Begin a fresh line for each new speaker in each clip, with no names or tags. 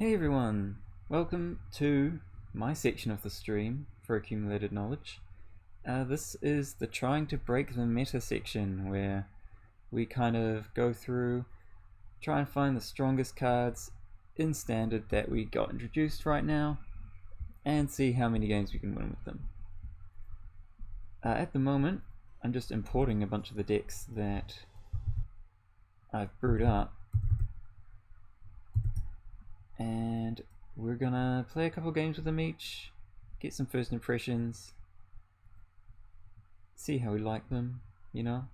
Hey everyone, welcome to my section of the stream for accumulated knowledge. This is the trying to break the meta section where we kind of go through, try and find the strongest cards in standard that we got introduced right now and see how many games we can win with them. At the moment, I'm just importing a bunch of the decks that I've brewed up, and we're gonna play a couple games with them each, get some first impressions, see how we like them, you know.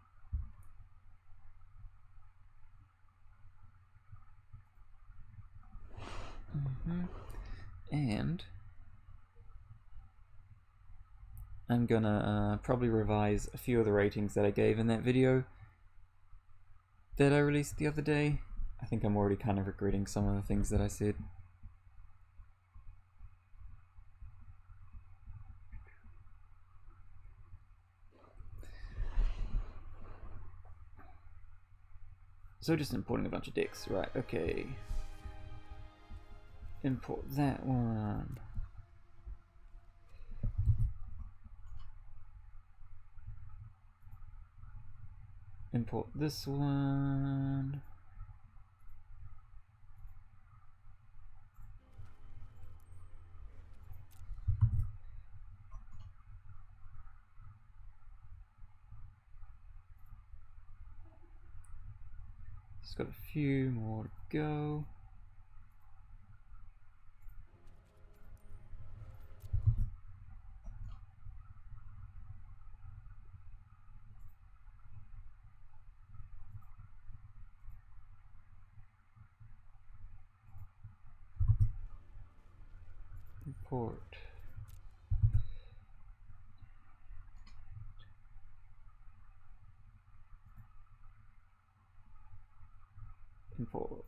And I'm gonna probably revise a few of the ratings that I gave in that video that I released the other day. I think I'm already kind of regretting some of the things that I said. So just importing a bunch of decks, right? Okay. Import that one. Import this one. Just got a few more to go. Import. Import.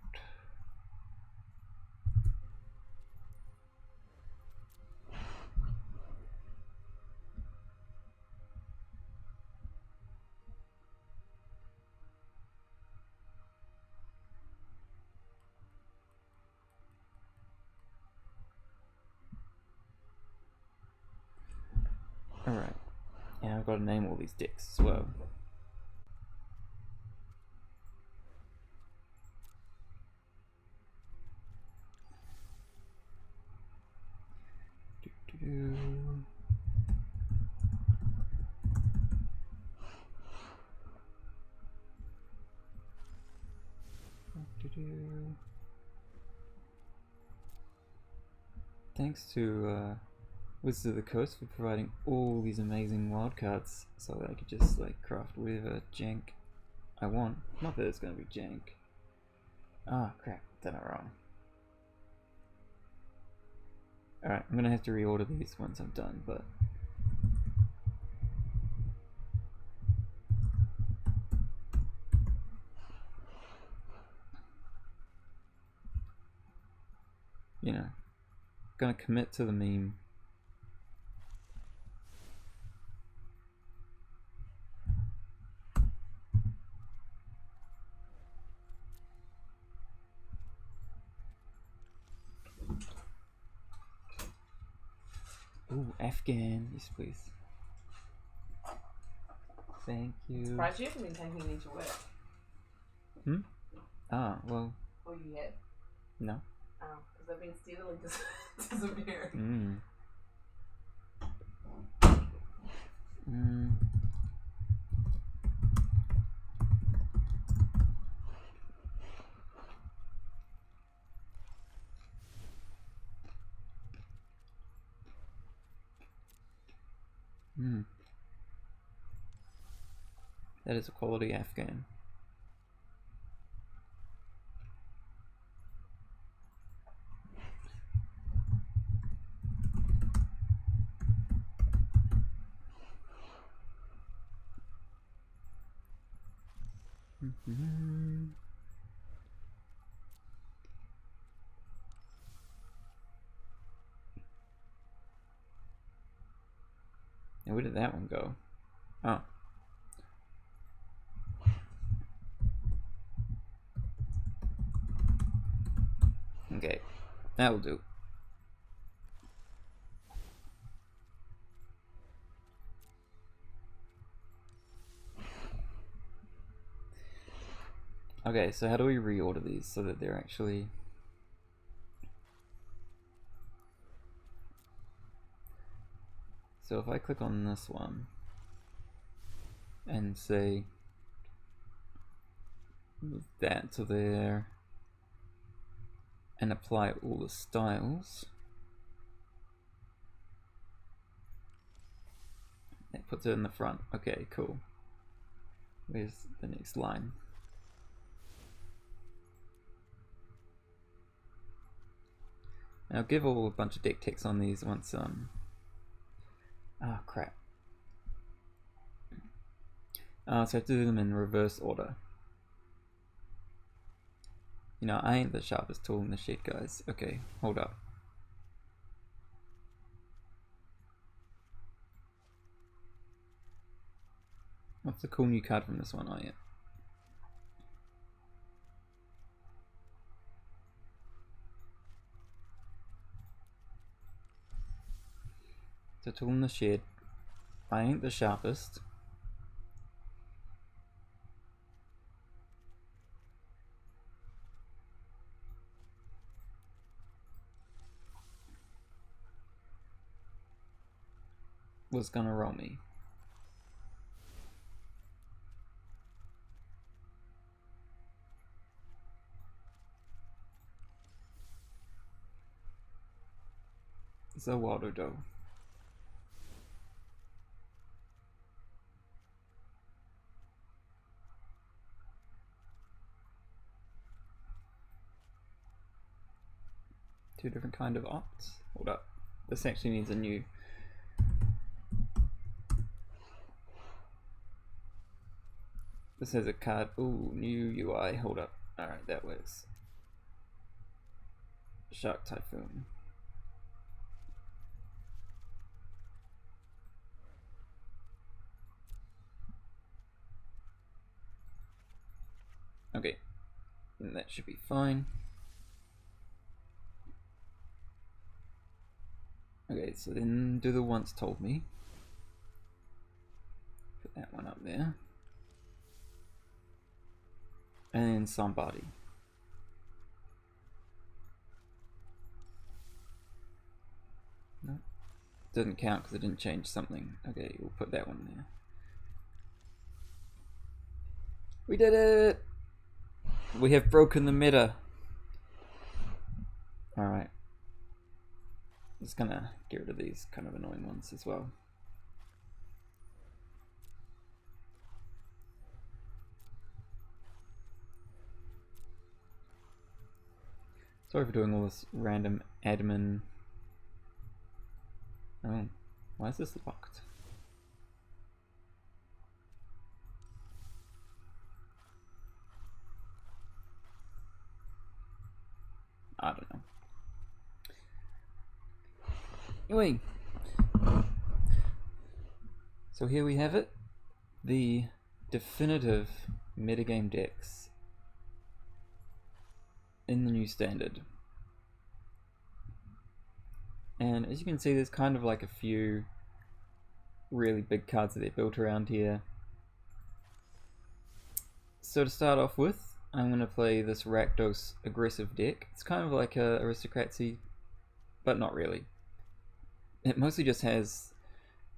Alright, and I've got to name all these decks as well. Thanks to Wizards of the Coast for providing all these amazing wildcards so that I could just like craft whatever jank I want. Not that it's gonna be jank. Ah, crap, done it wrong. Alright, I'm gonna have to reorder these once I'm done, but you know, gonna commit to the meme. Ooh, Afghan, yes please. Thank you.
Surprised you haven't been taking any to work.
Hmm? Ah, well.
Or you have?
No.
Oh, because they've been steadily disappearing.
That is a quality Afghan. Now where did that one go? Oh. Okay. That'll do. Okay, so how do we reorder these so that they're actually... So if I click on this one and say move that to there and apply all the styles, that puts it in the front. Okay, cool. Where's the next line? I'll give all a bunch of deck text on these once oh crap. So I have to do them in reverse order. You know, I ain't the sharpest tool in the shed, guys. Okay, hold up. What's the cool new card from this one? Oh yeah. So tool in the shed. I ain't the sharpest. Was gonna roll me. The water dough. Two different kind of opts. Hold up. This actually needs a new. This has a card. Ooh, new UI. Hold up. Alright, that works. Shark Typhoon. Okay, and that should be fine. Okay, so then do the once told me. Put that one up there. And somebody. No, didn't count because it didn't change something. Okay, we'll put that one there. We did it! We have broken the meta. Alright. Just gonna get rid of these kind of annoying ones as well. Sorry for doing all this random admin. Oh, why is this locked? I don't know. Anyway, so here we have it, the definitive metagame decks in the new standard. And as you can see, there's kind of like a few really big cards that they're built around here. So to start off with, I'm going to play this Rakdos aggressive deck. It's kind of like a Aristocracy, but not really. It mostly just has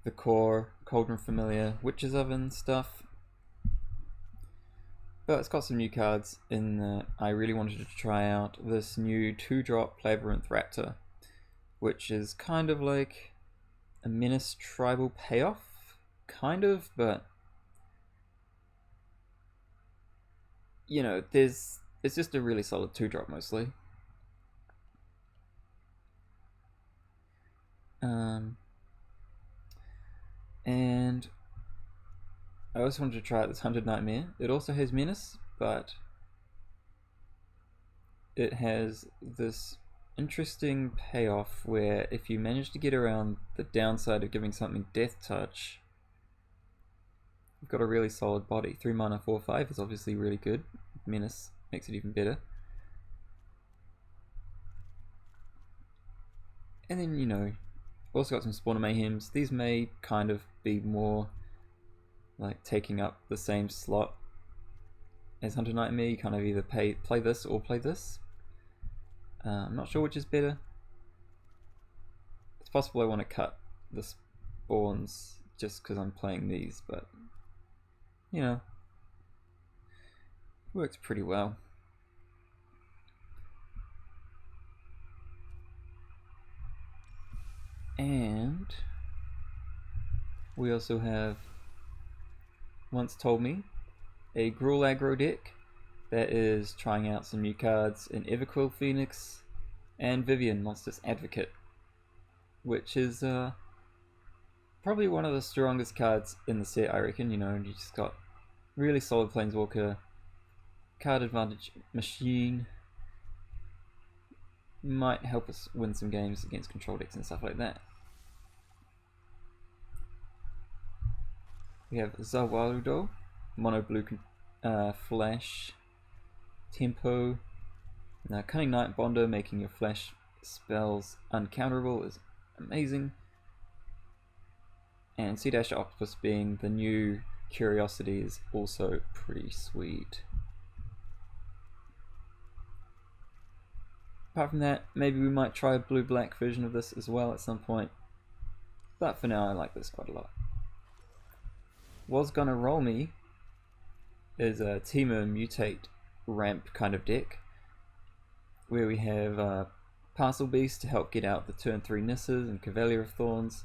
the core Cauldron Familiar, Witch's Oven stuff. But it's got some new cards in that I really wanted to try out. This new 2-drop Labyrinth Raptor, which is kind of like a Menace tribal payoff, kind of, but you know, it's just a really solid 2-drop mostly. And I also wanted to try out this Hunted Nightmare. It also has Menace, but it has this interesting payoff where if you manage to get around the downside of giving something Death Touch, you've got a really solid body. 3 mana 4/5 is obviously really good. Menace makes it even better. And then, you know, also got some Spawner Mayhems. These may kind of be more like taking up the same slot as Hunter Nightmare. You kind of either play this or play this. I'm not sure which is better. It's possible I want to cut the spawns just because I'm playing these, but you know, it works pretty well. And we also have Once Told Me, a Gruul aggro deck that is trying out some new cards in Everquill Phoenix and Vivian Monstrous Advocate, which is probably one of the strongest cards in the set, I reckon. You know, you just got really solid Planeswalker, card advantage machine, might help us win some games against control decks and stuff like that. We have Zawarudo, mono blue flash, tempo. Now, Cunning Night Bonder, making your flash spells uncounterable, is amazing. And Sea Dash Octopus being the new curiosity is also pretty sweet. Apart from that, maybe we might try a blue-black version of this as well at some point. But for now, I like this quite a lot. Was Gonna Roll Me is a Temur Mutate ramp kind of deck, where we have Parcel Beast to help get out the turn 3 Nisses and Cavalier of Thorns,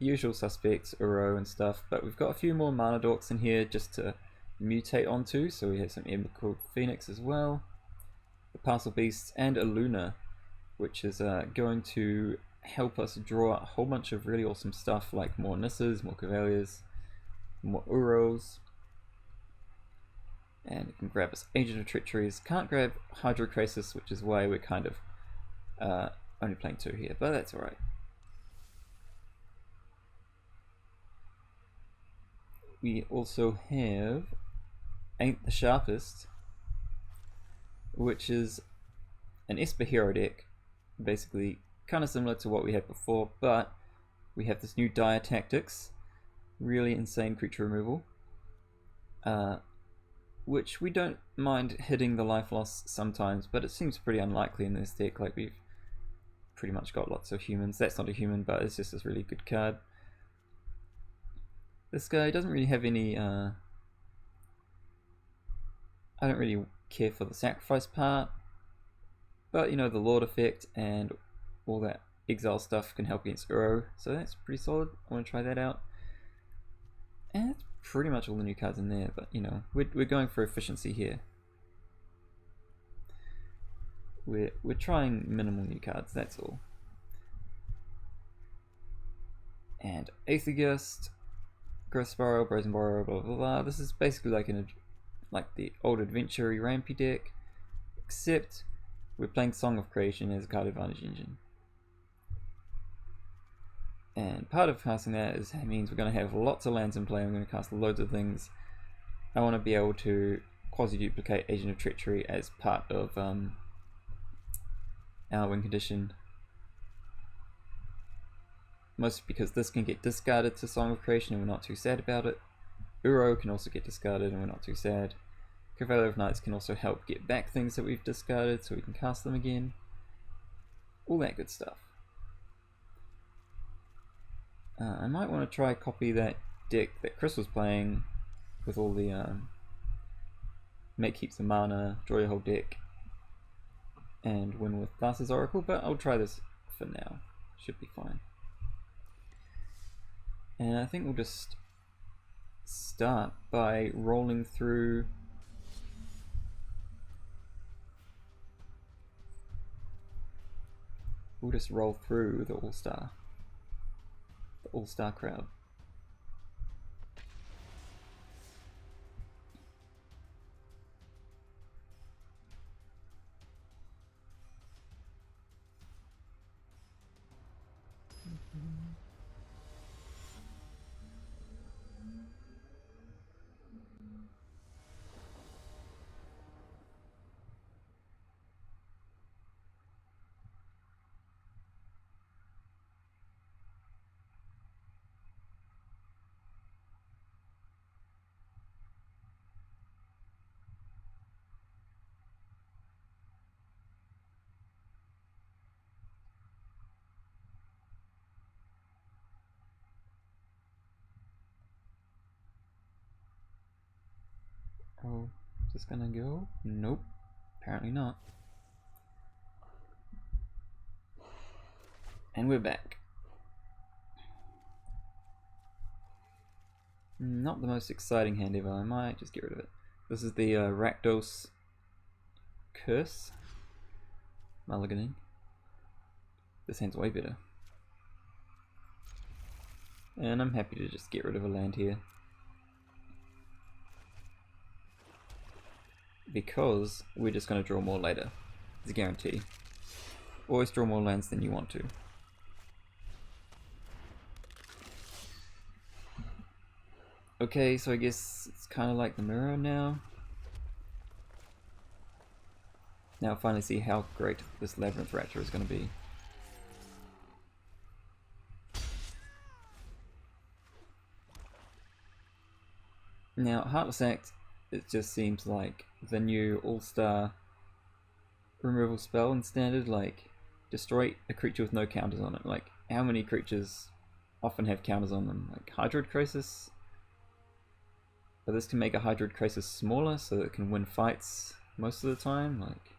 the usual suspects, Uro and stuff, but we've got a few more mana dorks in here just to mutate onto, so we have some Everquill Phoenix as well, the Parcel Beasts, and a Luna, which is going to help us draw a whole bunch of really awesome stuff like more Nisses, more Cavaliers, more Uros, and it can grab us Agent of Treacheries. Can't grab Hydrocrisis, which is why we're kind of only playing 2 here, but that's alright. We also have Ain't the Sharpest, which is an Esper hero deck, basically kind of similar to what we had before, but we have this new Dire Tactics, really insane creature removal, which we don't mind hitting the life loss sometimes, but it seems pretty unlikely in this deck. Like, we've pretty much got lots of humans. That's not a human, but it's just this really good card. This guy doesn't really have any I don't really care for the sacrifice part, but you know, the Lord effect and all that exile stuff can help against Uro, so that's pretty solid. I want to try that out. And that's pretty much all the new cards in there, but you know, we're going for efficiency here. We're trying minimal new cards, that's all. And Aethergust, Growth Spiral, Brazen Borrower, blah blah blah. This is basically like the old adventure-y rampy deck, except we're playing Song of Creation as a card advantage engine. And part of casting that means we're going to have lots of lands in play. I'm going to cast loads of things. I want to be able to quasi-duplicate Agent of Treachery as part of our win condition. Mostly because this can get discarded to Song of Creation and we're not too sad about it. Uro can also get discarded and we're not too sad. Cavalier of Knights can also help get back things that we've discarded so we can cast them again. All that good stuff. I might want to try copy that deck that Chris was playing with all the make heaps of mana, draw your whole deck, and win with Thassa's Oracle, but I'll try this for now. Should be fine. And I think we'll just start by rolling through we'll just roll through the All-Star crowd. Oh, is this gonna go? Nope, apparently not. And we're back. Not the most exciting hand ever, I might just get rid of it. This is the Rakdos Curse. Mulliganing. This hand's way better. And I'm happy to just get rid of a land here. Because we're just going to draw more later. It's a guarantee. Always draw more lands than you want to. Okay, so I guess it's kind of like the mirror now. Now I finally see how great this Labyrinth Ratcher is going to be. Now, Heartless Act, it just seems like the new all-star removal spell in Standard, like, destroy a creature with no counters on it. Like, how many creatures often have counters on them? Like, Hydroid Crisis? But this can make a Hydroid Crisis smaller, so it can win fights most of the time, like...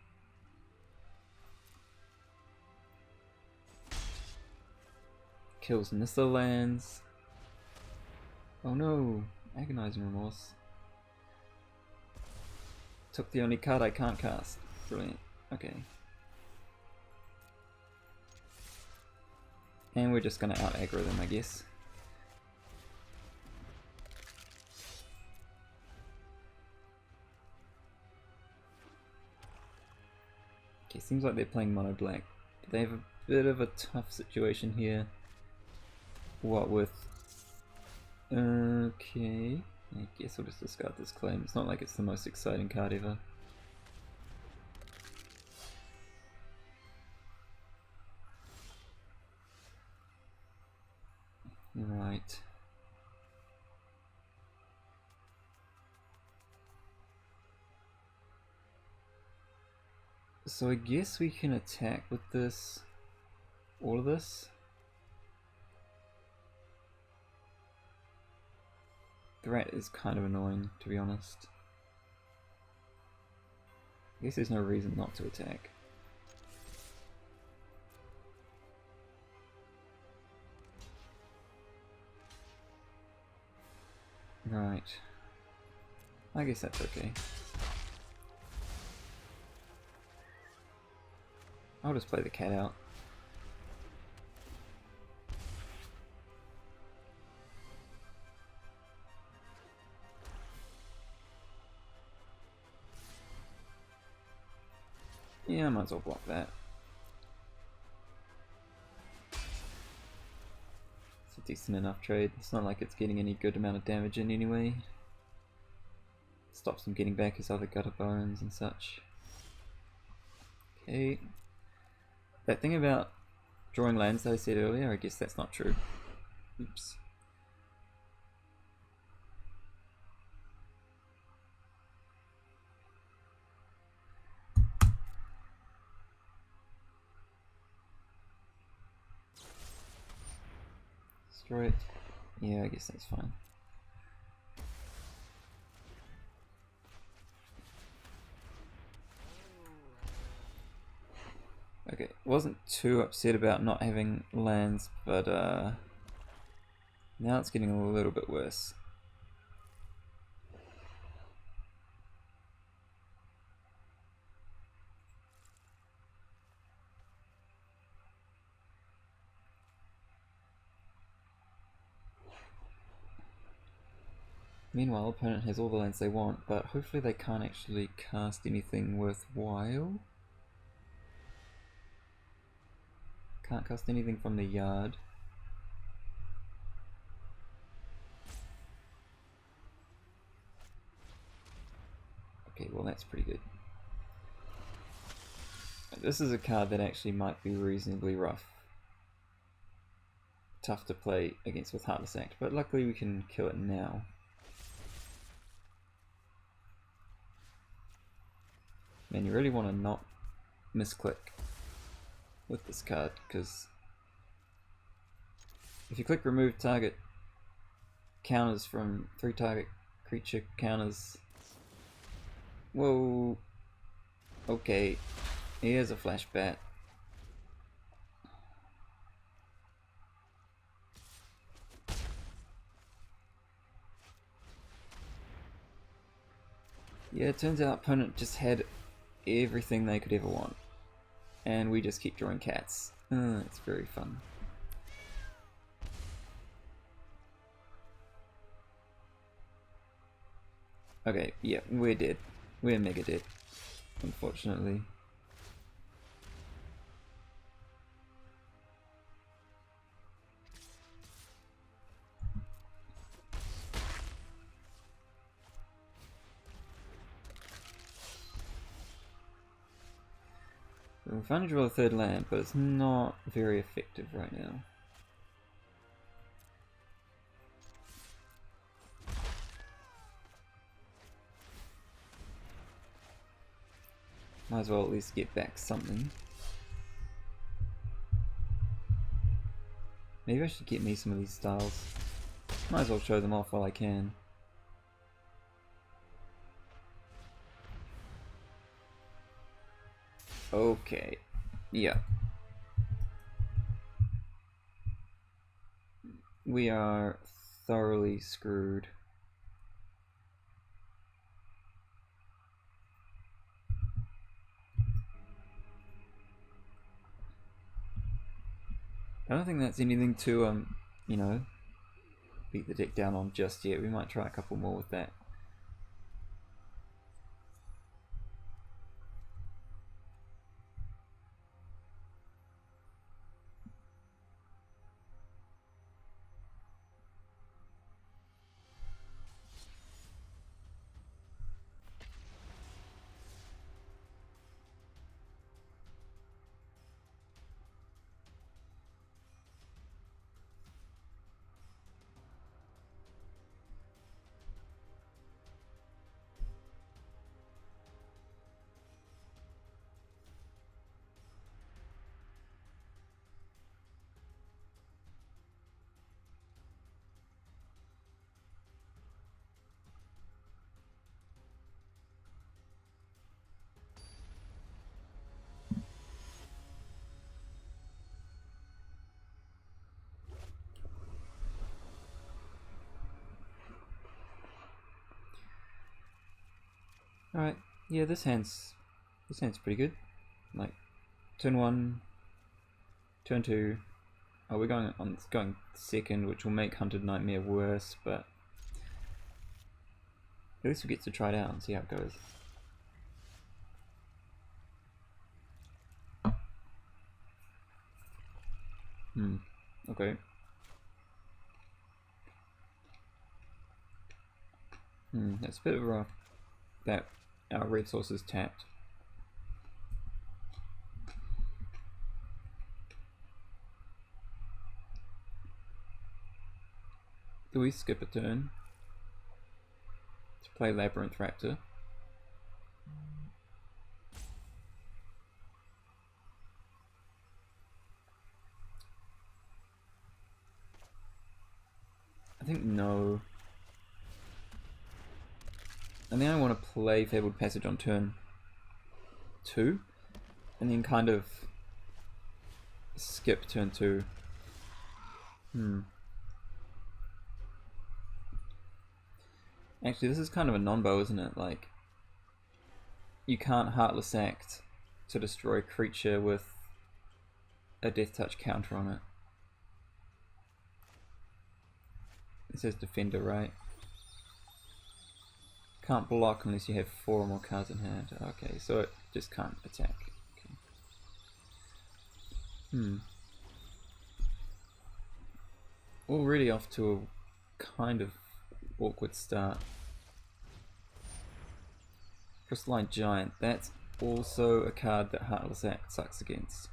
Kills Nissa lands. Oh no! Agonizing Remorse. Took the only card I can't cast. Brilliant. Okay. And we're just gonna out aggro them, I guess. Okay, seems like they're playing mono black. They have a bit of a tough situation here. What with... Okay, I guess we'll just discard this claim. It's not like it's the most exciting card ever. Right. So I guess we can attack with this, all of this. The rat is kind of annoying, to be honest. I guess there's no reason not to attack. Right. I guess that's okay. I'll just play the cat out. Yeah, I might as well block that. It's a decent enough trade. It's not like it's getting any good amount of damage in anyway. Stops him getting back his other gutter bones and such. Okay. That thing about drawing lands that I said earlier, I guess that's not true. Oops. Destroy it. Yeah, I guess that's fine. Okay, wasn't too upset about not having lands, but now it's getting a little bit worse. Meanwhile, opponent has all the lands they want, but hopefully they can't actually cast anything worthwhile. Can't cast anything from the yard. Okay, well that's pretty good. This is a card that actually might be reasonably rough. Tough to play against with Heartless Act, but luckily we can kill it now. Man, you really want to not misclick with this card, because if you click remove target counters from 3 target creature counters, Whoa. Okay. Here's a flash bat. Yeah, it turns out opponent just had everything they could ever want. And we just keep drawing cats. It's very fun. Okay, yeah, we're dead. We're mega dead, unfortunately. We're trying to draw a third land, but it's not very effective right now. Might as well at least get back something. Maybe I should get me some of these styles. Might as well show them off while I can. Okay. Yeah. We are thoroughly screwed. I don't think that's anything to, you know, beat the deck down on just yet. We might try a couple more with that. Alright, yeah, this hand's pretty good. Like, turn 1, turn 2. Oh, we're going second, which will make Hunted Nightmare worse, but at least we get to try it out and see how it goes. Okay. That's a bit of a rough. That our red source is tapped. Do we skip a turn to play Labyrinth Raptor? I think no. I think I want to play Fabled Passage on turn 2, and then kind of skip turn 2. Actually, this is kind of a non-bow, isn't it? Like, you can't Heartless Act to destroy a creature with a Death Touch counter on it. It says Defender, right? Can't block unless you have 4 or more cards in hand. Okay, so it just can't attack. Okay. Already off to a kind of awkward start. Crystalline Giant, that's also a card that Heartless Act sucks against.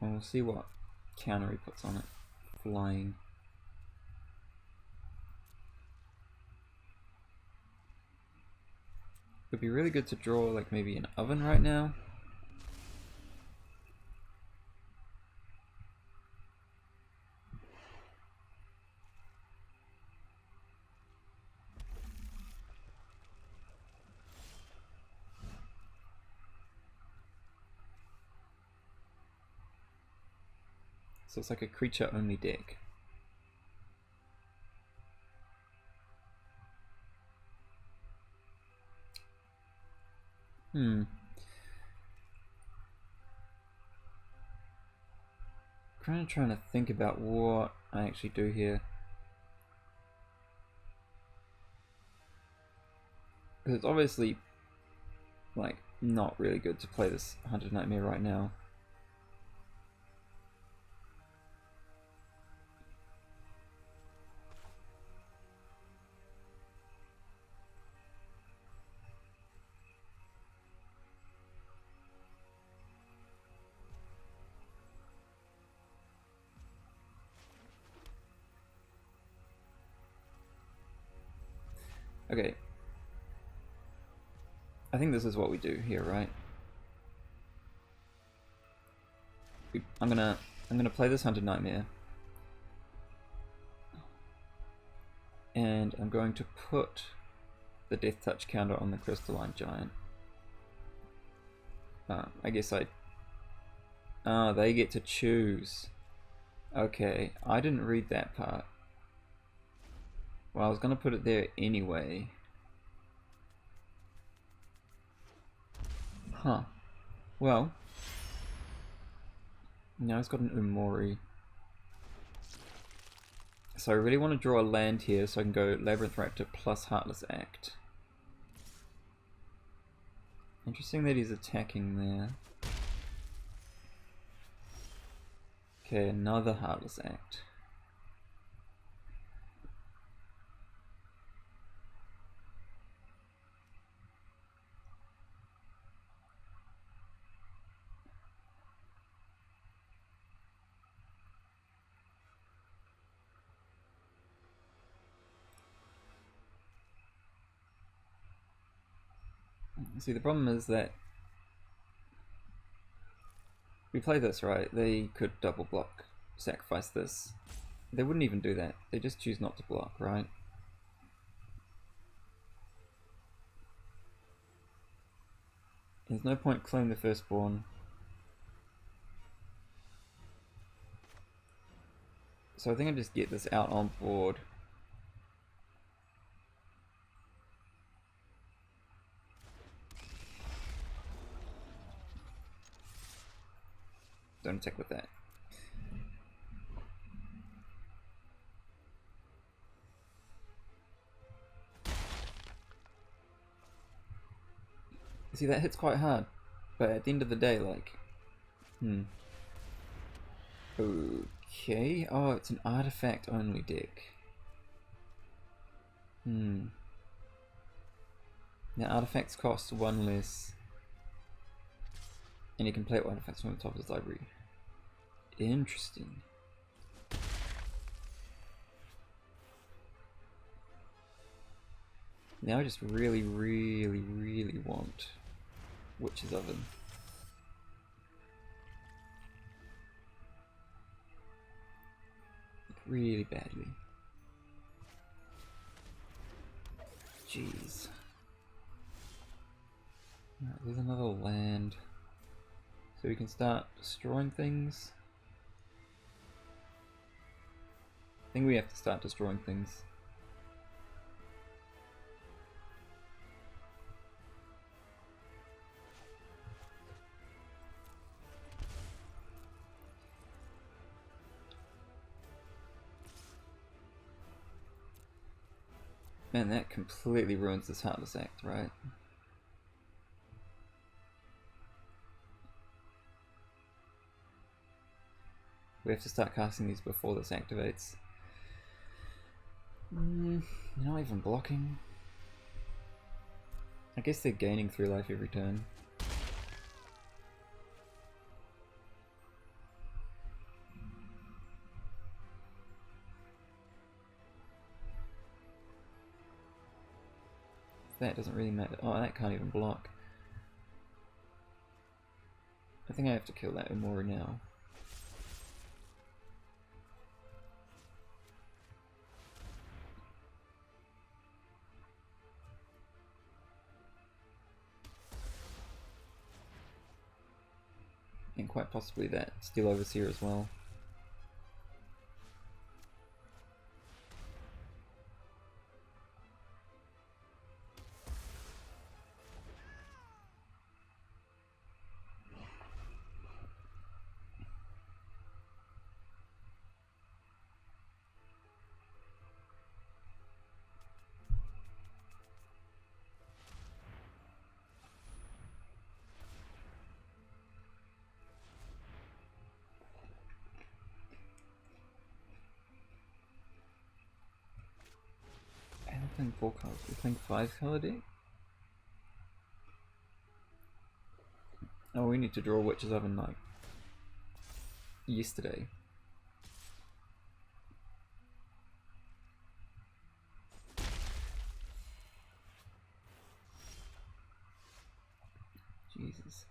And we'll see what counter he puts on it. Flying. Would be really good to draw like maybe an Oven right now. So it's like a creature only deck. Kind of trying to think about what I actually do here. Because it's obviously like not really good to play this Haunted Nightmare right now. Okay. I think this is what we do here, right? I'm gonna play this Haunted Nightmare. And I'm going to put the Death Touch counter on the Crystalline Giant. I guess they get to choose. Okay, I didn't read that part. Well, I was gonna put it there anyway. Huh. Well. Now it's got an Umori. So I really want to draw a land here so I can go Labyrinth Raptor plus Heartless Act. Interesting that he's attacking there. Okay, another Heartless Act. See, the problem is that we play this, right? They could double block, sacrifice this. They wouldn't even do that. They just choose not to block, right? There's no point killing the firstborn. So I think I just get this out on board. Don't attack with that. See, that hits quite hard, but at the end of the day, like, okay. Oh, it's an artifact only deck. Now artifacts cost one less, and you can play artifacts from the top of his library. Interesting. Now I just really, really, really want Witch's Oven. Really badly. Jeez. Right, there's another land. So we can start destroying things. I think we have to start destroying things. Man, that completely ruins this Heartless Act, right? We have to start casting these before this activates. Not even blocking. I guess they're gaining 3 life every turn. That doesn't really matter. Oh, that can't even block. I think I have to kill that Umori now. And quite possibly that Steel Overseer as well. Playing 4 colors. We're playing 5 color deck? Oh, we need to draw Witch's Oven like yesterday. Jesus.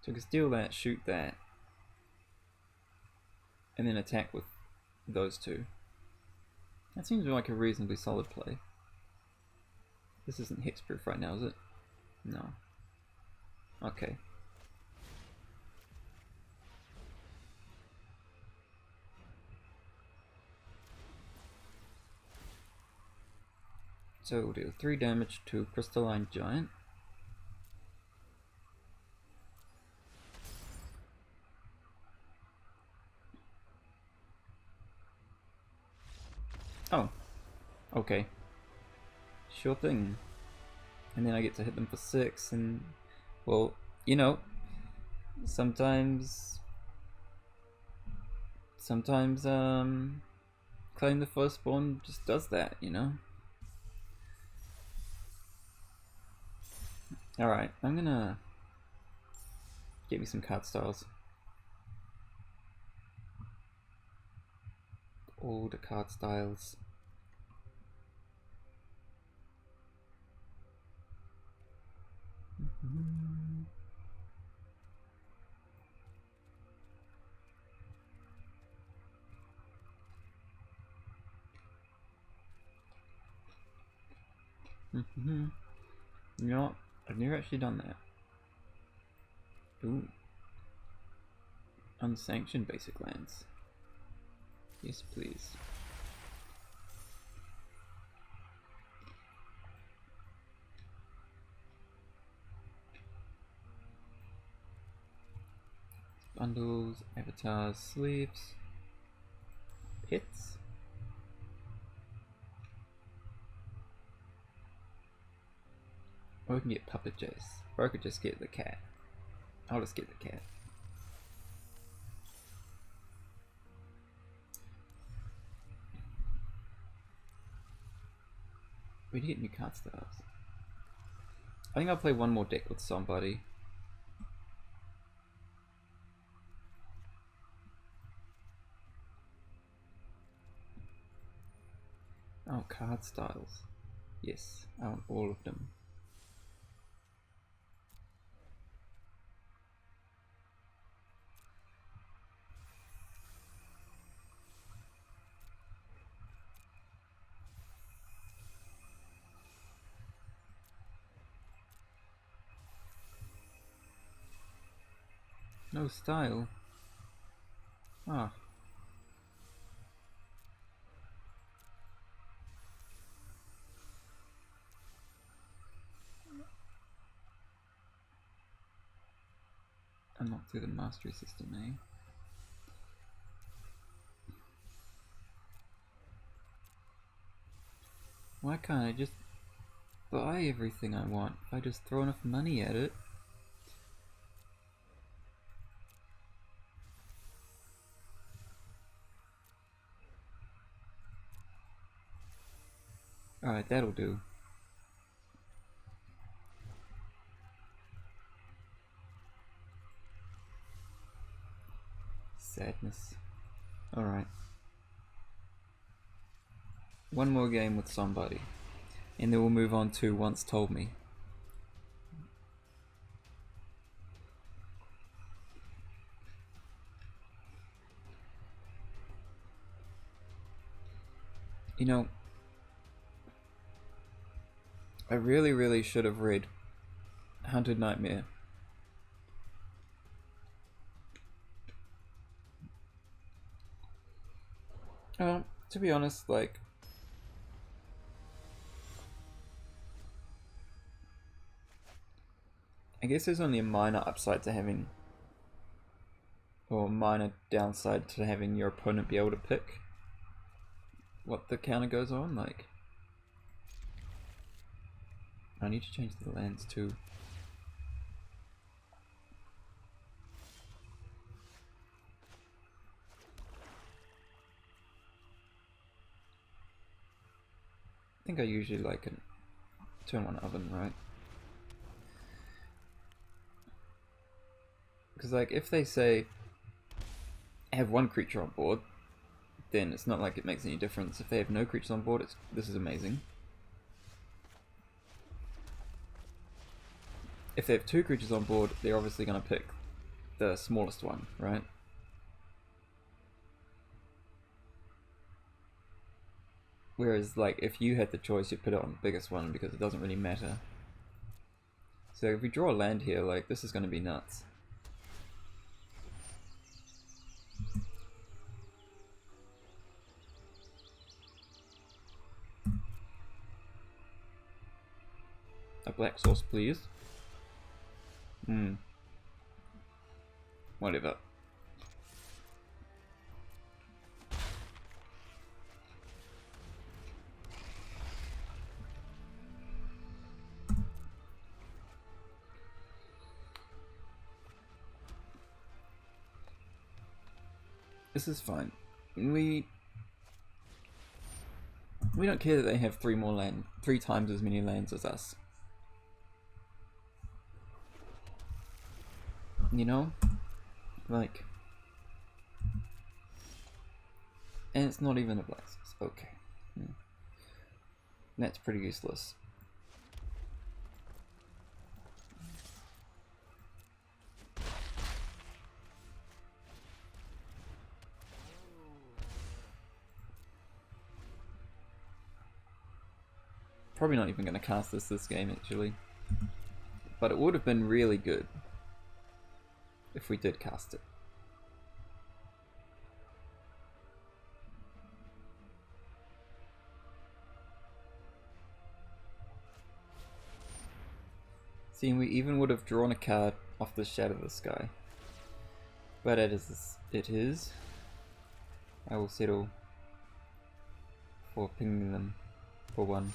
So I can steal that, shoot that, and then attack with those two. That seems like a reasonably solid play. This isn't hexproof right now, is it? No. Okay. So we'll deal 3 damage to Crystalline Giant. Oh, okay. Sure thing. And then I get to hit them for 6, and, well, you know, sometimes, claim the Firstborn just does that, you know? Alright, I'm gonna get me some card styles. All the card styles. You know what? I've never actually done that. Ooh. Unsanctioned basic lands. Yes, please. Bundles, avatars, sleeves, pits. Or we can get Puppet Jace. Or I could just get the cat. I'll just get the cat. We need to get new card styles. I think I'll play one more deck with somebody. Oh, card styles. Yes, I want all of them. No style. Ah. Unlock through the mastery system, eh? Why can't I just buy everything I want if I just throw enough money at it? Alright, that'll do. Sadness. Alright. One more game with somebody. And then we'll move on to Once Told Me. You know, I really should have read Haunted Nightmare. To be honest, like, guess there's only a minor upside to having, or a minor downside to having your opponent be able to pick what the counter goes on. Like, I need to change the lands too. I think I usually like a turn one oven, right? Because like if they say have one creature on board, then it's not like it makes any difference. If they have no creatures on board, this is amazing. If they have two creatures on board, they're obviously going to pick the smallest one, right? Whereas, like, if you had the choice, you'd put it on the biggest one because it doesn't really matter. So if we draw a land here, like, this is going to be nuts. A black source, please. Whatever. This is fine. We don't care that they have three times as many lands as us. You know? Like, and it's not even a black source. Okay. That's pretty useless. Probably not even going to cast this game actually, but it would have been really good if we did cast it. See, we even would have drawn a card off the Shadow of the Sky, but it is. I will settle for pinging them for one.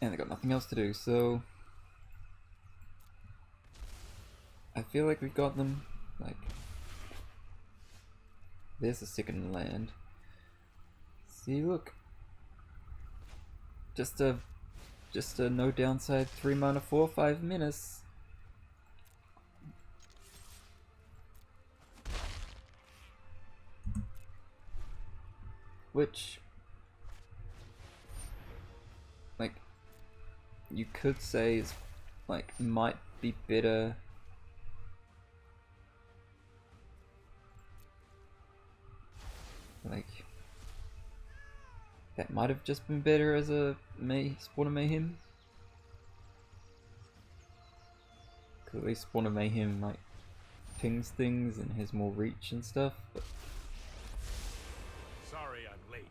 And they got nothing else to do, so I feel like we've got them. Like, there's the second land. See, look, just a no downside 3 mana 4/5 menace. Which, like, you could say is, like, might be better. Like, that might have just been better as a Spawn of Mayhem. Because at least Spawn of Mayhem, like, pings things and has more reach and stuff. But
sorry I'm late.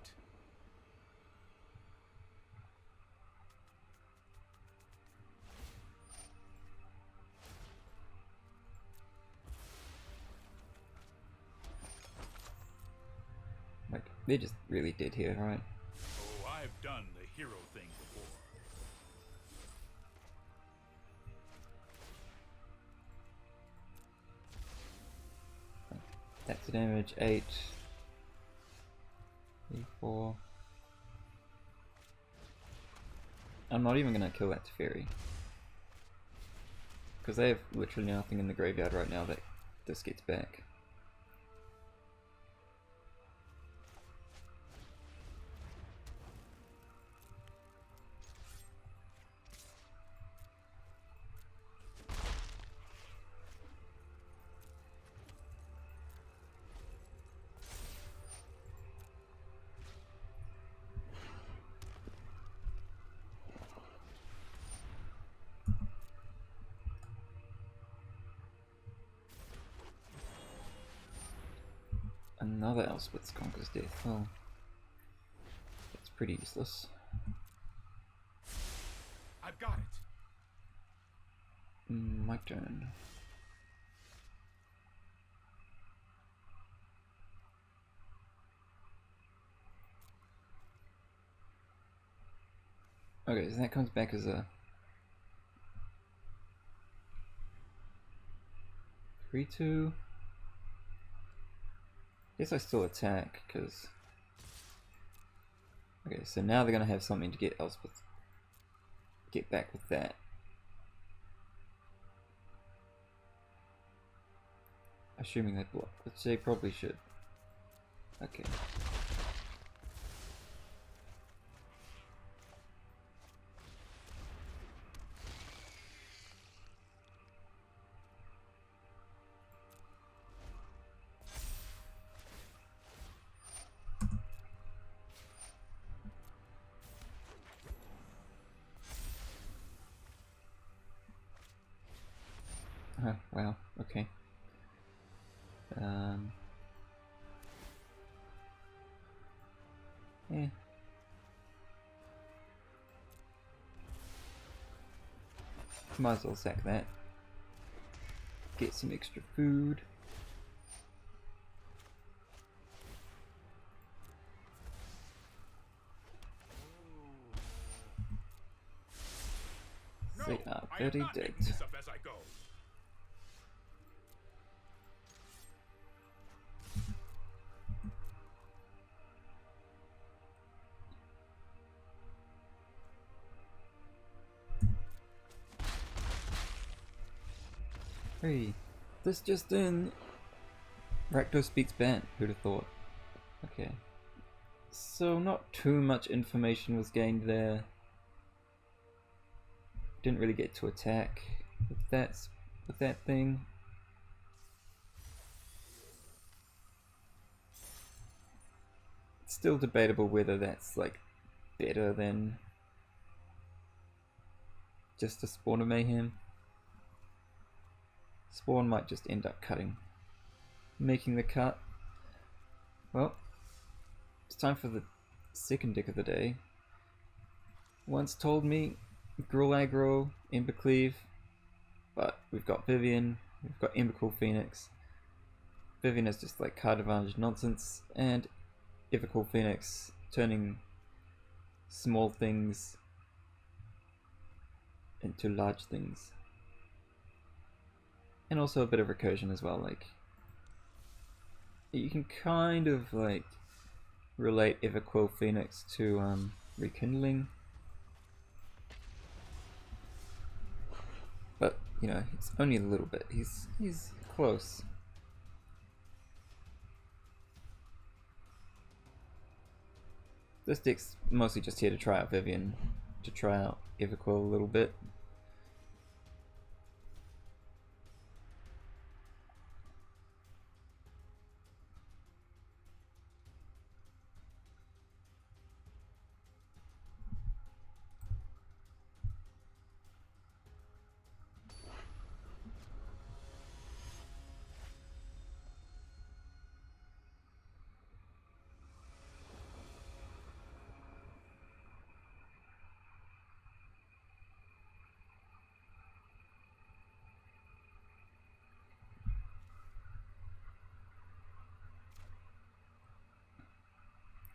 like, they're just really dead here, right?
Oh, I've done the hero thing before.
That's the damage, 8, 3, 4. I'm not even gonna kill that Teferi, because they have literally nothing in the graveyard right now that this gets back. Another Elspeth's Conquers Death. Well, that's pretty useless.
I've got it.
My turn. Okay, so that comes back as a 3-2. Guess I still attack, because... Okay, so now they're going to have something to get Elspeth. Get back with that. Assuming they block, which they probably should. Okay. Wow, okay. Yeah. Might as well sack that. Get some extra food.
No,
They are
I am
very
not
dead.
making this up as I go.
Hey, this just in. Rakdos speaks Bant, who'd have thought? Okay. So not too much information was gained there. Didn't really get to attack with that thing. It's still debatable whether that's like better than just a Spawn of Mayhem. Spawn might just end up making the cut. Well, it's time for the second deck of the day. Once told me Gruul aggro, Embercleave, but we've got Vivian, we've got Embercool Phoenix. Vivian is just like card advantage nonsense, and Evercool Phoenix turning small things into large things. And also a bit of recursion as well, like you can kind of like relate Everquill Phoenix to Rekindling, but you know, it's only a little bit. He's close. This deck's mostly just here to try out Vivian, to try out Everquill a little bit.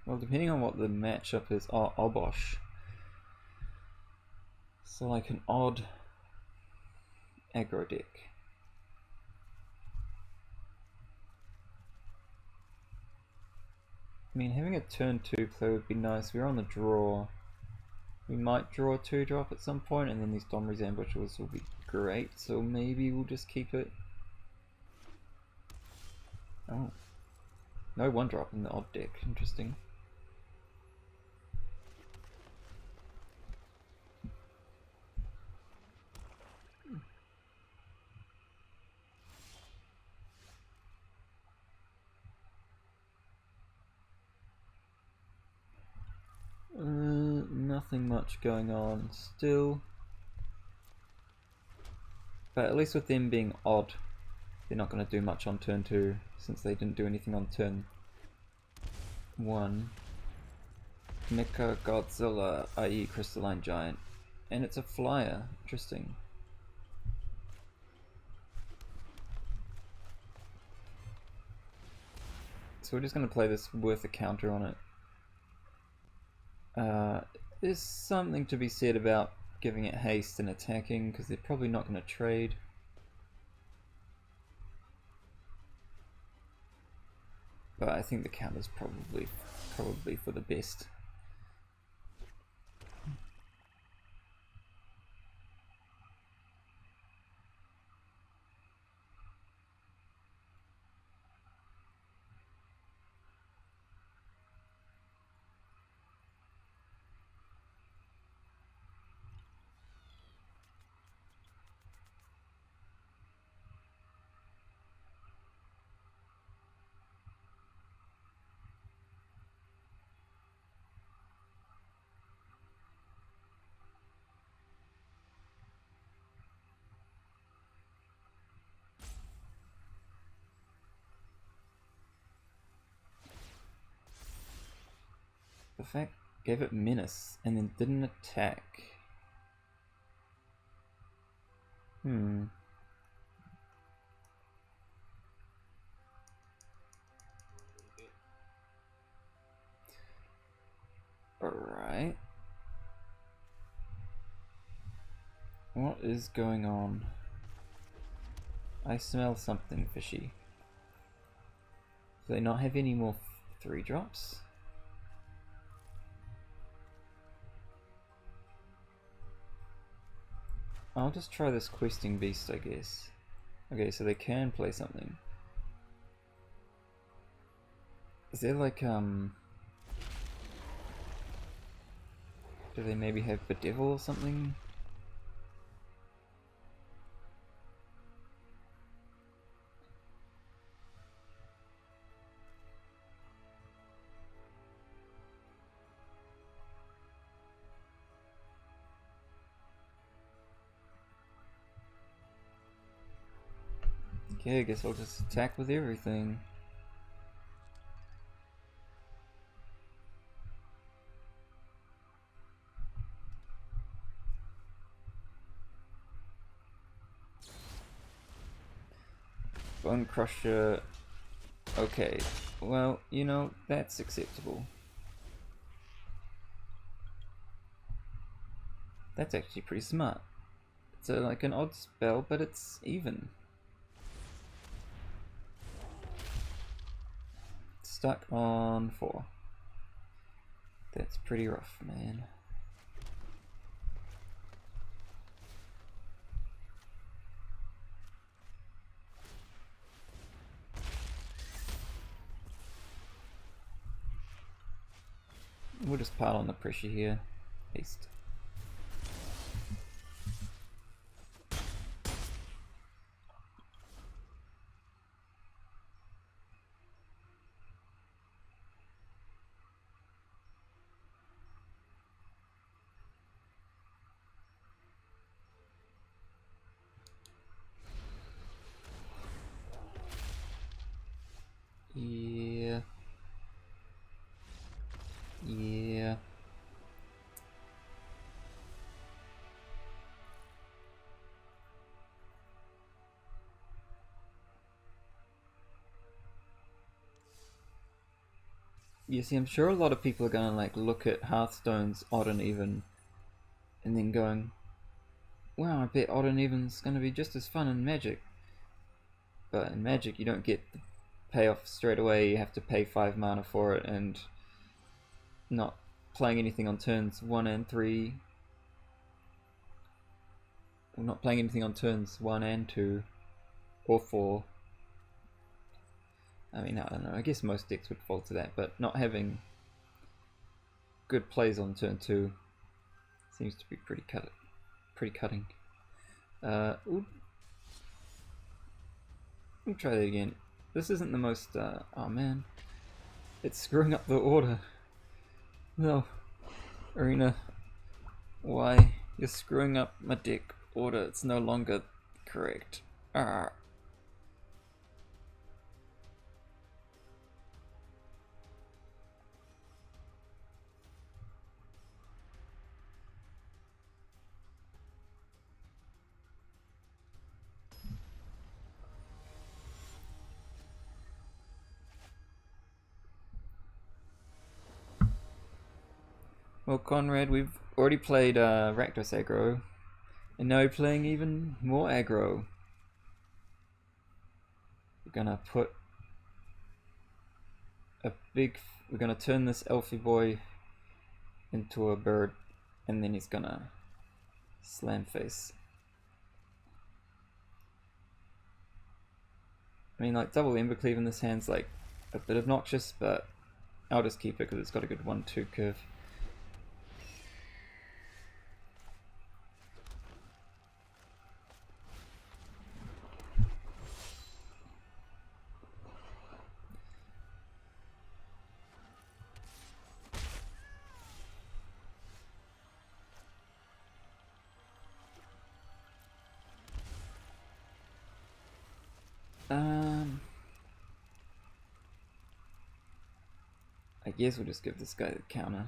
Well, depending on what the matchup is, Obosh. So like an odd aggro deck. I mean, having a turn 2 play would be nice. We're on the draw. We might draw a 2-drop at some point, and then these Domri's Ambushers will be great, so maybe we'll just keep it. Oh. No 1-drop in the odd deck. Interesting. Nothing much going on still. But at least with them being odd, they're not going to do much on turn 2 since they didn't do anything on turn 1. Mecha Godzilla, i.e. Crystalline Giant. And it's a flyer. Interesting. So we're just going to play this with a counter on it. There's something to be said about giving it haste and attacking, because they're probably not going to trade. But I think the counter's probably for the best. The fact gave it menace and then didn't attack. Alright. What is going on? I smell something fishy. Do they not have any more 3-drops? I'll just try this questing beast, I guess. Okay, so they can play something. Is there like, do they maybe have Bedevil or something? Okay, I guess I'll just attack with everything. Bone Crusher. Okay, well, you know, that's acceptable. That's actually pretty smart. It's like an odd spell, but it's even. Stuck on 4. That's pretty rough, man. We'll just pile on the pressure here. Haste. Yeah. Yeah. You see, I'm sure a lot of people are gonna like look at Hearthstone's odd and even and then going, wow, I bet odd and even's gonna be just as fun in Magic. But in Magic you don't get the payoff straight away, you have to pay 5 mana for it, and not playing anything on turns 1 and 3. Well, not playing anything on turns 1 and 2 or 4. I mean, I don't know, I guess most decks would fall to that, but not having good plays on turn 2 seems to be pretty cutting. We'll try that again. This isn't the most, oh man, it's screwing up the order. No, Arena, why? You're screwing up my deck order, it's no longer correct. Well, Conrad, we've already played Rakdos aggro, and now we're playing even more aggro. We're gonna put we're gonna turn this elfie boy into a bird, and then he's gonna slam face. I mean, like, double Embercleave in this hand's like a bit obnoxious, but I'll just keep it because it's got a good 1-2 curve. I guess we'll just give this guy the counter.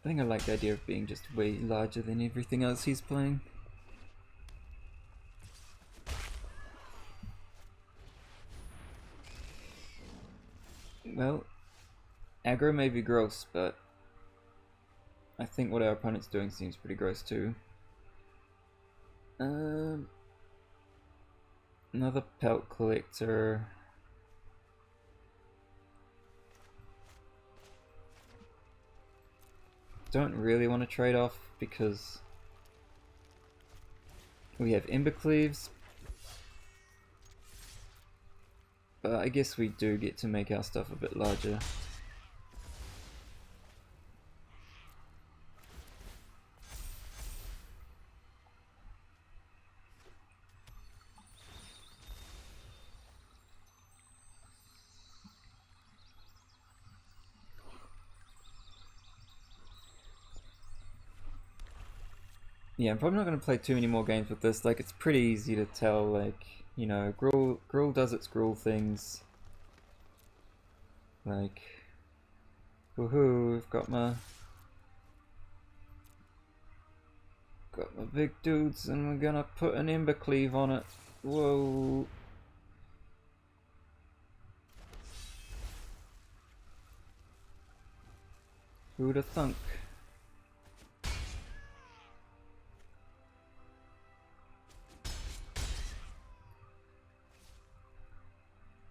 I think I like the idea of being just way larger than everything else he's playing. Well, aggro may be gross, but I think what our opponent's doing seems pretty gross too. Another pelt collector. Don't really want to trade off because we have Embercleaves, but I guess we do get to make our stuff a bit larger. Yeah, I'm probably not going to play too many more games with this. Like, it's pretty easy to tell, like, you know, Gruul does its Gruul things. Like, woohoo, we've got my big dudes and we're gonna put an Embercleave on it. Whoa. Who'd have thunk?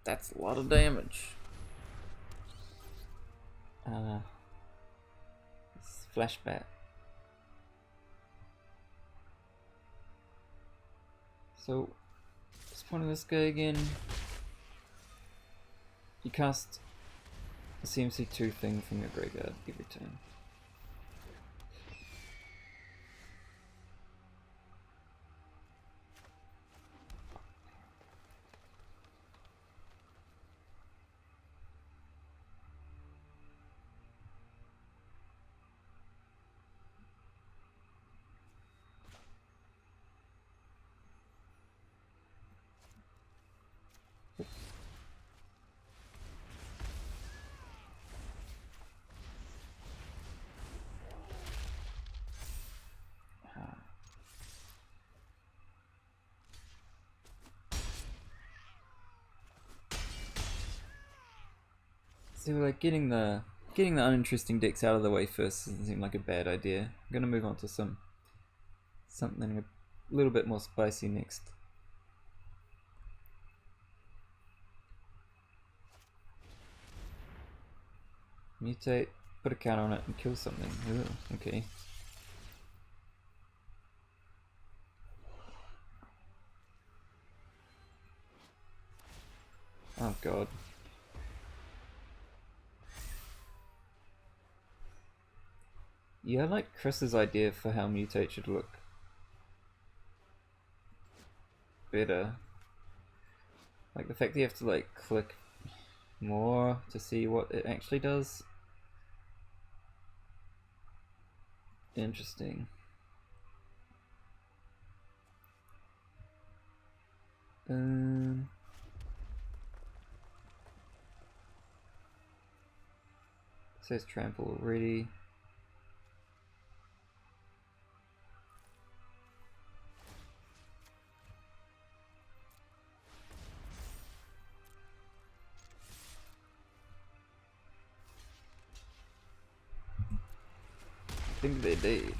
That's a lot of damage. Flashback. So, what's the point of this guy again? You cast a CMC2 thing from your graveyard every turn. So like getting the uninteresting decks out of the way first doesn't seem like a bad idea. I'm gonna move on to something a little bit more spicy next. Mutate, put a counter on it and kill something. Ooh, okay. Oh god. Yeah, I like Chris's idea for how Mutate should look better. Like the fact that you have to like click more to see what it actually does. Interesting. It says trample already. think they did.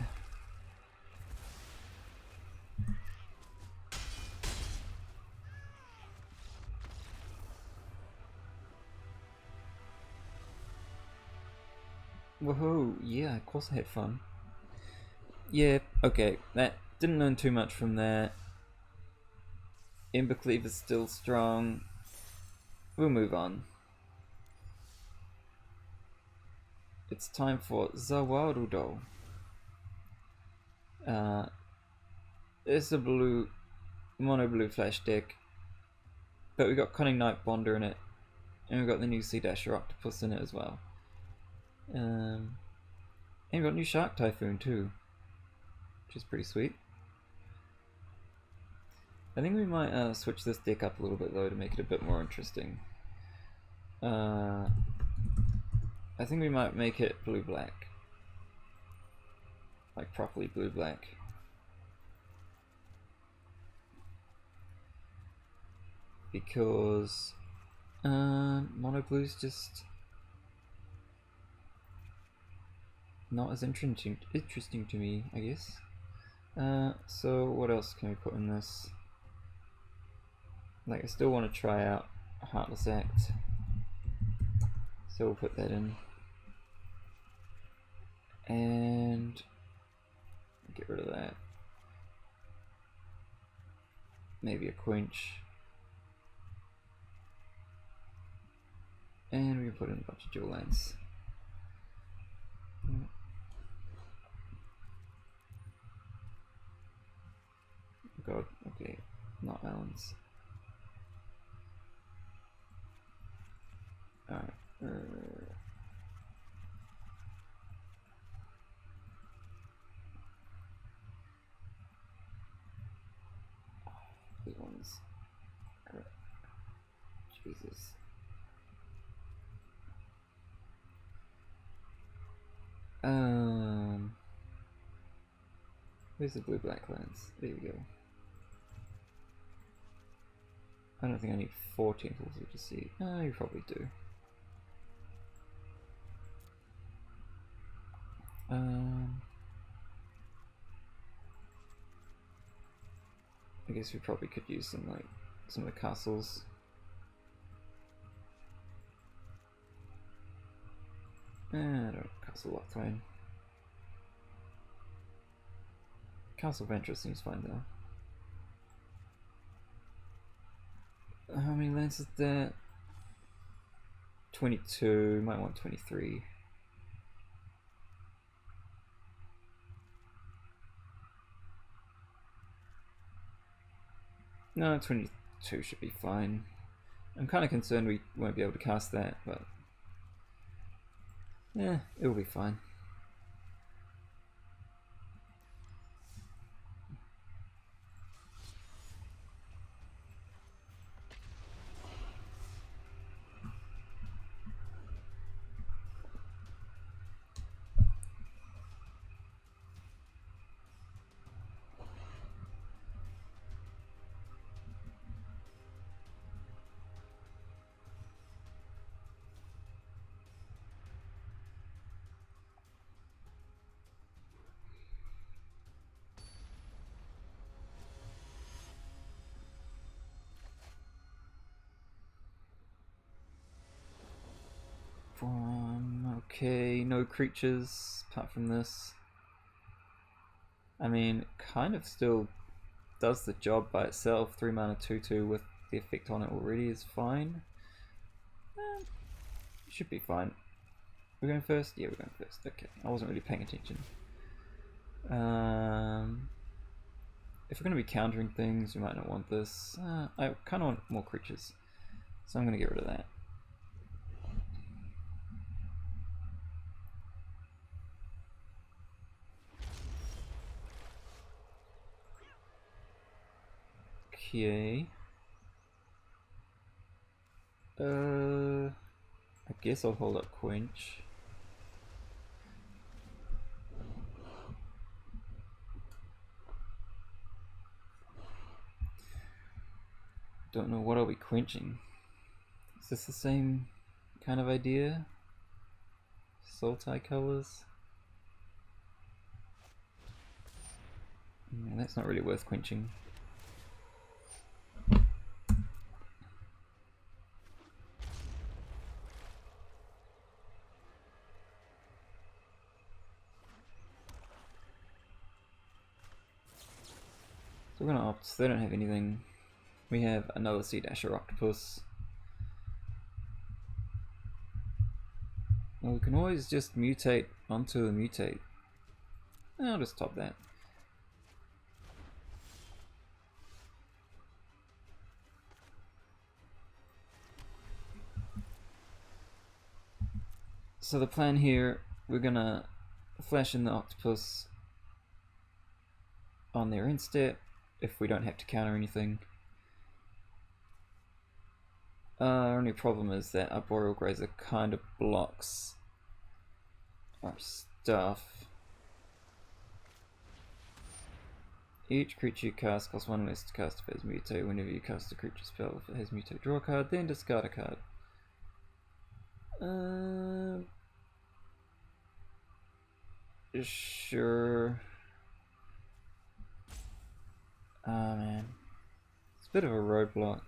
Woohoo! Yeah, of course I had fun. Yeah, okay, that didn't learn too much from that. Ember Cleave is still strong. We'll move on. It's time for Zawarudo. It's a blue, mono blue flash deck, but we got Cunning Night Bonder in it, and we got the new Sea Dasher Octopus in it as well. And we got new Shark Typhoon too, which is pretty sweet. I think we might switch this deck up a little bit though to make it a bit more interesting. I think we might make it blue-black. Like properly blue-black. Because mono blue's just not as interesting to me, I guess. So what else can we put in this? Like, I still want to try out Heartless Act, so we'll put that in. And get rid of that. Maybe a Quench. And we can put in a bunch of dual lands. God, okay, not Allen's. Alright. These ones. Jesus. Where's the blue-black lands? There we go. I don't think I need 4 temples to see. Oh, you probably do. I guess we probably could use some of the castles. I don't Castle Lockthwain. Castle Venture seems fine though. How many lands is that? 22, might want 23. No, 22 should be fine. I'm kind of concerned we won't be able to cast that, but yeah, it'll be fine. Okay, no creatures apart from this. I mean, kind of still does the job by itself. 3 mana 2/2 with the effect on it already is fine. Should be fine. We're going first? Yeah, we're going first. Okay, I wasn't really paying attention. If we're going to be countering things, we might not want this. I kind of want more creatures, so I'm going to get rid of that. Okay. I guess I'll hold up Quench. Don't know what are we quenching. Is this the same kind of idea? Soul tie colors? That's not really worth quenching. So we're gonna opt. They don't have anything. We have another Sea Dasher Octopus. Well, we can always just mutate onto a mutate. I'll just top that. So the plan here, we're gonna flash in the octopus on their end step if we don't have to counter anything. Our only problem is that Arboreal Grazer kind of blocks our stuff. Each creature you cast costs 1 less to cast if it has mutate. Whenever you cast a creature spell, if it has mutate, draw a card, then discard a card. Sure. Ah, man. It's a bit of a roadblock.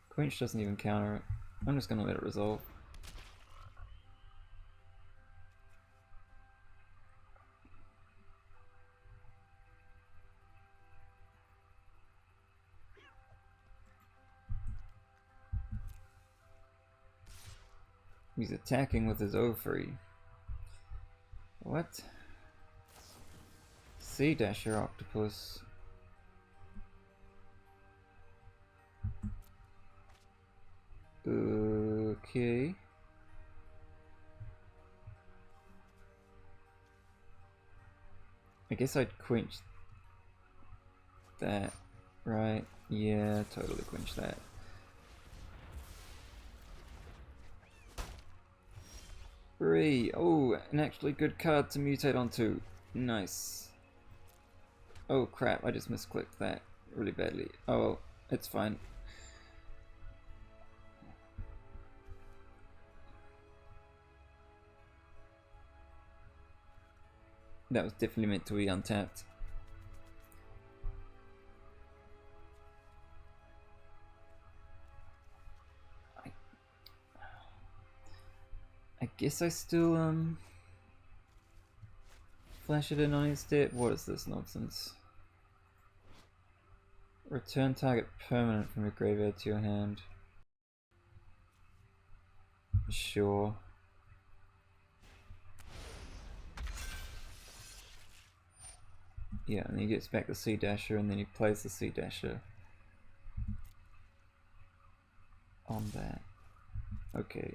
Quench doesn't even counter it. I'm just gonna let it resolve. He's attacking with his O3. What? Sea Dasher Octopus. Okay. I guess I'd quench that, right? Yeah, totally quench that. Three. Oh, an actually good card to mutate onto. Nice. Oh crap, I just misclicked that really badly. Oh well, it's fine. That was definitely meant to be untapped. I guess I still flash it in on his step. What is this nonsense? Return target permanent from your graveyard to your hand. Sure. Yeah, and he gets back the Sea Dasher, and then he plays the Sea Dasher on that. Okay.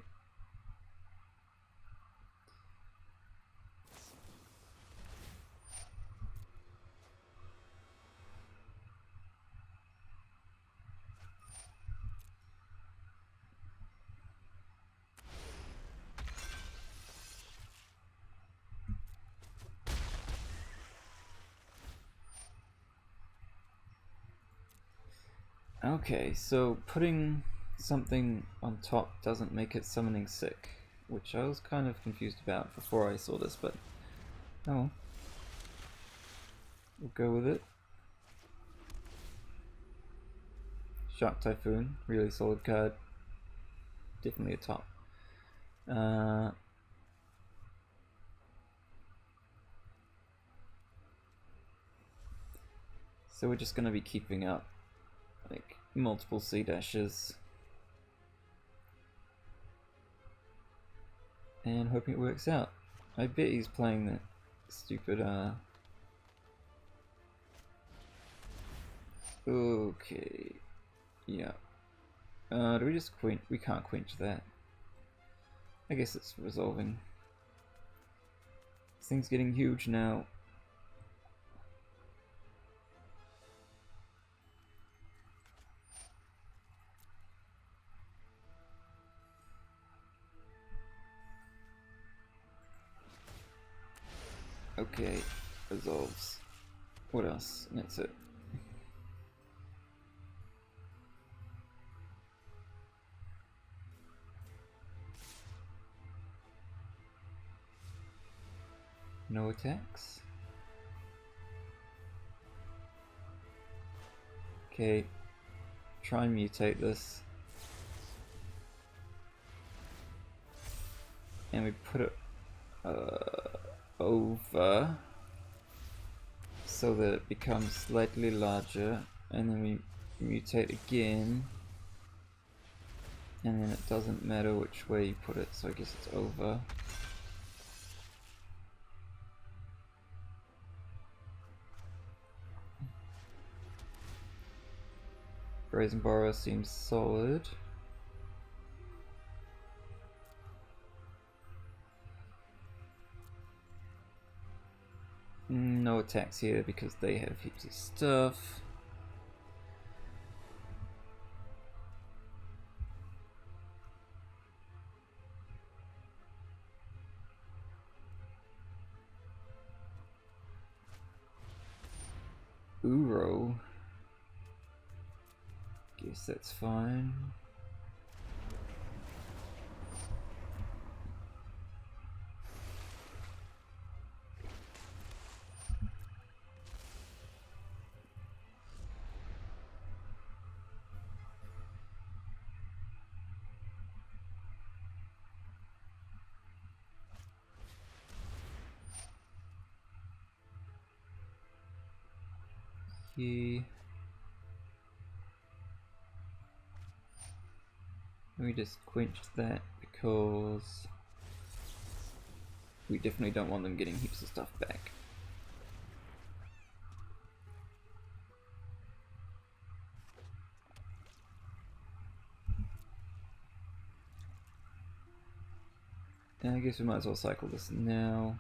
Okay, so putting something on top doesn't make it summoning sick, which I was kind of confused about before I saw this, but oh, we'll go with it. Shark Typhoon, really solid card, definitely a top. So we're just going to be keeping up like multiple Sea Dashes and hoping it works out. I bet he's playing that stupid okay, yeah. Do we just quench? We can't quench that. I guess it's resolving. This thing's getting huge now. Okay, resolves. What else? That's it. No attacks. Okay, try and mutate this. And we put it over so that it becomes slightly larger, and then we mutate again, and then it doesn't matter which way you put it, so I guess it's over. Brazen Borrower seems solid. No attacks here because they have heaps of stuff. Uro. Guess that's fine. Let me just quench that because we definitely don't want them getting heaps of stuff back. And I guess we might as well cycle this now.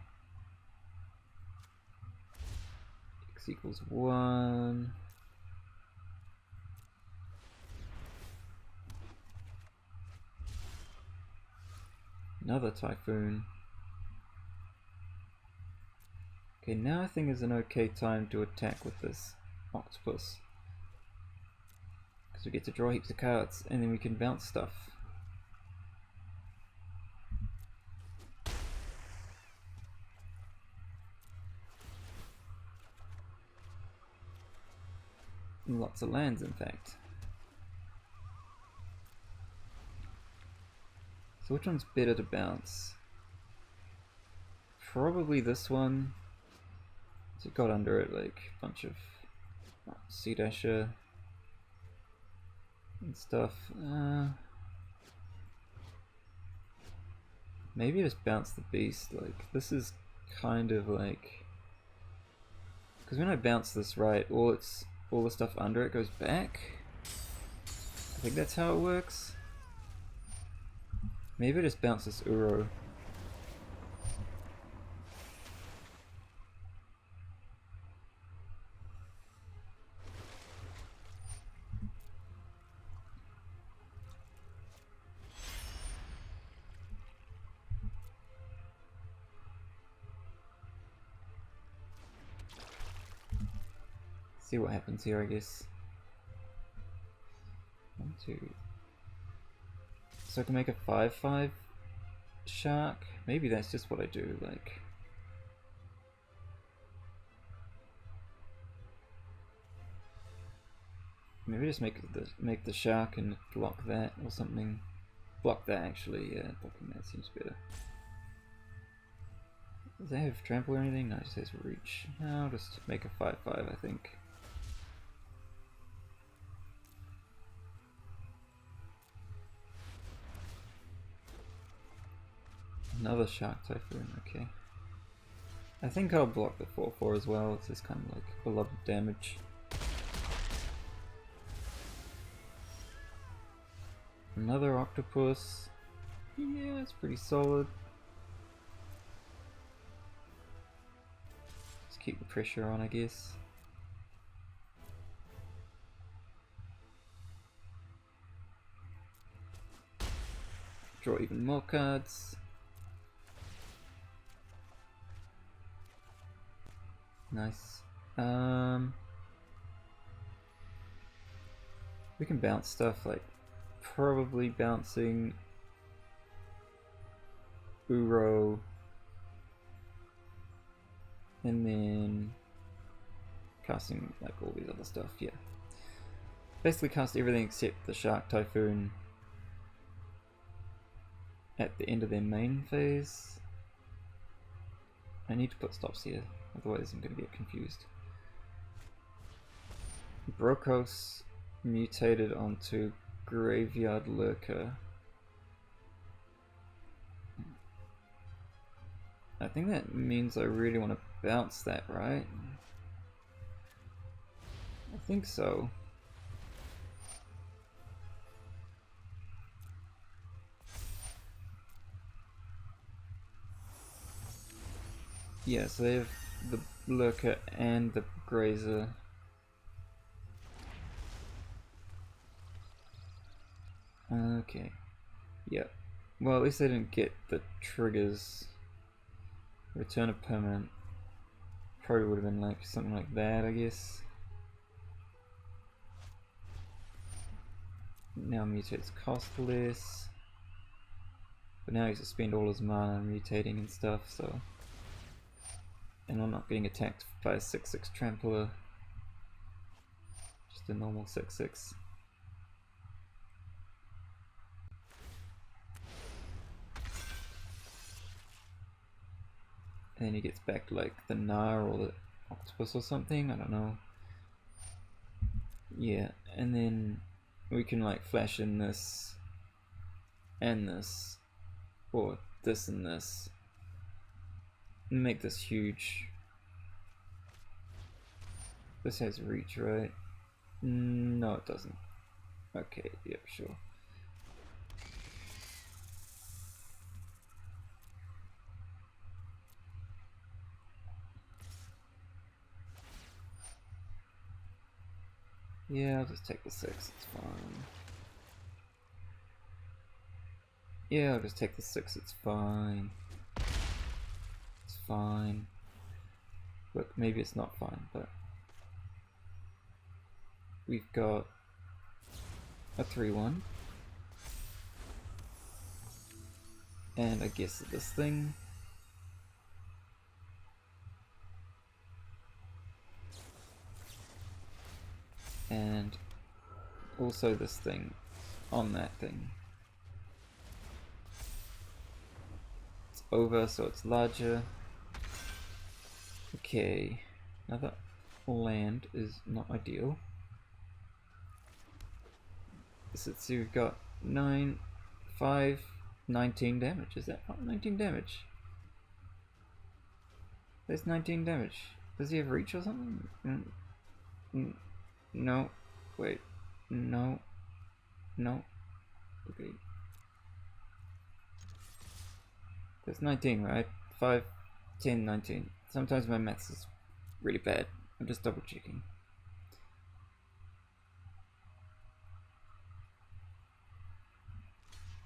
X equals 1. Another typhoon. Okay, now I think is an okay time to attack with this octopus. Because we get to draw heaps of cards and then we can bounce stuff. And lots of lands, in fact. So which one's better to bounce? Probably this one. So it got under it like a bunch of Sea Dasher and stuff. Maybe just bounce the beast. Like this is kind of like, because when I bounce this right, all the stuff under it goes back. I think that's how it works. Maybe just bounce this Uro. See what happens here, I guess. 1, 2. So I can make a 5/5 shark. Maybe that's just what I do. Like, maybe just make the shark and block that or something. Block that actually. Yeah, blocking that seems better. Does that have trample or anything? No, it just says reach. No, I'll just make a 5/5. I think. Another Shark Typhoon, okay. I think I'll block the 4/4 as well, it's just kind of like a lot of damage. Another Octopus. Yeah, it's pretty solid. Just keep the pressure on, I guess. Draw even more cards. Nice. We can bounce stuff, like probably bouncing Uro and then casting like all these other stuff, yeah. basically cast everything except the Shark Typhoon at the end of their main phase. I need to put stops here, otherwise I'm going to get confused. Brokos mutated onto Graveyard Lurker. I think that means I really want to bounce that, right? I think so. Yeah, so they have the Lurker and the Grazer. Okay. Yep. Well, at least they didn't get the triggers. Return a permanent. Probably would have been like something like that, I guess. Now mutates cost less. But now he's to spend all his mana mutating and stuff, so. And I'm not getting attacked by a 6/6 trampler. Just a normal 6/6. And then he gets back to like the Gnar or the Octopus or something, I don't know. Yeah, and then we can like flash in this and this, or this and this, and make this huge. This has reach, right? No, it doesn't. Okay, yep, sure. Yeah, I'll just take the 6, it's fine. Yeah, I'll just take the 6, it's fine. It's fine. Look, maybe it's not fine, but we've got a 3/1. And I guess this thing. And also this thing on that thing. It's over, so it's larger. Okay, another land is not ideal. So let's see, we've got 9, 5, 19 damage. Is that not 19 damage? There's 19 damage. Does he have reach or something? No. Wait. No. No. Okay. That's 19, right? 5, 10, 19. Sometimes my maths is really bad. I'm just double checking.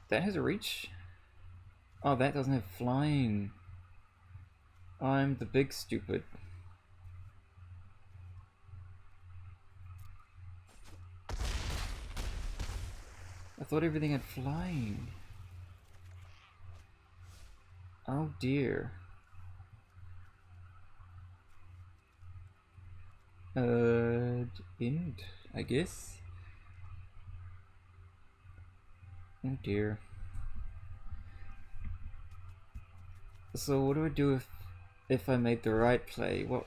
That has a reach? Oh, that doesn't have flying. I'm the big stupid. I thought everything had flying. Oh dear. End, I guess. Oh dear. So what do I do if I made the right play? What?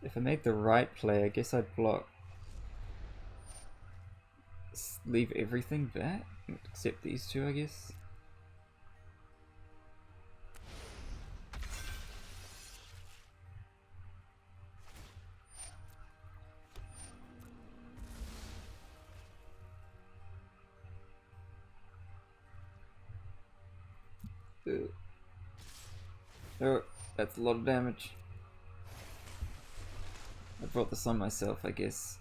If I made the right play, I guess I'd block. Leave everything back, except these two, I guess. Oh, that's a lot of damage. I brought this on myself, I guess.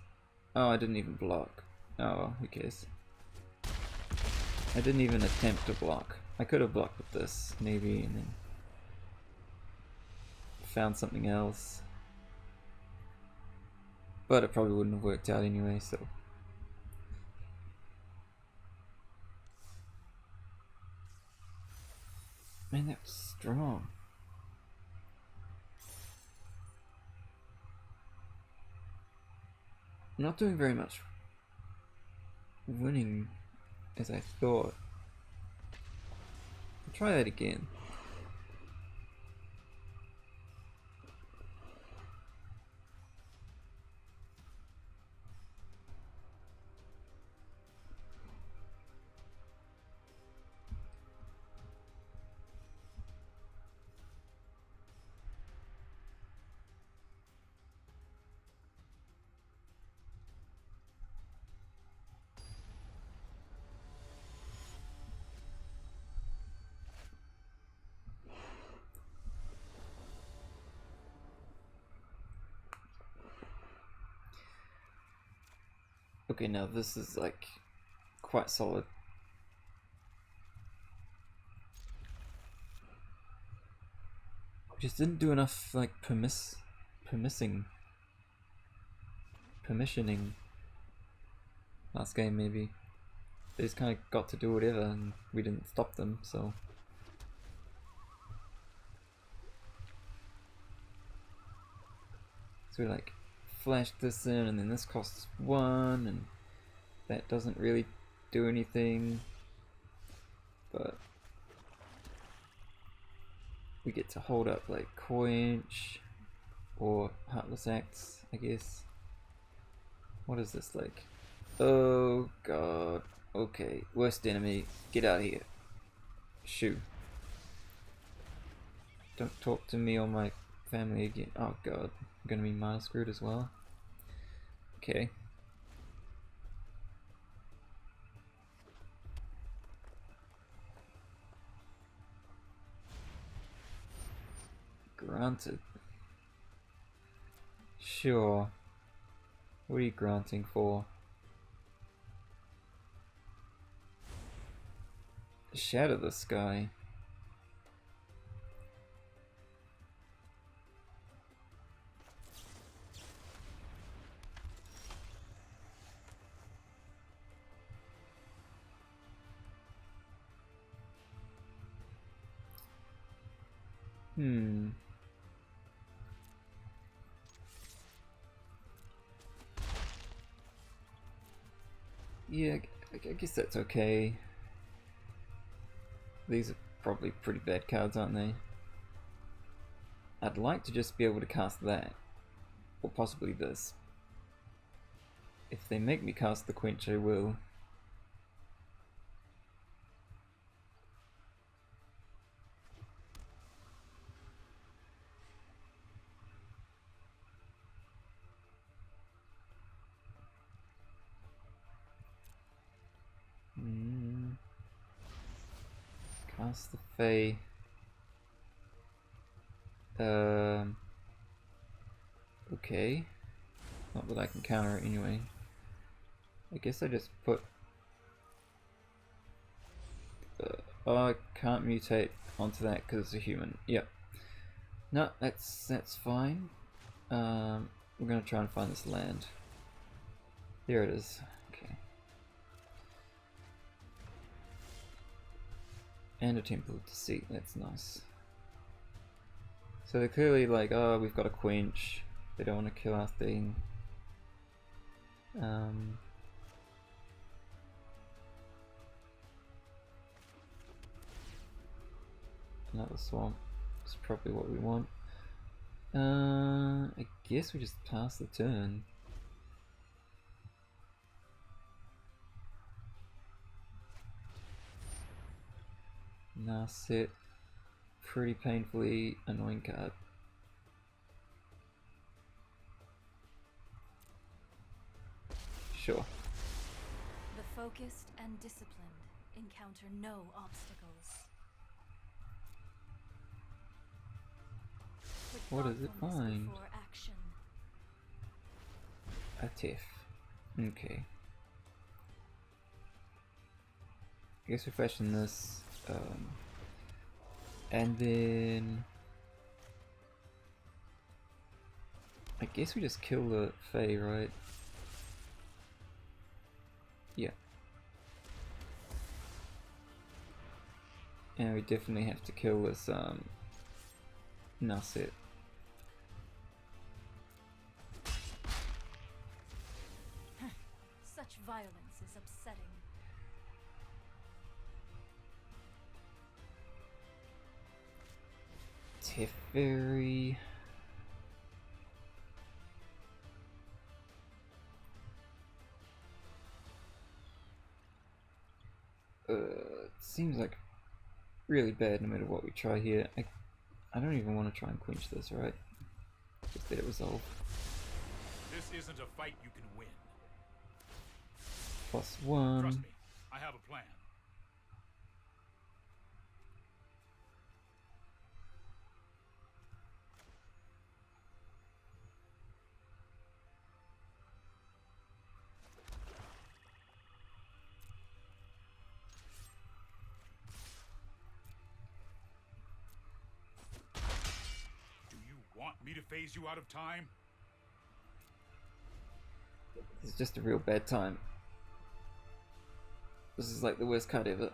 Oh, I didn't even block. Oh well, who cares? I didn't even attempt to block. I could have blocked with this, maybe, and then found something else. But it probably wouldn't have worked out anyway, so. Man, that was strong. not doing very much winning as I thought. I'll try that again. Okay, now this is like quite solid. We just didn't do enough like permissioning last game maybe. They just kind of got to do whatever and we didn't stop them, so. So we like flashed this in and then this costs 1 and that doesn't really do anything, but we get to hold up like Quench or Heartless Acts, I guess. What is this like? Oh god. Okay, worst enemy, get out of here. Shoo. Don't talk to me or my family again. Oh god, I'm gonna be mana screwed as well. Okay. Granted. Sure. What are you granting for? Shatter the sky. Yeah, I guess that's okay. These are probably pretty bad cards, aren't they? I'd like to just be able to cast that. Or possibly this. If they make me cast the Quench, I will. Cast the Fae. Okay. Not that I can counter it anyway. I guess I just put... oh, I can't mutate onto that because it's a human. Yep. No, that's fine. We're gonna try and find this land. There it is. Okay. And a Temple of Deceit, that's nice. So they're clearly like, oh, we've got a Quench. They don't want to kill our thing. Another swamp is probably what we want. I guess we just pass the turn. Narset, pretty painfully annoying card. Sure.
The focused and disciplined encounter no obstacles. With
What does it
thoughtfulness
find?
before action.
A tiff. Okay. I guess we fashion this, and then I guess we just kill the Fae, right? Yeah. And we definitely have to kill this Narset.
Such violence is upsetting.
Teferi. It seems like really bad no matter what we try here. I don't even want to try and quench this, right? Just let it resolve.
This isn't a fight you can win.
+1.
Trust me, I have a plan. Do you want me to phase you out of time?
This is just a real bad time. This is like the worst card ever.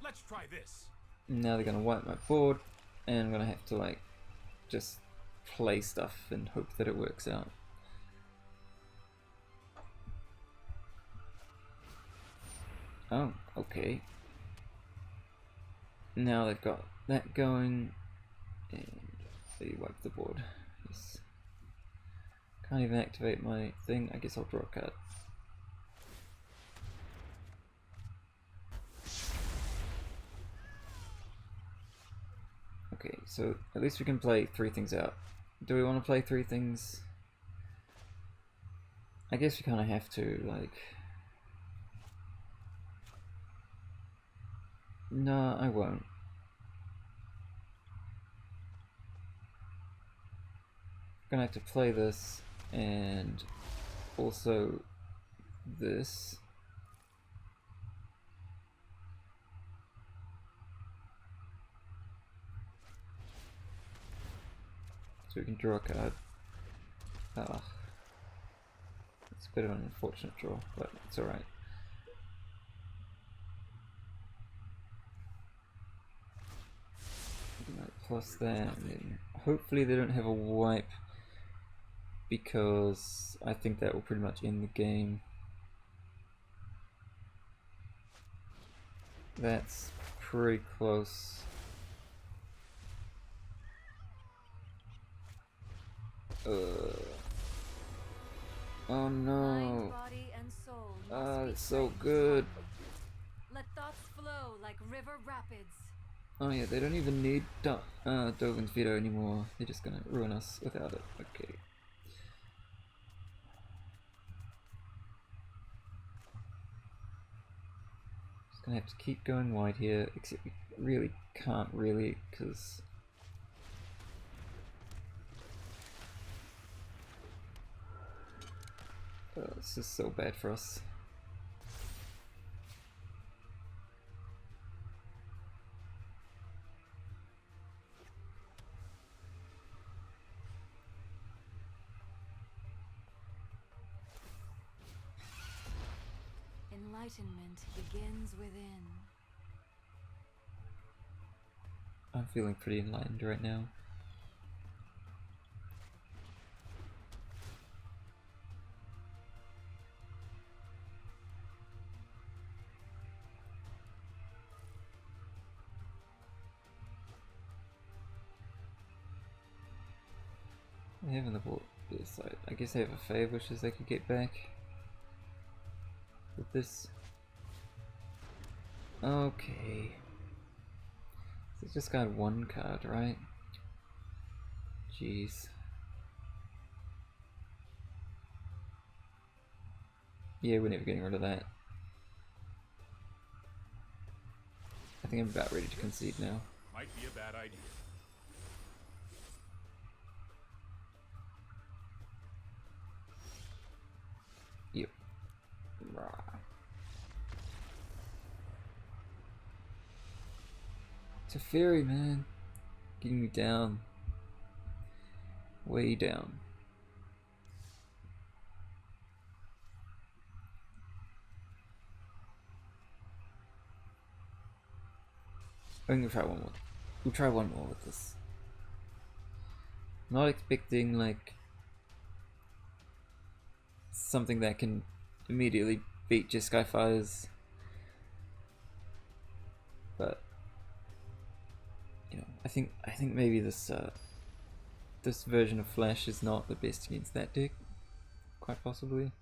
Let's try this.
Now they're gonna wipe my board, and I'm gonna have to like just play stuff and hope that it works out. Oh, okay. Now they've got that going, and they wipe the board. Yes. Can't even activate my thing. I guess I'll draw a card. Okay, so at least we can play 3 things out. Do we want to play 3 things? I guess we kind of have to, like... No, I won't. Gonna have to play this, and also this. So we can draw a card. Ah, it's a bit of an unfortunate draw, but it's alright. Plus that, and then hopefully they don't have a wipe, because I think that will pretty much end the game. That's pretty close. Oh no.
Mind, body, and soul
It's so good.
Let thoughts flow like river rapids.
Oh yeah, they don't even need Dovin's veto anymore. They're just gonna ruin us without it. Okay. Just gonna have to keep going wide here, except we really can't really, because... this is so bad for us.
Enlightenment begins within.
I'm feeling pretty enlightened right now. They have on the board this side. I guess they have a fave wishes they could get back with this. Okay. So it's just got 1 card, right? Jeez. Yeah, we're never getting rid of that. I think I'm about ready to concede now.
Might be a bad idea.
Yep. Rah. Teferi, man. Getting me down. Way down. I'm gonna try one more. We'll try one more with this. Not expecting like something that can immediately beat Jeskai fighters. But you know, I think maybe this this version of Flash is not the best against that deck, quite possibly.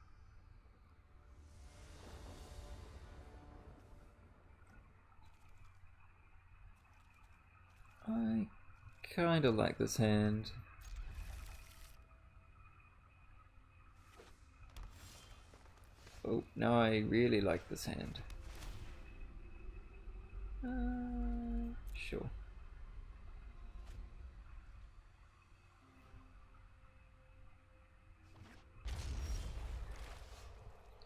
I kinda like this hand. Oh, now I really like this hand. Sure.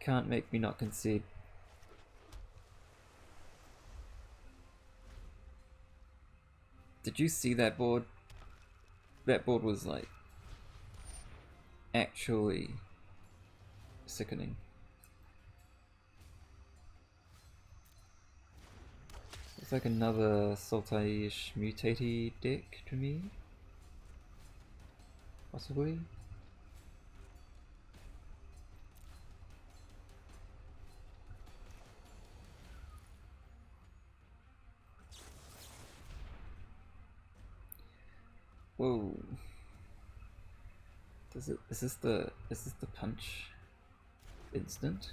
Can't make me not concede. Did you see that board? That board was like actually sickening. It's like another Sultai-ish mutate-y deck to me. Possibly. Whoa. Is this the punch instant?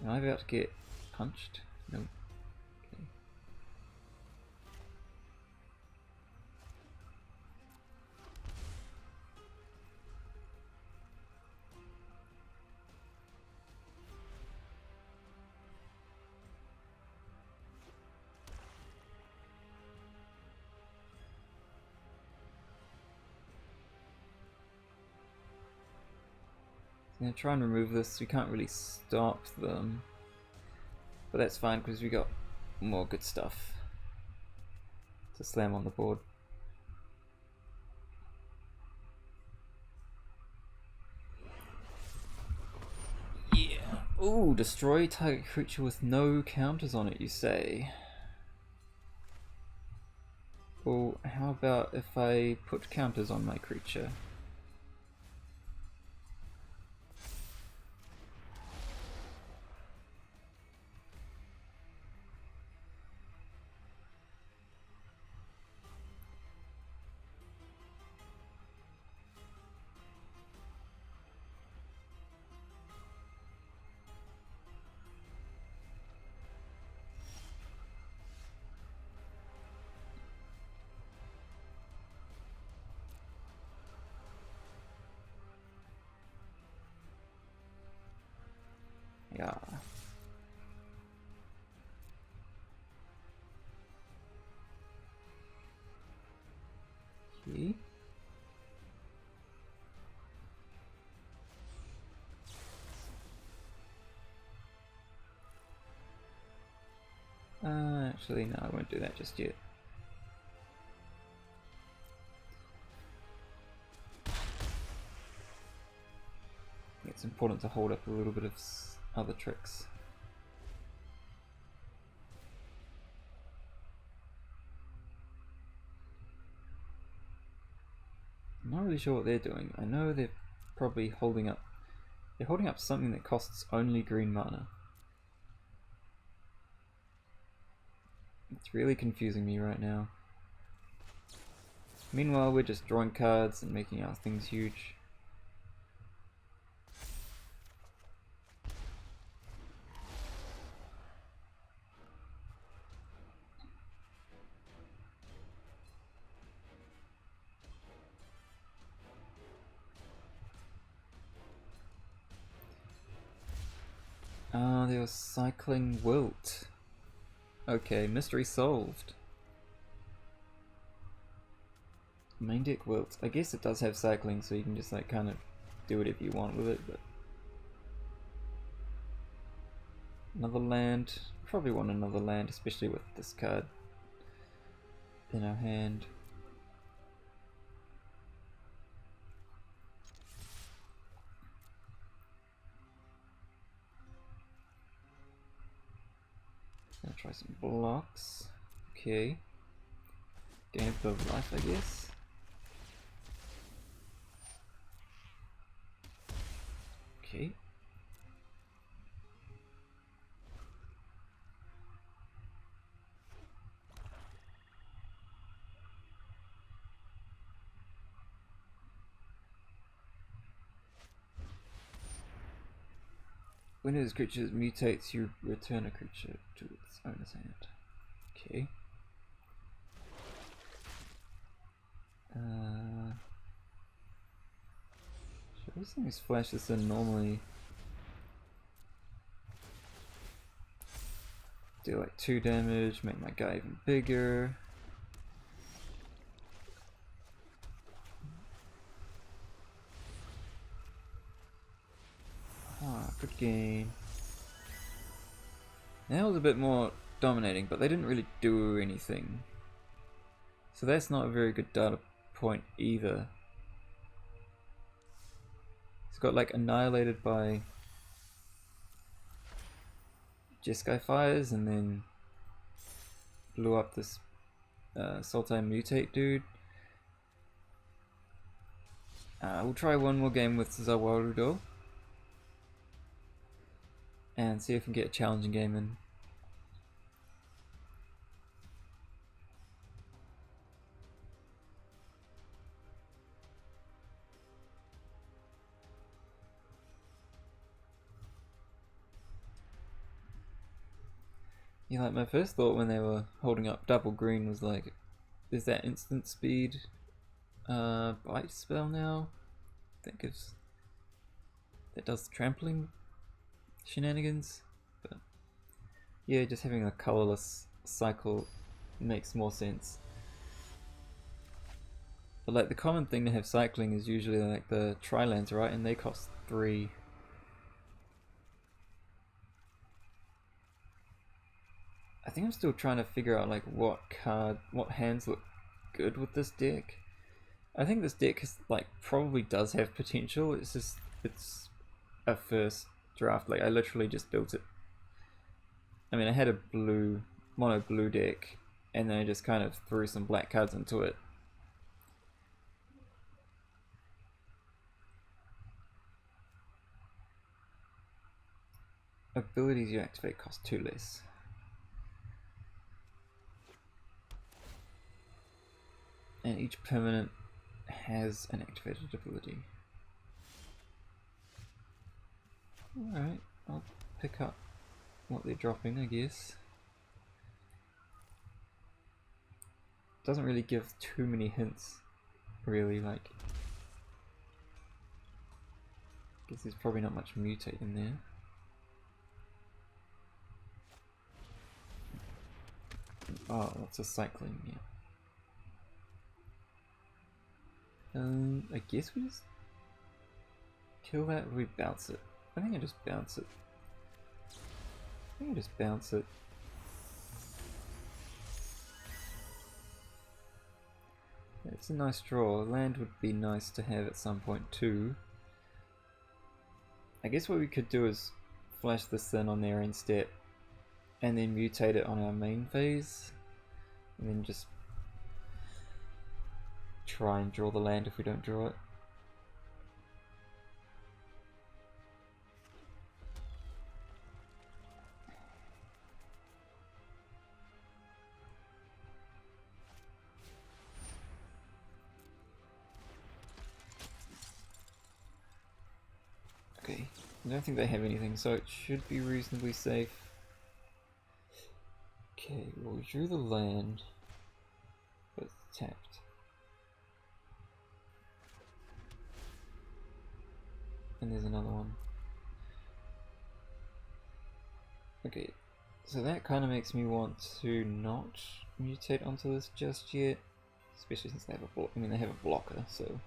Am I about to get punched? No. Okay. I'm gonna try and remove this. We can't really stop them, but that's fine because we got more good stuff to slam on the board. Yeah. Ooh, destroy target creature with no counters on it, you say? Well, how about if I put counters on my creature? Yeah. Okay. Actually, no, I won't do that just yet. It's important to hold up a little bit of other tricks. I'm not really sure what they're doing. I know they're probably holding up. They're holding up something that costs only green mana. It's really confusing me right now. Meanwhile, we're just drawing cards and making our things huge. They were cycling Wilt. Okay, mystery solved. Main deck Wilt. I guess it does have cycling, so you can just like kind of do whatever you want with it, but another land. Probably want another land, especially with this card in our hand. Gonna try some blocks. Okay. Gain a bit of life, I guess. Okay. When this creature mutates, you return a creature to its owner's hand. Okay. Should these things flash this in normally? Do like 2 damage, make my guy even bigger. Ah, good game. That was a bit more dominating, but they didn't really do anything. So that's not a very good data point either. It's got like annihilated by Jeskai fires and then blew up this Sultai Mutate dude. We'll try one more game with Zawarudo and see if we can get a challenging game in. Yeah, like my first thought when they were holding up double green was like, is that instant speed bite spell now? I think it's that does the trampling shenanigans, but yeah, just having a colorless cycle makes more sense. But like the common thing to have cycling is usually like the Trilands, right? And they cost 3. I think I'm still trying to figure out like what hands look good with this deck. I think this deck is like probably does have potential. It's just it's a first draft. Like I literally just built it. I mean, I had a mono blue deck, and then I just kind of threw some black cards into it. Abilities you activate cost 2 less. And each permanent has an activated ability. Alright, I'll pick up what they're dropping, I guess. Doesn't really give too many hints, really, like... I guess there's probably not much mutate in there. Oh, that's a cycling, yeah. I guess we just kill that or we bounce it. I think I just bounce it. It's a nice draw. Land would be nice to have at some point too. I guess what we could do is flash this in on their end step and then mutate it on our main phase and then just try and draw the land if we don't draw it. Okay, I don't think they have anything, so it should be reasonably safe. Okay, well we drew the land, but it's tapped. And there's another one. Okay, so that kind of makes me want to not mutate onto this just yet, especially since they have they have a blocker, so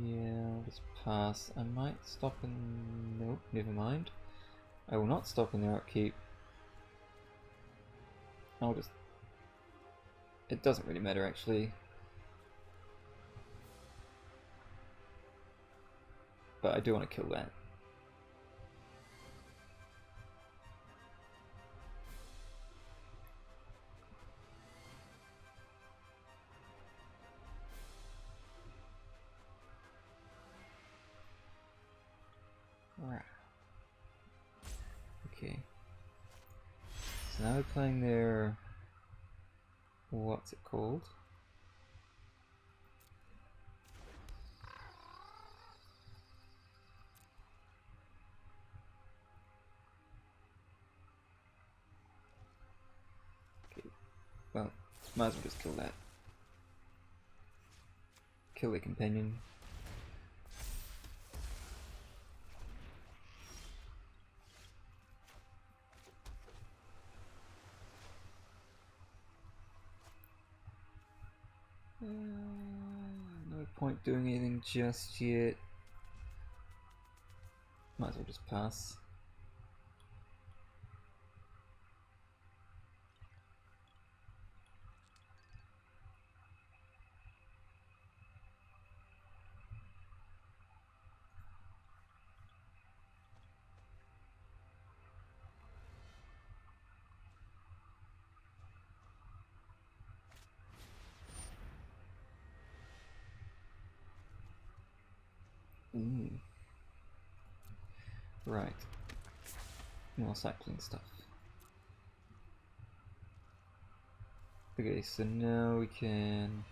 yeah, I'll just pass. I might stop in... nope, never mind. I will not stop in their upkeep. I'll just... it doesn't really matter actually. But I do want to kill that. Okay. So now we're playing their... what's it called? Okay. Well, might as well just kill that. Kill the companion. No point doing anything just yet. Might as well just pass. Ooh. Right. More cycling stuff. Okay, so now we can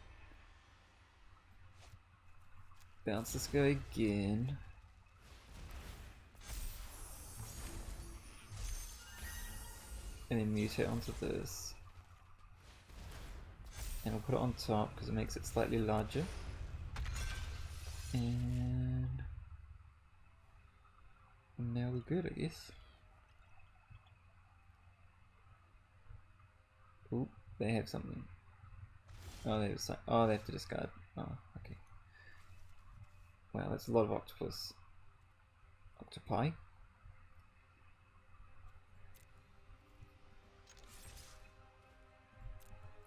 bounce this guy again. And then mutate onto this. And I'll put it on top because it makes it slightly larger. And now we're good, I guess. Ooh, they have something. Oh, they have to discard. Oh, okay. Wow, that's a lot of octopi.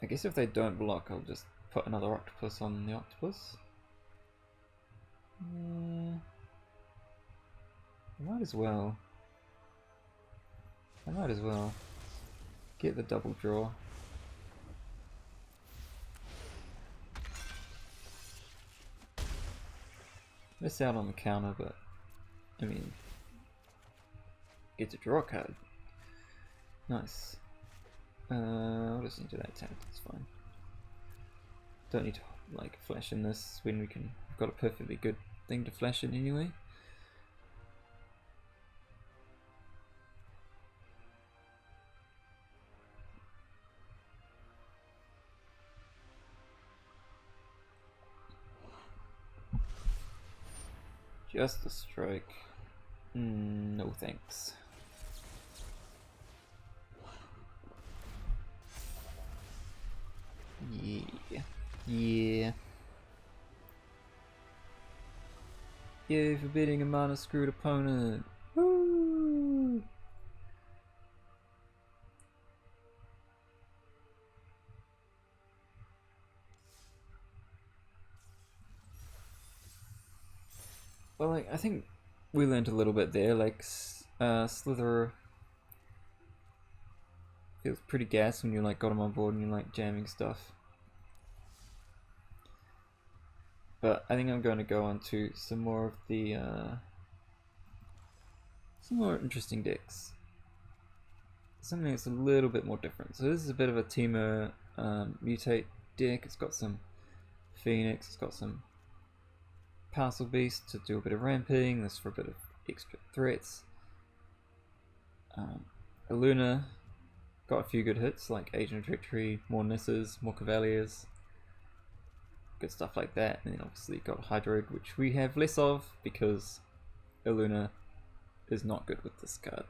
I guess if they don't block, I'll just put another octopus on the octopus. I might as well. Get the double draw. Miss out on the counter, but I mean, get to draw a card. Nice. I'll just into that tab, that's fine. Don't need to like flash in this when we've got a perfectly good thing to flash in anyway. Just a strike. No thanks. Yeah. Yay for beating a mana screwed opponent. Woo! Well, like, I think we learned a little bit there. Like, Slitherer feels pretty gas when you like got him on board and you're like jamming stuff. But I think I'm going to go on to some more of the some more interesting decks. Something that's a little bit more different. So this is a bit of a Teamer mutate deck. It's got some Phoenix. It's got some Parcel Beast to do a bit of ramping. This for a bit of extra threats. Aluna got a few good hits like Agent of Treachery, more Nisses, more Cavaliers. Good stuff like that. And then obviously got Hydroid, which we have less of because Aluna is not good with this card.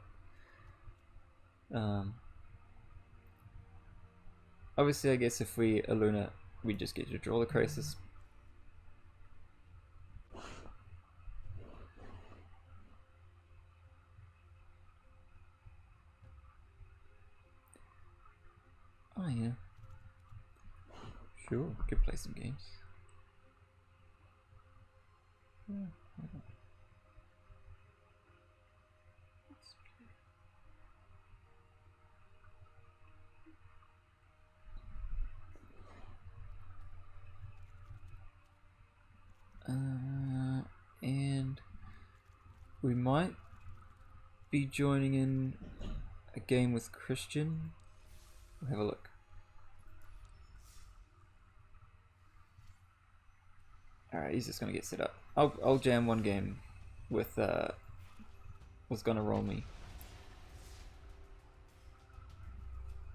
Obviously, I guess if we Aluna, we just get to draw the Crisis. Oh yeah. Sure, could play some games. And we might be joining in a game with Christian. We'll have a look. Alright, he's just gonna get set up. I'll jam one game with what's gonna roll me.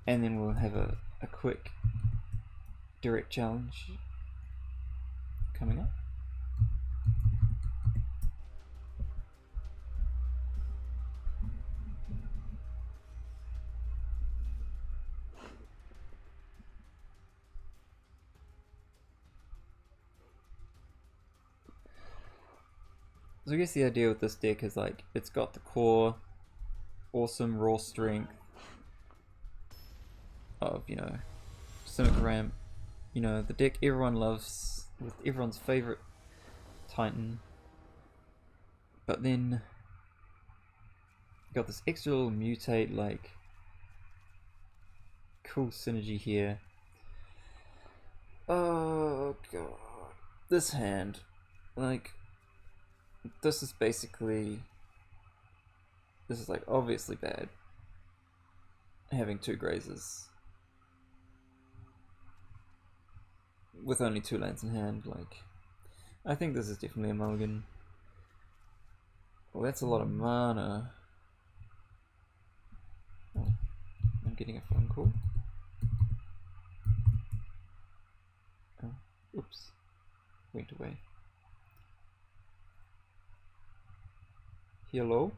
And then we'll have a quick direct challenge coming up. So I guess the idea with this deck is like it's got the core awesome raw strength of, you know, Simic Ramp, you know, the deck everyone loves with everyone's favorite Titan. But then you got this extra little mutate, like cool synergy here. Oh god. This hand, like, this is basically, this is like obviously bad. Having 2 grazers with only 2 lands in hand, like, I think this is definitely a mulligan. Well, that's a lot of mana. Oh, I'm getting a phone call. Oh, oops. Went away. Hello?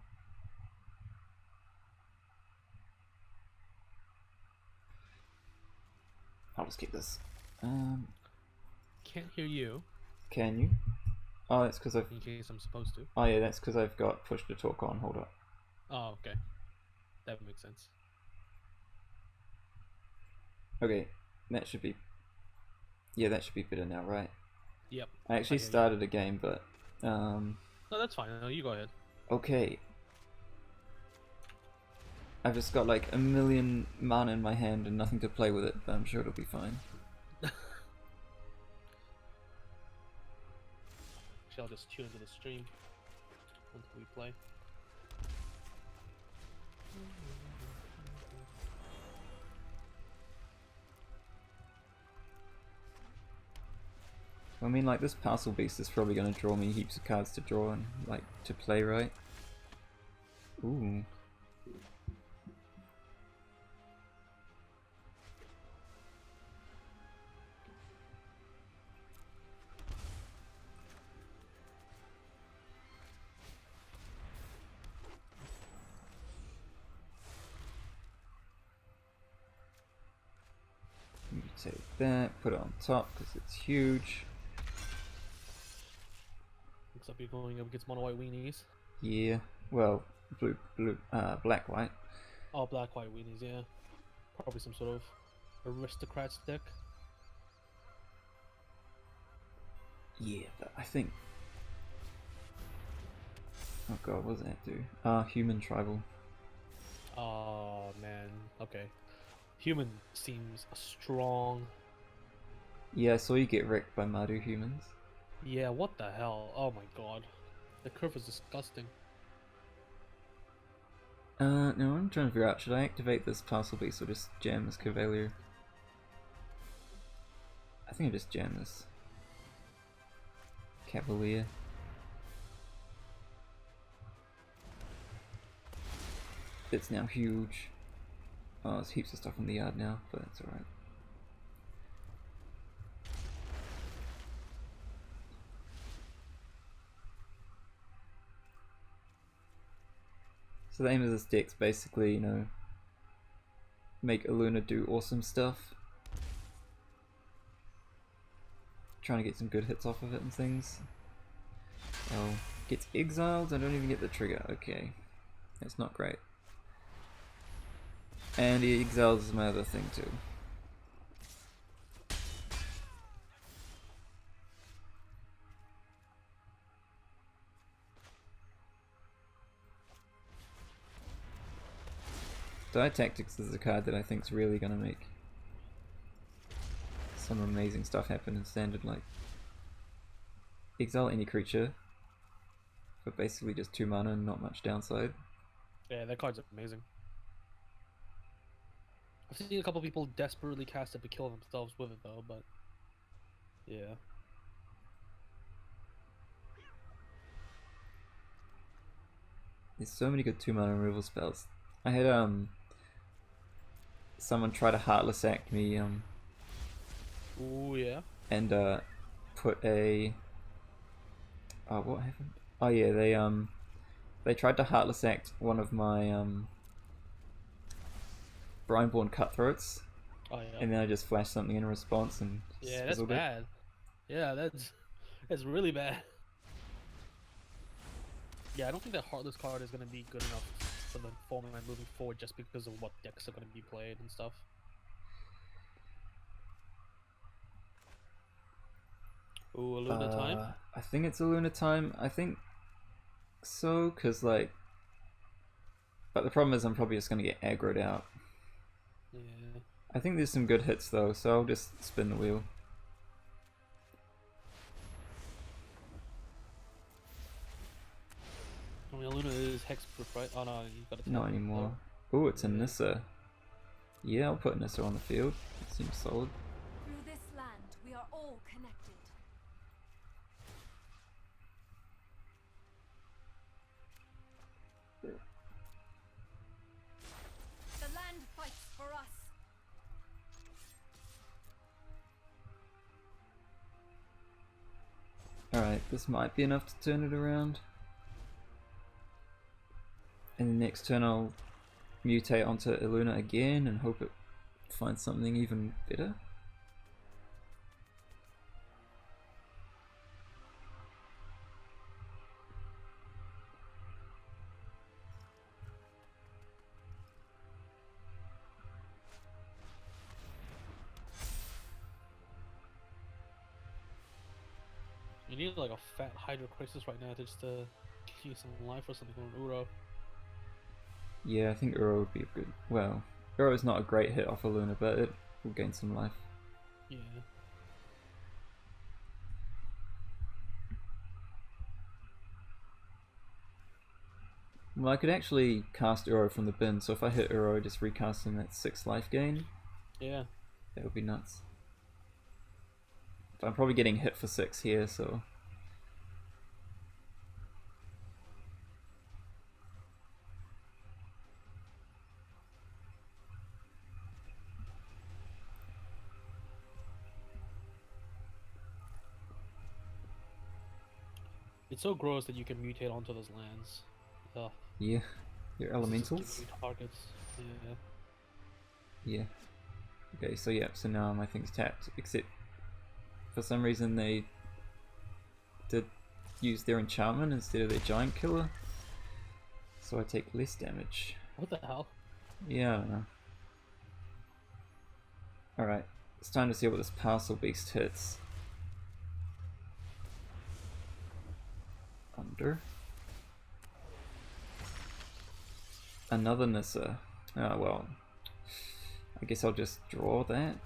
I'll just keep this.
Can't hear you.
Can you? Oh, that's because I've...
In case I'm supposed to.
Oh yeah, that's because I've got push to talk on. Hold up.
Oh, okay. That makes sense.
Okay, that should be... Yeah, that should be better now, right?
Yep.
I actually started a game, but...
No, that's fine. No, you go ahead.
Okay. I've just got like 1 million mana in my hand and nothing to play with it, but I'm sure it'll be fine.
Actually, I'll just tune into the stream until we play.
I mean, like, this Parcel Beast is probably going to draw me heaps of cards to draw and, like, to play, right? Ooh. Take that, put it on top because it's huge.
Looks like you're going up against mono white weenies.
Yeah, well, black white.
Oh, black white weenies, yeah. Probably some sort of aristocrats deck.
Yeah, but I think. Oh god, what does that do? Human tribal.
Oh man, okay. Human seems strong.
Yeah, I saw you get wrecked by Madu humans.
Yeah, what the hell? Oh my god. The curve is disgusting.
No, I'm trying to figure out, should I activate this Parcel Beast or just jam this Cavalier? I think I just jam this Cavalier. It's now huge. Oh, there's heaps of stuff in the yard now, but it's alright. So the aim of this deck's basically, you know, make Aluna do awesome stuff. Trying to get some good hits off of it and things. Oh, gets exiled, I don't even get the trigger, okay. That's not great. And he exiles my other thing too. Die Tactics is a card that I think is really going to make some amazing stuff happen in standard, like exile any creature for basically just 2 mana and not much downside.
Yeah, that card's amazing. I've seen a couple people desperately cast it to kill themselves with it though, but yeah.
There's so many good 2-mana removal spells. I had someone try to Heartless Act me
Ooh yeah.
and put a what happened? Oh yeah, they tried to Heartless Act one of my Brineborn Cutthroats,
Oh yeah.
and then I just flashed something in response and
Yeah, that's
swizzled it.
bad. Yeah, that's really bad. Yeah, I don't think that Heartless card is gonna be good enough for the format moving forward just because of what decks are gonna be played and stuff. Ooh, a Luna time?
I think it's a Luna time. I think so, cause like, but the problem is I'm probably just gonna get aggroed out.
Yeah.
I think there's some good hits though, so I'll just spin the wheel.
I mean, Luna is hexproof, right? Oh no, you gotta
Not
tap it.
anymore. Oh, it's a
Yeah.
Nissa. Yeah, I'll put Nissa on the field. It seems solid.
Through this land, we are all connected. The land fights for us.
Alright, this might be enough to turn it around. And the next turn I'll mutate onto Illuna again and hope it finds something even better.
You need like a fat Hydro Crisis right now to just give you some life or something on Uro.
Yeah, I think Uro would be a good... Well, Uro is not a great hit off Illuna, but it will gain some life.
Yeah.
Well, I could actually cast Uro from the bin, so if I hit Uro, just recast him at 6 life gain.
Yeah.
That would be nuts. But I'm probably getting hit for 6 here, so...
It's so gross that you can mutate onto those lands. Ugh.
Yeah, your
This is just
elementals?
giving you targets. Yeah.
Yeah. Okay, so yeah, so now my thing's tapped, except for some reason they did use their enchantment instead of their giant killer, so I take less damage.
What the hell?
Yeah, I don't know. Alright, it's time to see what this parcel beast hits. Under. Another Nissa. Oh well. I guess I'll just draw that.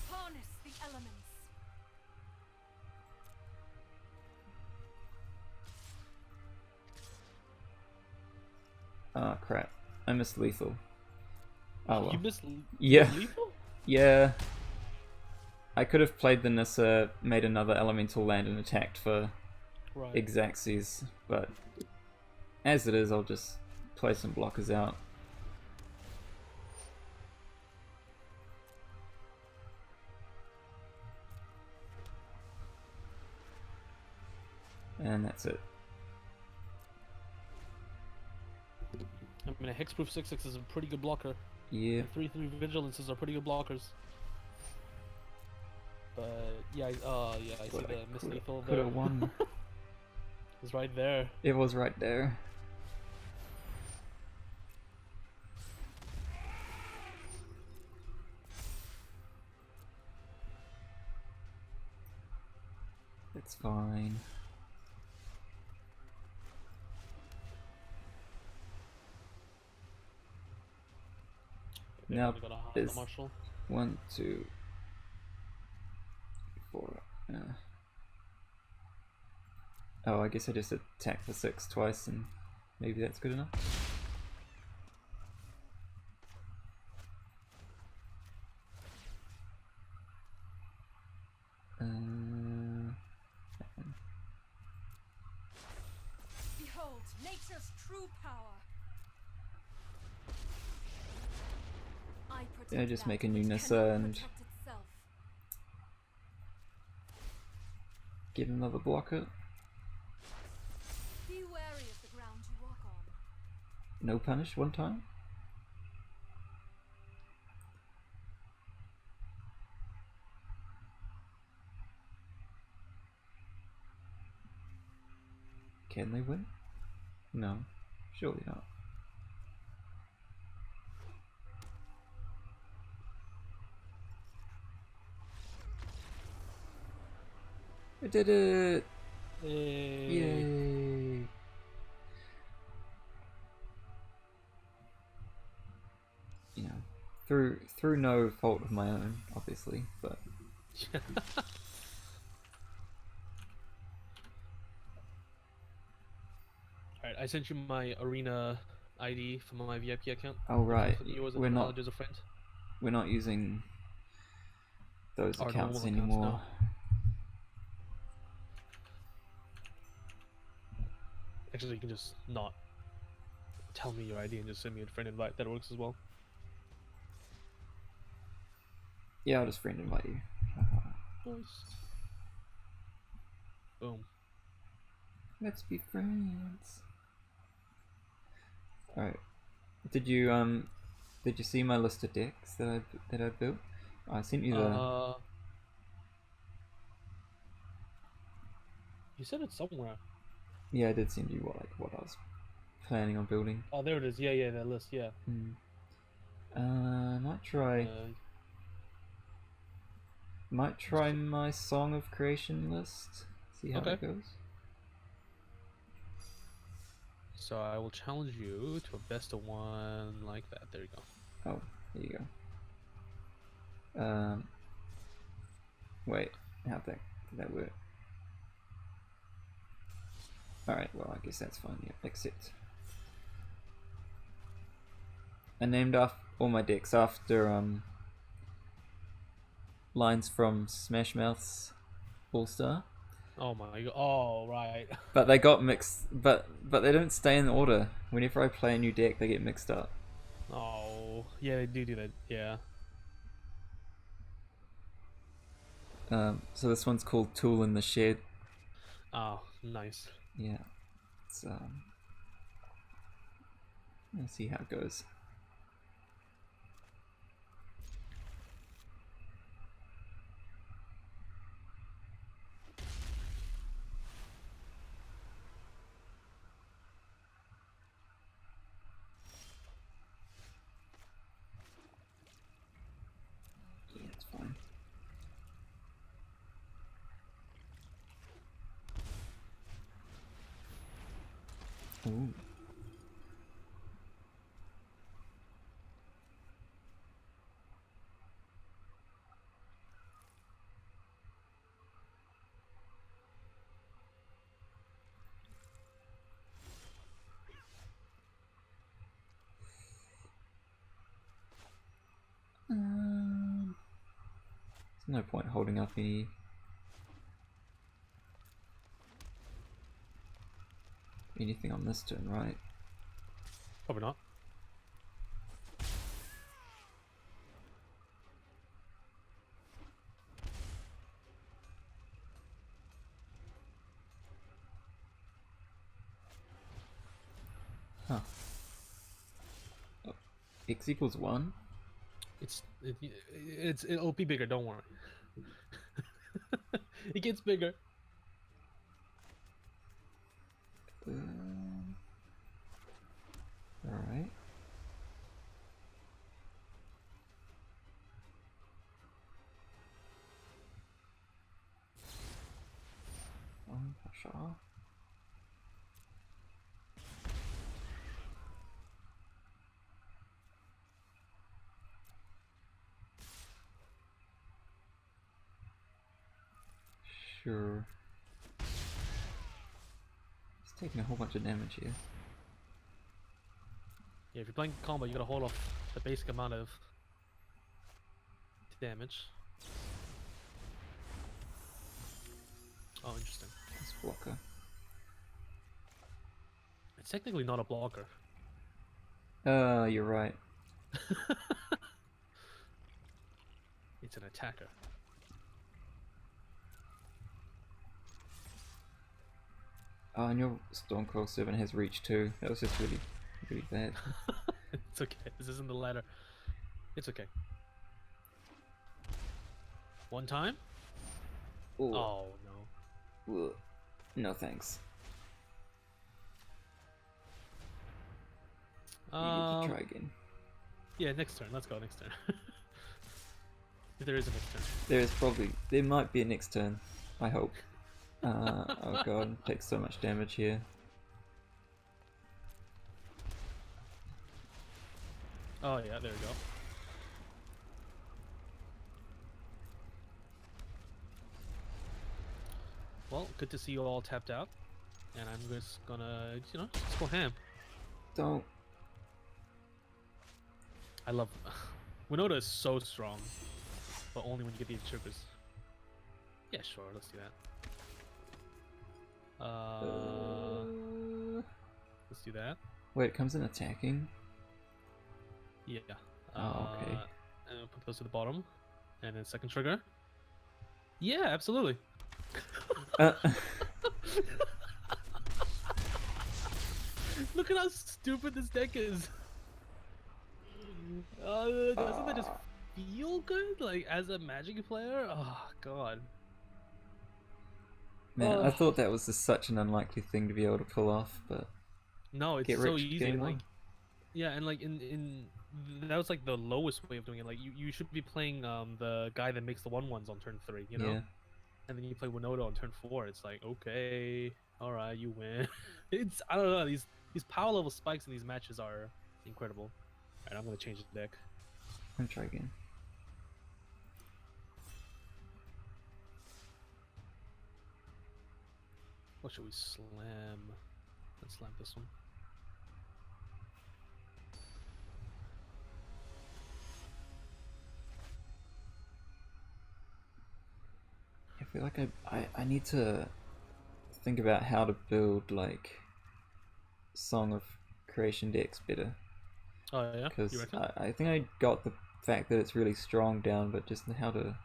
Harness the elements.
Ah, crap. I missed lethal. Oh well.
You missed
Yeah.
lethal?
Yeah. I could have played the Nissa, made another elemental land and attacked for
Right.
Exaxes, but as it is, I'll just play some blockers out. And that's it.
I mean, a hexproof 6/6 is a pretty good blocker.
Yeah.
And 3/3 vigilances are pretty good blockers. But yeah, I see the miss lethal
Could
there.
have won.
It's right there.
It was right there. It's fine.
Okay,
Now
I'm gonna go to
is
Marshall.
1, 2, 4. Oh, I guess I just attack for 6 twice and maybe that's good enough.
Behold, nature's true power. I protect
Yeah, just
that
make a new
which
Nissa
cannot
and
protect itself.
get another blocker.
Be wary of the ground you walk on.
No punish one time. Can they win? No, surely not. I did it! Yay! You know, through no fault of my own, obviously, but
Alright, I sent you my arena ID from my VIP account.
oh right,
Yours
we're not
as a friend.
using those
Our
accounts
normal
anymore.
accounts, Actually, you can just not tell me your ID and just send me a friend invite. That works as well.
Yeah, I'll just friend invite you.
Nice. Boom.
Let's be friends. Alright. Did you see my list of decks that I built? I sent you the
You said it somewhere.
yeah, I did send you what I was planning on building.
Oh, there it is. Yeah, that list. Yeah.
Might try my Song of Creation list. See how it goes.
So I will challenge you to a best of one like that. There you go.
Oh, there you go. Wait, did that work? Alright, well I guess that's fine, yeah, accept. I named off all my decks after lines from Smash Mouth's All-Star.
Oh my god. Oh, right.
But they got mixed, but they don't stay in order. Whenever I play a new deck, they get mixed up.
Oh, yeah, they do that. Yeah.
So this one's called Tool in the Shed.
Oh, nice.
Yeah. It's let's see how it goes. Yeah, it's fine. Ooh. There's no point holding up anything on this turn, right?
Probably not.
Huh. Oh, X equals 1?
It'll be bigger. Don't worry. It gets bigger.
Alright. Pasha. Sure. He's taking a whole bunch of damage here.
Yeah, if you're playing combo, you gotta hold off the basic amount of damage. Oh, interesting.
This blocker.
It's technically not a blocker.
You're right.
It's an attacker.
Oh, and your Stormcrow Servant has reach too. That was just really, really bad.
It's okay. This isn't the ladder. It's okay. One time?
Ooh.
Oh, no.
Ooh. No thanks. You can try again.
Yeah, next turn. Let's go next turn. If there is a next turn.
There might be a next turn. I hope. Oh god, takes so much damage here.
Oh yeah, there we go. Well, good to see you all tapped out. And I'm just gonna, just go ham.
Don't.
I love Winota is so strong. But only when you get these triggers. Yeah, sure, let's do that. Let's do that.
Wait, it comes in attacking?
Yeah.
Oh, okay.
And I'll put those to the bottom. And then second trigger. Yeah, absolutely. Look at how stupid this deck is. Doesn't that just feel good? Like, as a Magic player? Oh, God.
Man, I thought that was just such an unlikely thing to be able to pull off, but...
No, it's
Get
so
rich,
easy.
gain
And, like,
one.
yeah, and like in that was like the lowest way of doing it. Like you should be playing the guy that makes the 1/1s on turn 3, you know?
Yeah.
And then you play Winota on turn 4. It's like, okay, all right, you win. It's, I don't know, these power level spikes in these matches are incredible. All right, I'm gonna change the deck.
I'm gonna try again.
What should we slam? Let's slam this one.
I feel like I need to think about how to build, like, Song of Creation decks better.
Oh yeah,
Because
you reckon?
I think I got the fact that it's really strong down, but just how to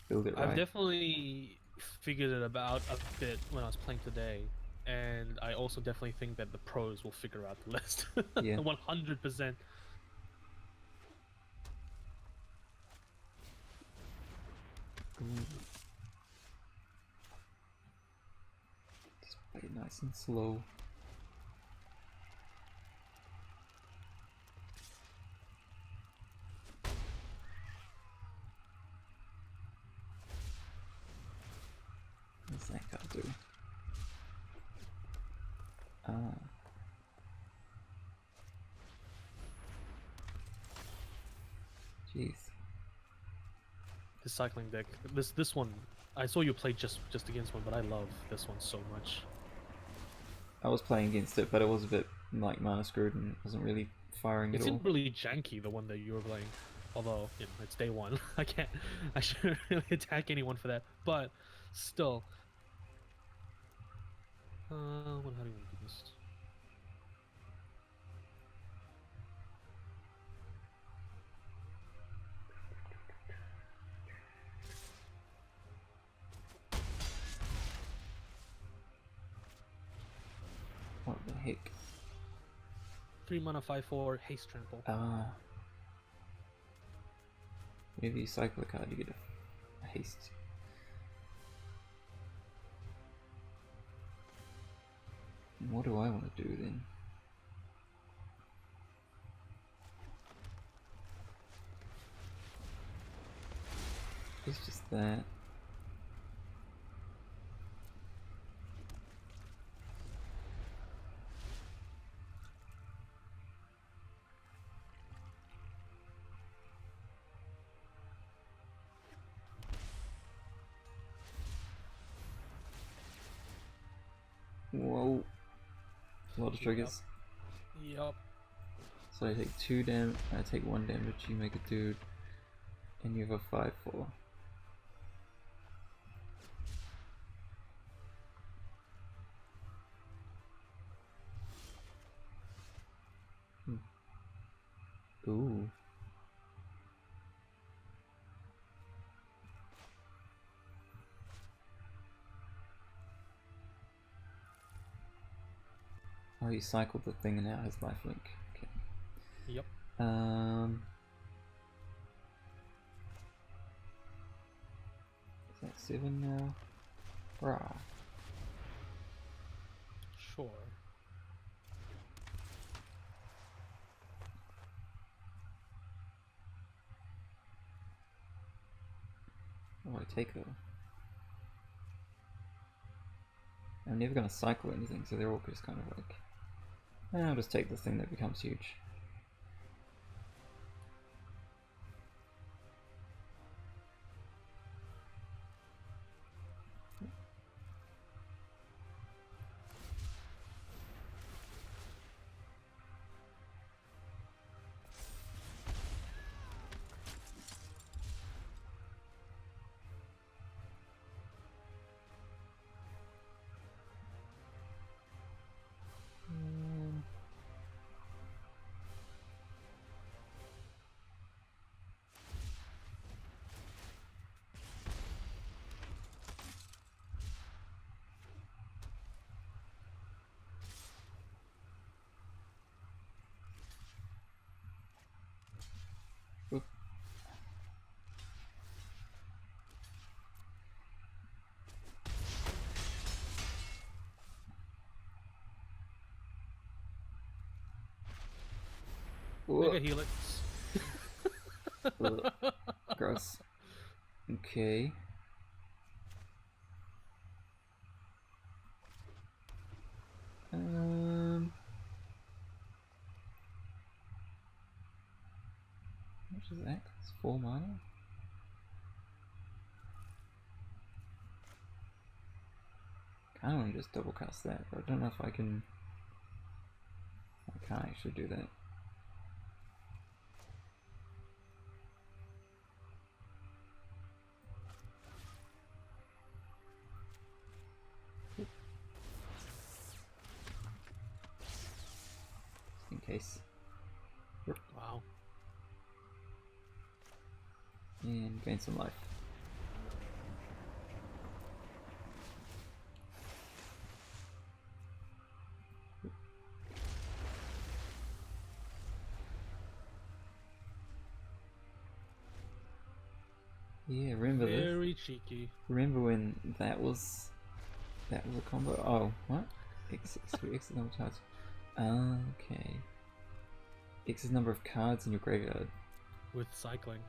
build it right.
I've definitely figured it about a bit when I was playing today, and I also definitely think that the pros will figure out the list.
Yeah.
100%.
Just play it nice and slow. What's that guy do? Jeez.
The cycling deck. This one, I saw you play just against one, but I love this one so much.
I was playing against it, but it was a bit like mana screwed and wasn't really firing
It
at all.
seemed really janky, the one that you were playing. Although, it's day one. I shouldn't really attack anyone for that. But still. How do you want to do this?
What the heck?
3 mana, 5/4, haste trample.
Whenever you cycle a card, you get a haste. And what do I want to do then? It's just that. A lot of triggers.
Yup.
So I take 2 damage, I take 1 damage, you make a dude, and you have a 5/4. Ooh. Oh, you cycled the thing and now it has lifelink. Okay.
Yep.
Is that 7 now? Rah.
Sure.
Oh, I take her. I'm never gonna cycle anything, so they're all just kind of like, I'll just take the thing that becomes huge. Oop.
Mega Helix.
Ugh. Gross. Okay. What is that? It's 4 mana? Kinda wanna just double cast that, but I don't know if I can. I can't actually do that. Just in case.
Wow.
And gain some life. Yeah, remember this?
Very cheeky.
Remember when that was a combo? Oh, what? X is number of cards. Okay. X is number of cards in your graveyard.
With cycling.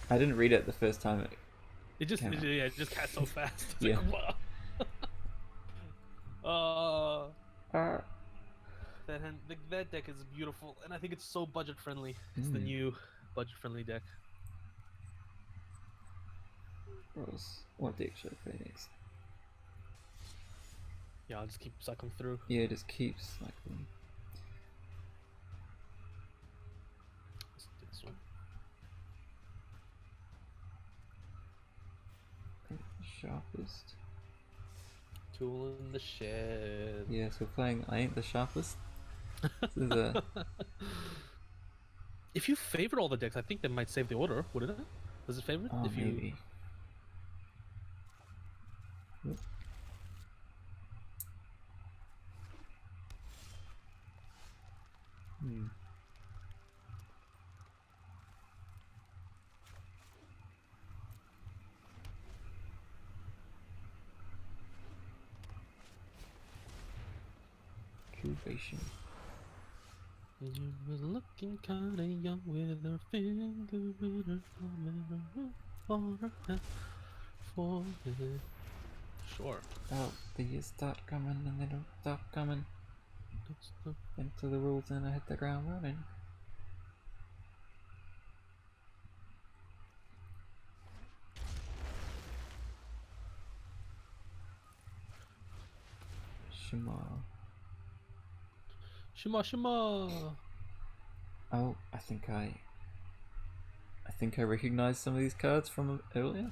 I didn't read it the first time
It just
came out.
it just casts so fast. It's
Yeah.
like, wow.
Ah.
That deck is beautiful, and I think it's so budget friendly. It's the
Mm.
new budget friendly deck.
What deck should I play next?
Yeah, I'll just keep cycling through.
Yeah, it just keeps like
Let's do this one.
sharpest.
Tool in the shed.
Yeah, so playing I Ain't the Sharpest. This is a
If you favorite all the decks, I think that might save the order, wouldn't it? Does it favorite?
oh
if you...
maybe. Yep. Cubation.
You was looking kinda young with her finger in her thumb for her forehead. Sure.
Oh, the years start coming and they don't stop coming.
Don't stop.
Into the rules and I hit the ground running. Shema.
Shima Shima.
Oh, I think I recognize some of these cards from earlier.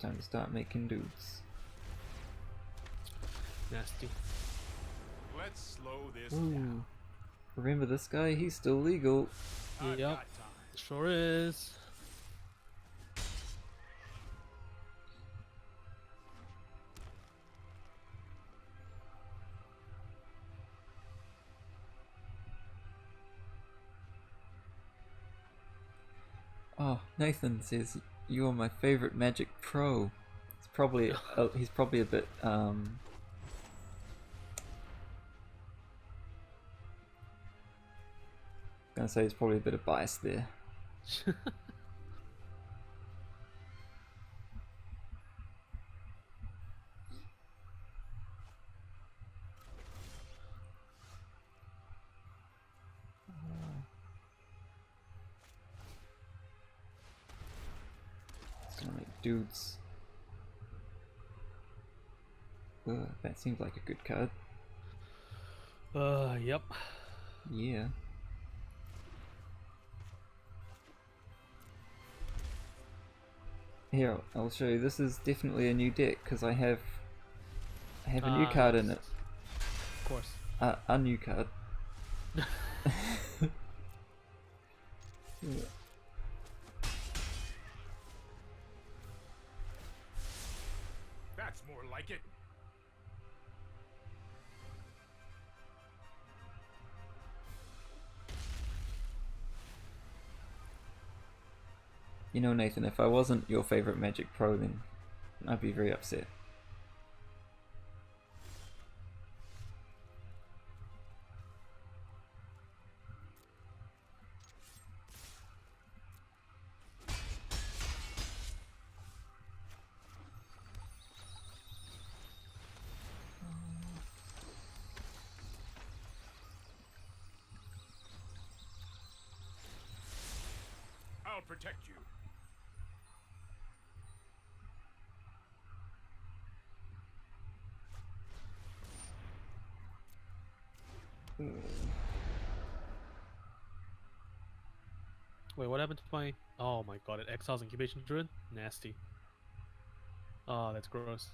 Time to start making dudes.
Nasty.
Let's slow this
Ooh.
down.
Remember this guy? He's still legal.
I've
Yep.
got time.
Sure is.
Oh, Nathan says you are my favorite Magic Pro. It's probably he's probably a bit gonna say he's probably a bit of bias there. It's gonna make dudes. That seems like a good card.
Yep.
Yeah. Here, I'll show you. This is definitely a new deck because I have a new card in
Yes.
it.
Of course.
A new card. Yeah.
That's more like it.
You know, Nathan, if I wasn't your favorite Magic Pro, then I'd be very upset.
I'll protect you.
Wait, what happened to my? Oh my god! It exiles incubation druid. Nasty. Oh, that's gross.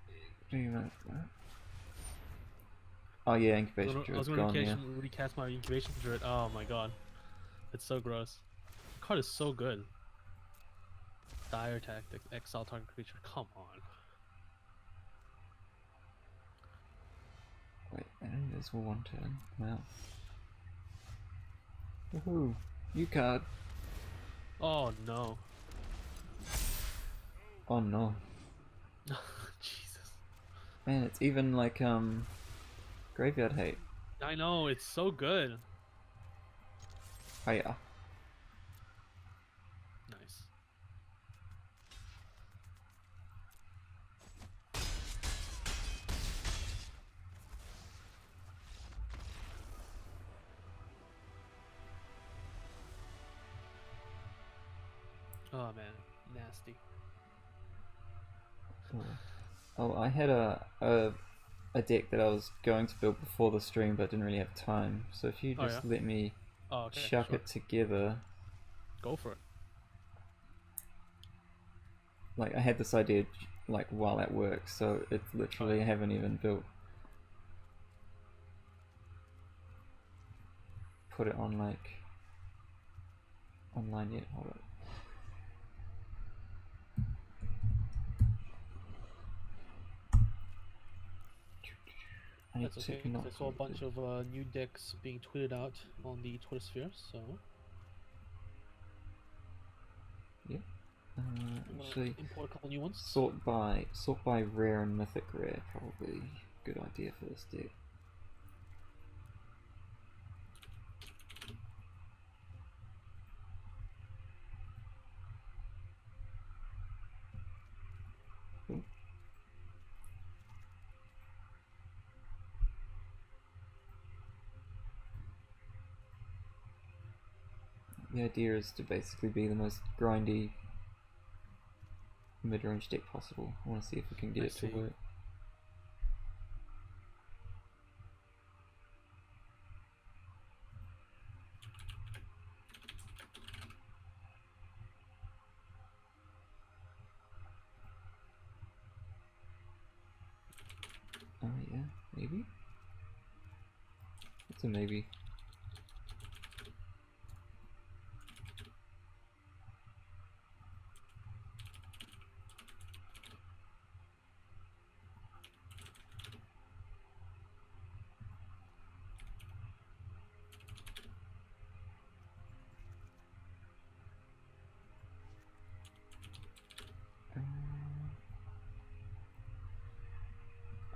What do you mean? Oh yeah, incubation
I was
druid's
gonna
gone. Yeah.
recast my incubation druid. Oh my god, it's so gross. The card is so good. Dire tactics, exile target creature. Come on.
Wait, I think there's one turn. Wow. Woohoo! New card.
Oh no.
Oh no,
Jesus.
man! It's even like graveyard hate.
I know, it's so good.
Oh yeah.
Nice. Oh man, nasty.
Oh, I had a deck that I was going to build before the stream, but didn't really have time. So if you
Oh,
just
yeah?
let me
Oh, okay.
chuck
Sure.
it together.
Go for it.
Like I had this idea like while at work, so it's literally I haven't even put it on like online yet. Hold on. I need
That's
to
okay. 'Cause
not
I saw a
do
bunch
it.
of new decks being tweeted out on the Twitter sphere, so
Yeah.
I'm gonna
Actually,
import a couple new ones.
sort by rare and mythic rare probably a good idea for this deck. Cool. the idea is to basically be the most grindy mid-range deck possible. I want to see if we can get
I
it to
see.
work. Oh yeah, maybe? It's a maybe.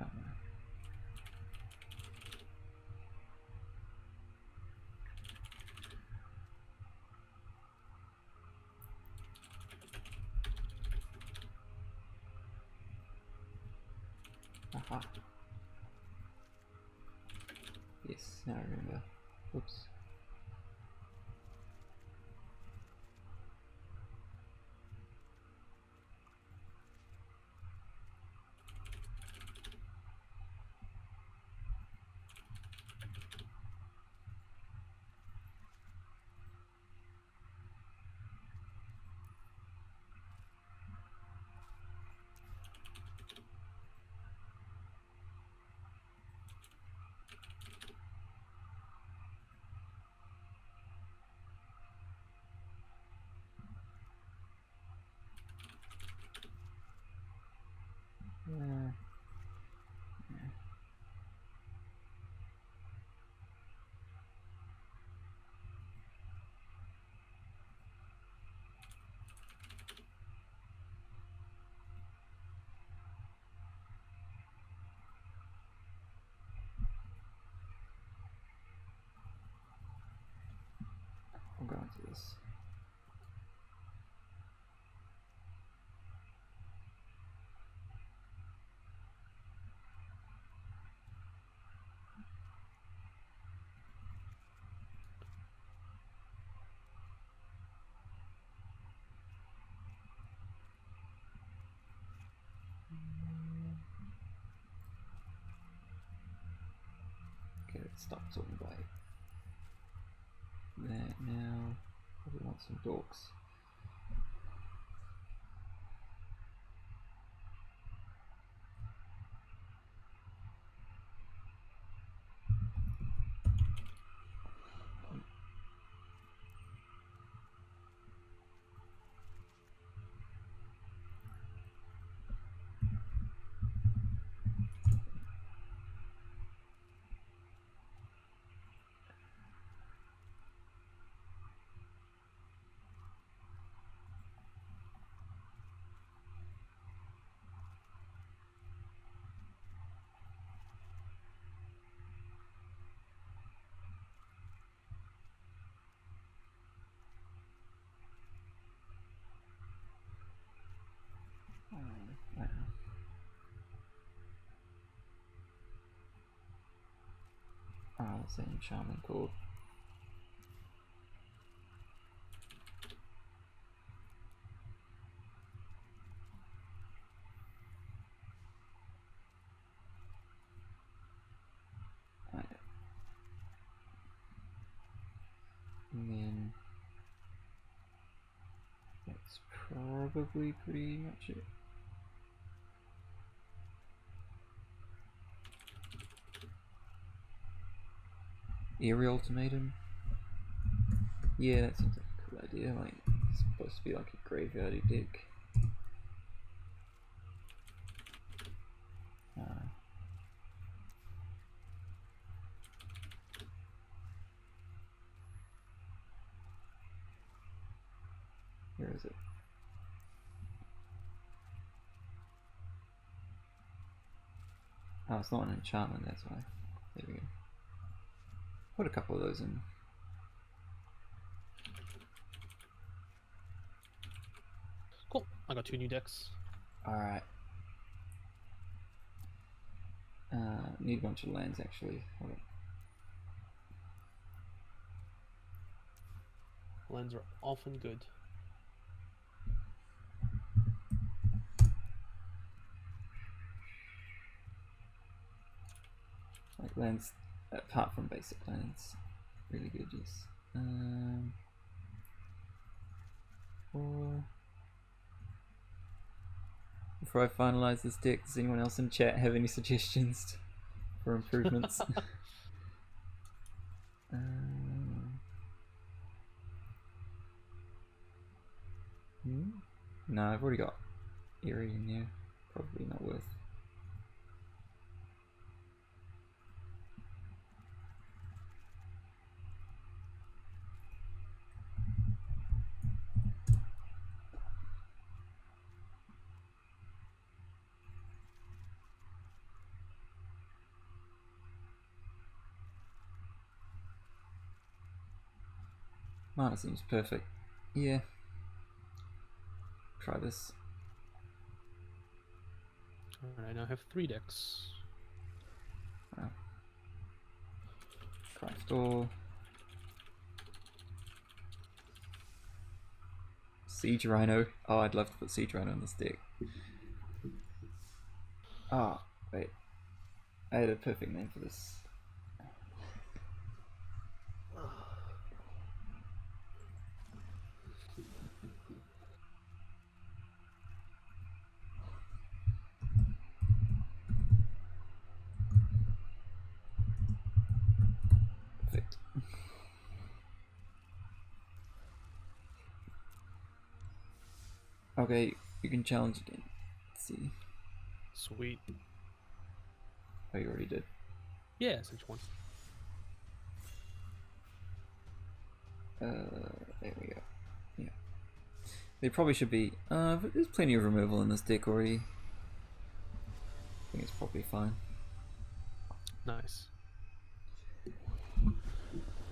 Oh no. Aha. Yes, now I remember. Oops. Yeah. We'll go into this. Okay, let's stop talking about that now. Probably want some dorks. I know. Ah, the same shaman chord. I know. And then that's probably pretty much it. Eerie Ultimatum? Yeah, that seems like a cool idea. Like, it's supposed to be like a graveyardy deck. Where is it? Oh, it's not an enchantment, that's why. There we go. Put a couple of those in.
Cool. I got 2 new decks.
Alright. Need a bunch of lands actually. Hold on.
Blends are often good.
Like lands, apart from basic lands, really good. Yes. Or before I finalize this deck, does anyone else in chat have any suggestions for improvements? No, I've already got Eerie in there. Probably not worth. Mana seems perfect. Yeah. Try this.
Alright, I now have 3 decks.
Wow. Craft all. Siege Rhino. Oh, I'd love to put Siege Rhino in this deck. Ah, wait. I had a perfect name for this. Perfect. Okay, you can challenge again. Let's see.
Sweet.
Oh, you already did.
Yeah, since one.
There we go. Yeah. There probably should be. But there's plenty of removal in this deck already. I think it's probably fine.
Nice.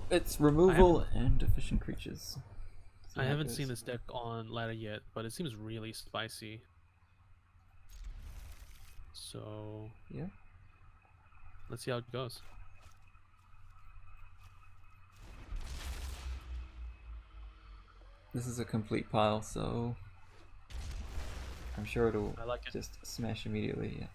It's removal and efficient creatures.
I haven't seen this deck on ladder yet, but it seems really spicy. So
Yeah.
let's see how it goes.
This is a complete pile, so I'm sure it'll
I like it.
just smash immediately. Yeah.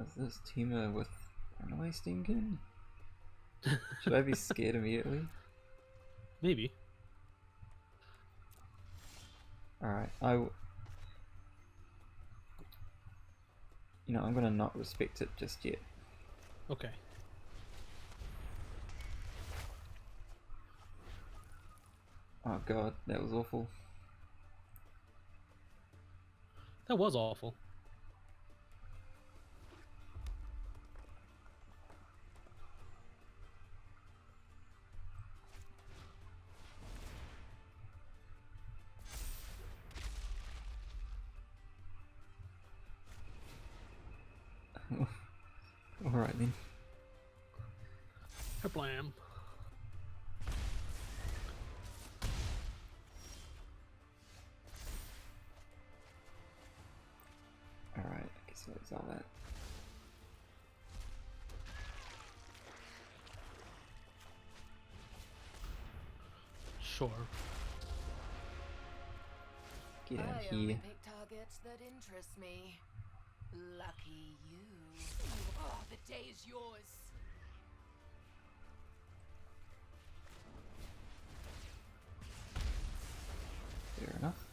Is this Teamer with Runaway Steamkin? Should I be scared immediately?
Maybe.
Alright, you know, I'm gonna not respect it just yet.
Okay.
Oh god, that was awful.
That was awful.
Alright then.
Blam.
Alright, I guess I'll exile that.
Sure.
Get out
I
of
only
here.
pick targets that interest me. Lucky you.
Oh, the day is yours.
Fair enough.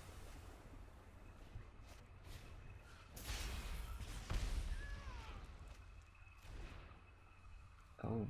Oh.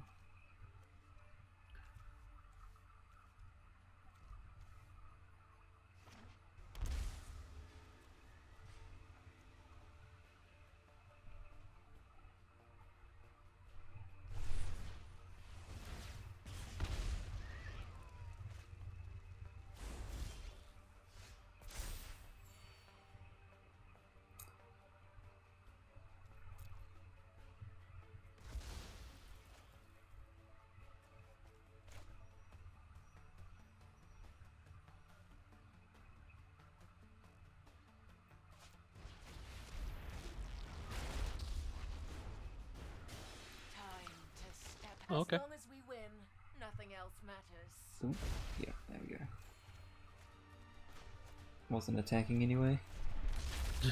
Oh, okay.
As long as we win, nothing else matters.
Ooh, yeah, there we go. Wasn't attacking anyway.
I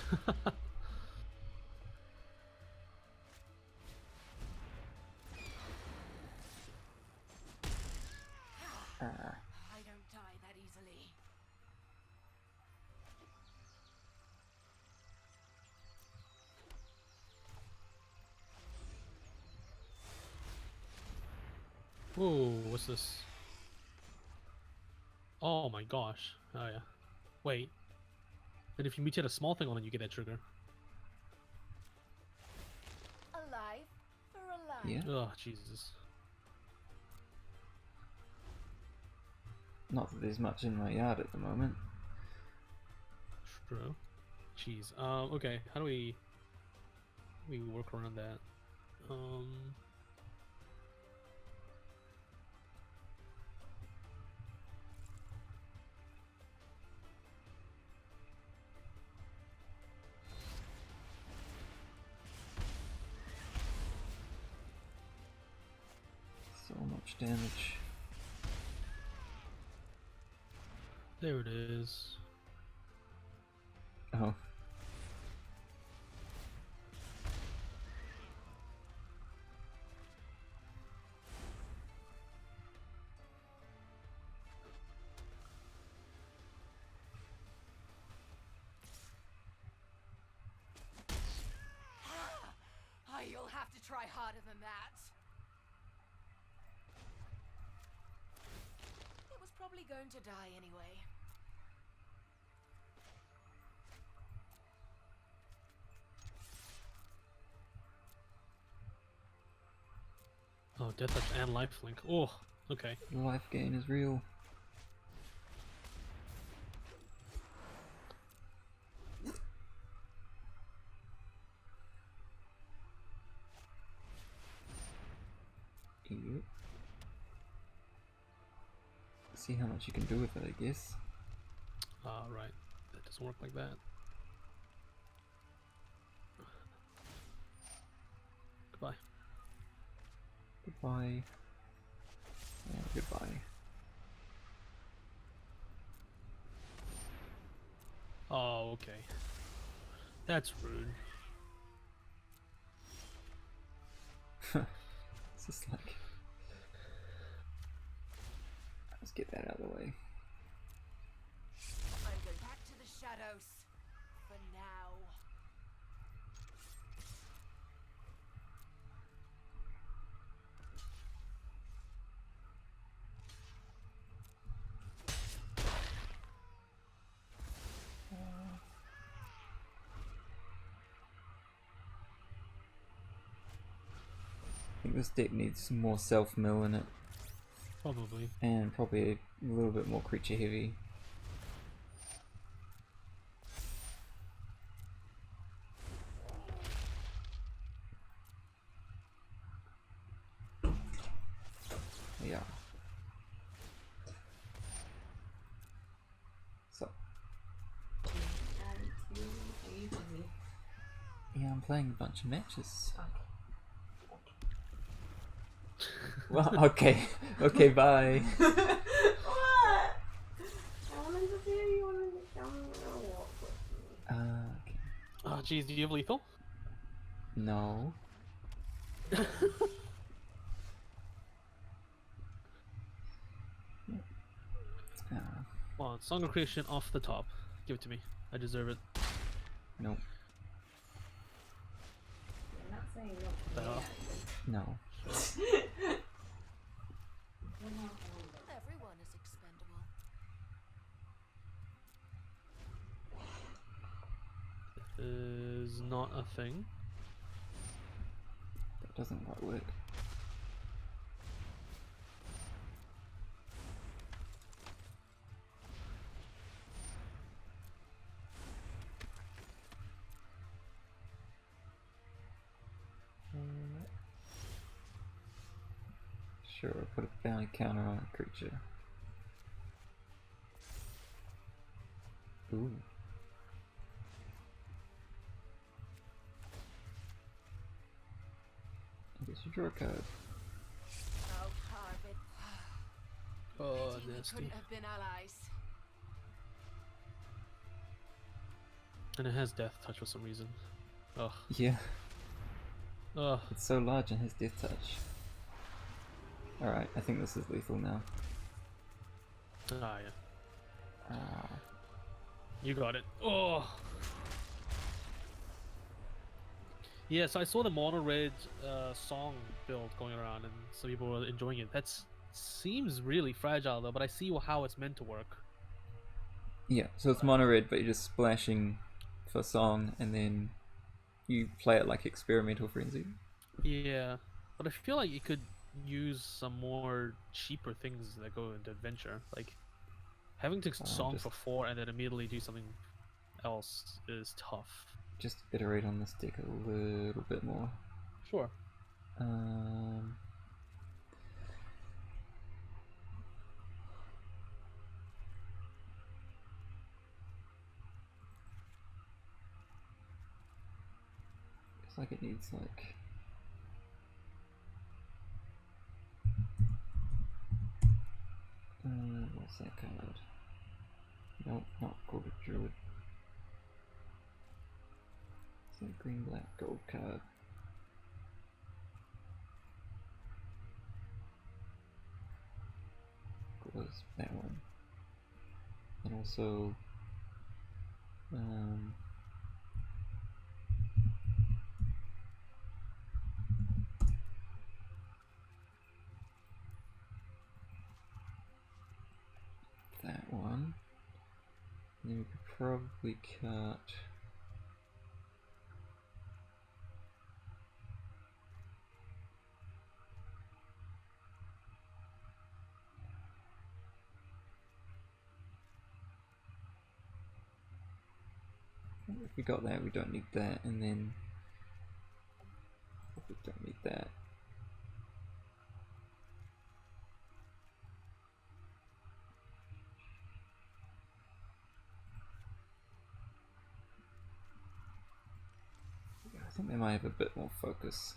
don't die that easily.
Whoa, what's this? Oh my gosh. Oh yeah. Wait. And if you mutate a small thing on it, you get that trigger.
Alive for alive.
Yeah.
Oh, Jesus.
Not that there's much in my yard at the moment.
True. Jeez. Okay. How do we work around that?
So much damage.
There it is.
Oh.
Oh, you'll have to try harder than that. It was probably going to die anyway.
Oh, death touch and lifelink. Oh, okay.
Life gain is real. Yep. See how much you can do with it, I guess.
Right. That doesn't work like that. Goodbye.
Goodbye. Yeah, goodbye.
Oh, okay. That's rude.
It's just like... Let's get that out of the way.
I'm going back to the shadows. For now.
I think this deck needs some more self-mill in it,
Probably.
and probably a little bit more creature heavy. Yeah. So. Yeah, I'm playing a bunch of matches. Well, okay. Okay, bye.
What? I wanted to see if you wanted to come and walk with me.
Okay.
Oh, jeez, do you have lethal?
No.
Come on, Song of Creation off the top. Give it to me. I deserve it.
Nope.
I'm not saying not
That
to
off.
No.
Everyone is expendable.
Is not a thing.
That doesn't quite work. Sure, put a bounty counter on a creature. Ooh. I guess you draw a card.
Oh,
Pity we
nasty.
couldn't have been allies.
And it has death touch for some reason. Ugh.
Yeah,
Ugh.
it's so large and has death touch. Alright, I think this is lethal now.
Ah, yeah.
Ah,
You got it. Oh. Yeah, so I saw the mono red song build going around, and some people were enjoying it. That seems really fragile though, but I see how it's meant to work.
yeah, so it's mono red, but you're just splashing for song, and then you play it like experimental frenzy.
Yeah, but I feel like you could use some more cheaper things that go into adventure. Like having to song
just-
for 4 and then immediately do something else is tough.
Just iterate on this deck a little bit more.
Sure.
Um, it's like it needs like. What's that card? Nope, not called a druid. It's a green black gold card. Was that one. And also that one. And then we could probably cut if we got that, we don't need that, and then we don't need that. I think they might have a bit more focus.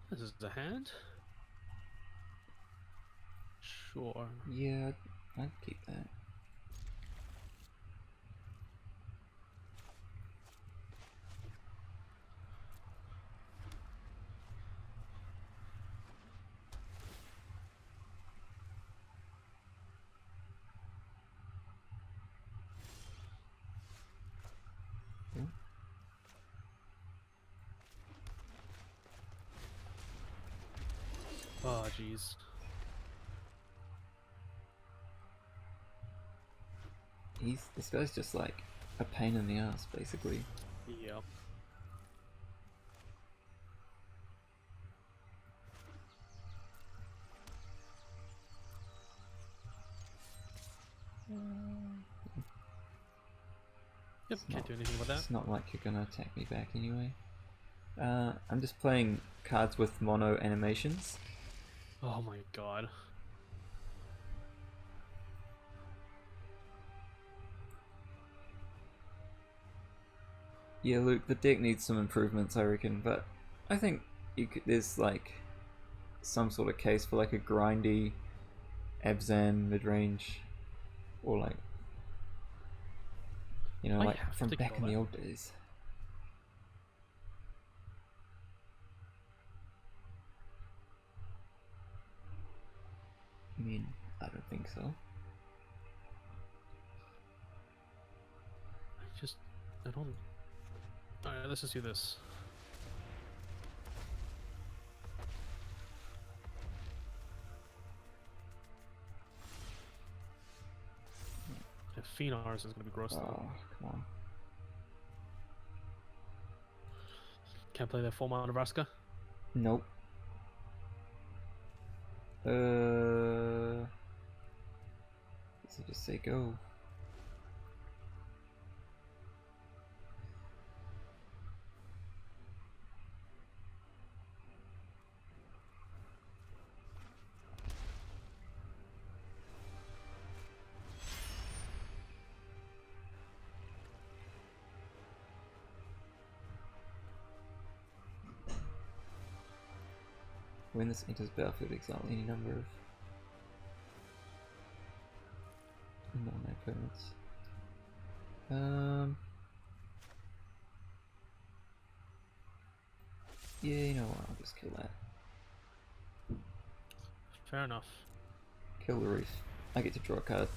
This is a hand. Sure.
Yeah, I'd keep that. Yeah.
Oh, jeez.
This guy's just like a pain in the ass, basically.
Yep. Yep, can't do anything with that.
It's not like you're gonna attack me back anyway. I'm just playing cards with mono animations.
Oh my god.
Yeah, Luke, the deck needs some improvements, I reckon, but I think there's like some sort of case for like a grindy Abzan mid-range, or like, you know,
I
like
have
from
to
back
go
in the
that.
old days. I mean, I don't think so.
I don't. Alright, let's just do this. If Phenars is gonna be gross though.
Oh, come on.
Can't play that full mount Nebraska.
Nope. Does it just say go? When this enters battlefield, exile any number of non-opponents. Yeah, you know what? I'll just kill that.
Fair enough.
Kill the reef. I get to draw a card.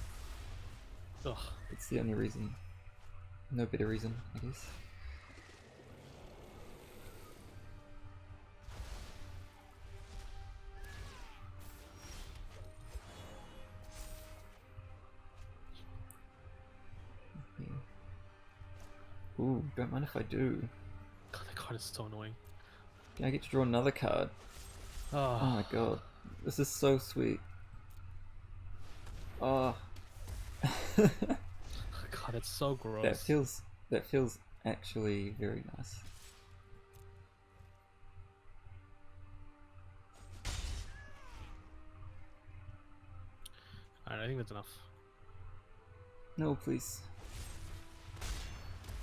Ugh.
It's the only reason. No better reason, I guess. Ooh, don't mind if I do.
God, that card is so annoying.
I get to draw another card.
Oh,
Oh my god. This is so sweet. Oh.
God, it's so gross.
That feels actually very nice.
Alright, I think that's enough.
No, please.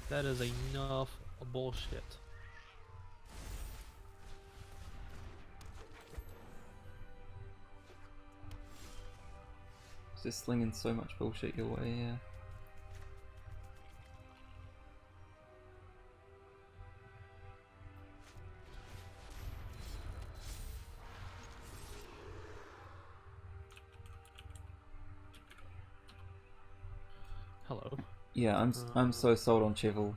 That is enough bullshit.
Just slinging so much bullshit your way, yeah.
Hello.
Yeah, I'm so sold on Cheval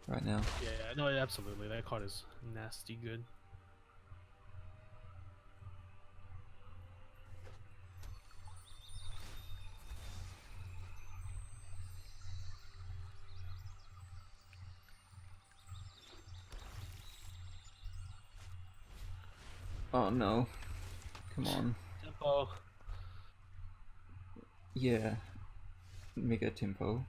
right now.
Yeah, no, absolutely. That card is nasty good.
Oh no. Come on.
Tempo.
Yeah. Mega tempo.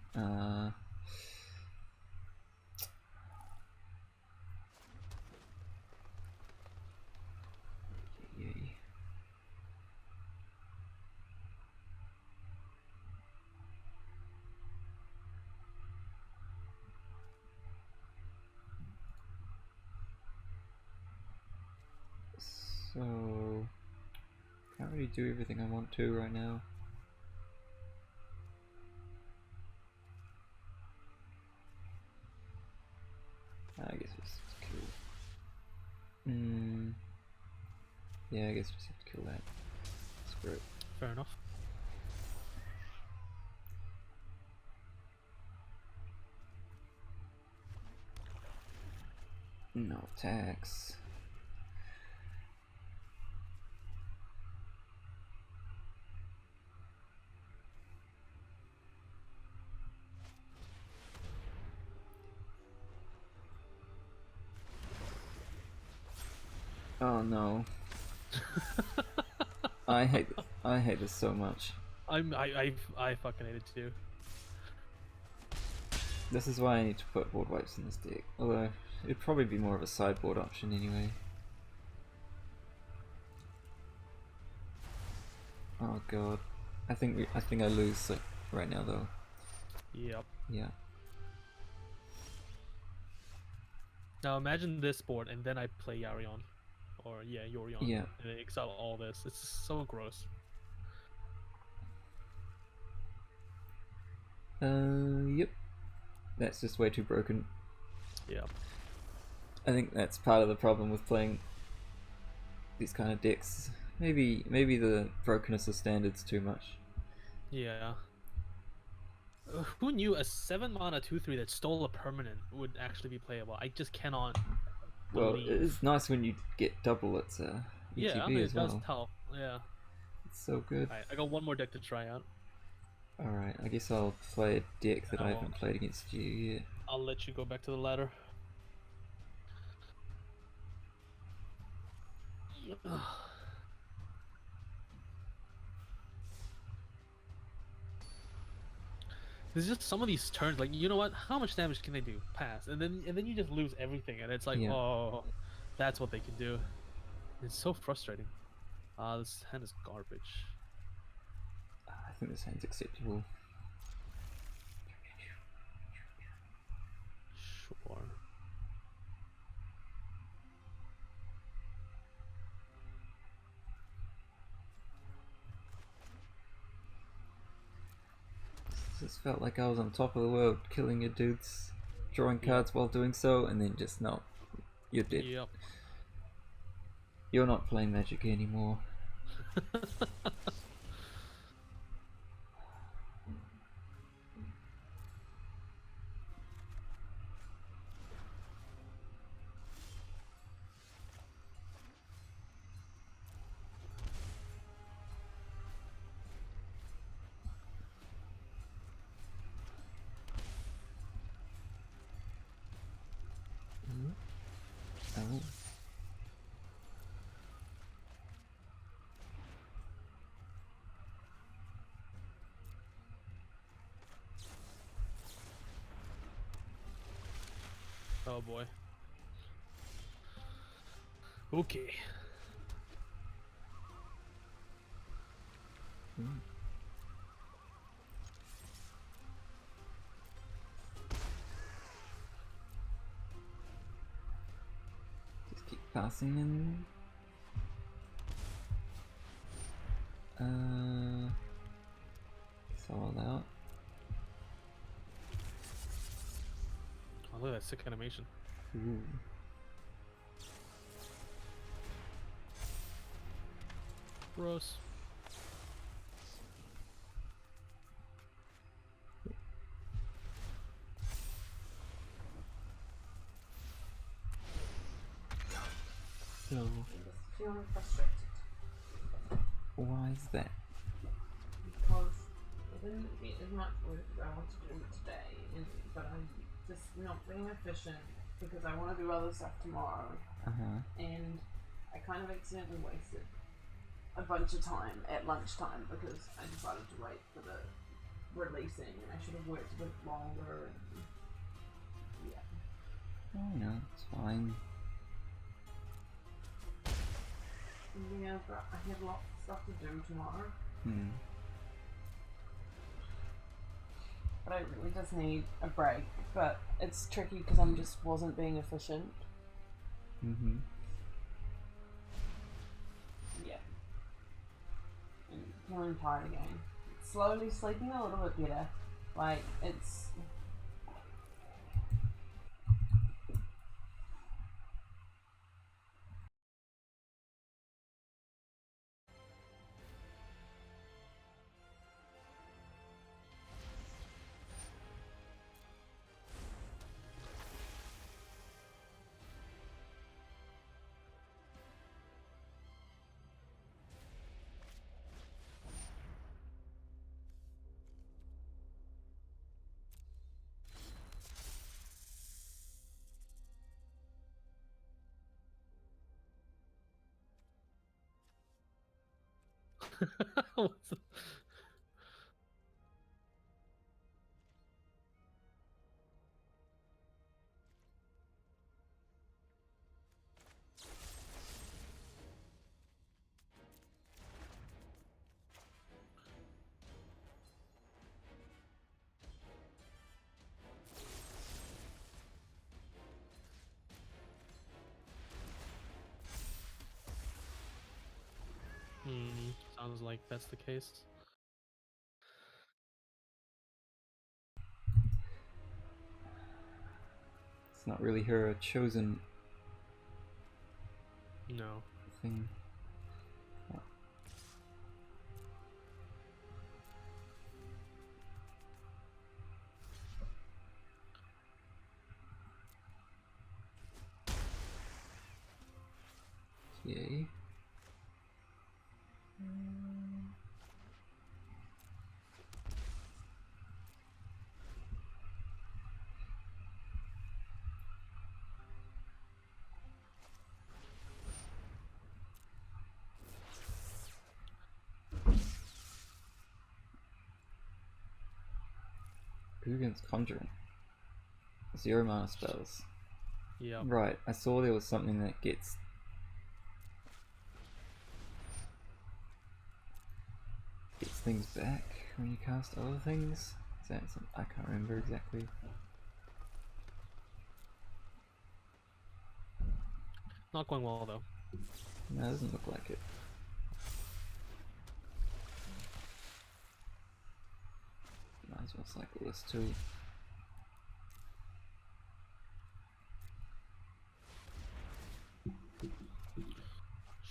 Yay. So can't really do everything I want to right now. I guess it's kill. Yeah, I guess we just have to kill that. Screw it.
Fair enough.
No attacks. Oh no. I hate this so much.
I fucking hate it too.
This is why I need to put board wipes in this deck. Although it'd probably be more of a sideboard option anyway. Oh god. I think I lose right now though.
Yep.
Yeah.
Now imagine this board and then I play Yarion. Or yeah, Yorion.
Yeah.
And then exile all this. It's so gross.
Yep. That's just way too broken.
Yeah.
I think that's part of the problem with playing these kind of decks. Maybe the brokenness of standards too much.
Yeah. Who knew a 7 mana 2/3 that stole a permanent would actually be playable? I just cannot
Well,
believe.
it's nice when you get double its ETB
Yeah, I mean,
as
it does
well.
help. Yeah.
It's so good.
Alright, I got one more deck to try out.
Alright, I guess I'll play a deck that
I
I haven't
won't.
played against you yet.
I'll let you go back to the ladder. There's just some of these turns, like, you know what? How much damage can they do? Pass, and then you just lose everything, and it's like,
Yeah.
oh, that's what they can do. It's so frustrating. This hand is garbage.
I think this hand's acceptable.
Sure.
just felt like I was on top of the world, killing your dudes, drawing cards while doing so, and then just no, you're dead.
Yep.
You're not playing Magic anymore. Oh.
Oh boy. Okay.
Just keep passing in. It's all out.
Oh, look at that sick animation.
Ooh.
Gross.
So,
I'm just feeling frustrated
why is that?
because I didn't get as much work as I want to do today, but I'm just not being efficient because I want to do other stuff tomorrow, and I kind of accidentally wasted a bunch of time at lunchtime because I decided to wait for the releasing, and I should have worked a bit longer. And yeah.
Oh no, it's fine.
Yeah, but I have lots of stuff to do tomorrow. But I really just need a break. But it's tricky because I just wasn't being efficient. Yeah. And feeling tired again. Slowly sleeping a little bit better. Like, it's...
What's the- Sounds like that's the case.
It's not really her chosen
No.
thing. Okay. Who against Conjuring? 0 mana spells.
Yeah.
Right, I saw there was something that gets things back when you cast other things. Is that some, I can't remember exactly.
Not going well though.
No, it doesn't look like it. Might as well cycle this too.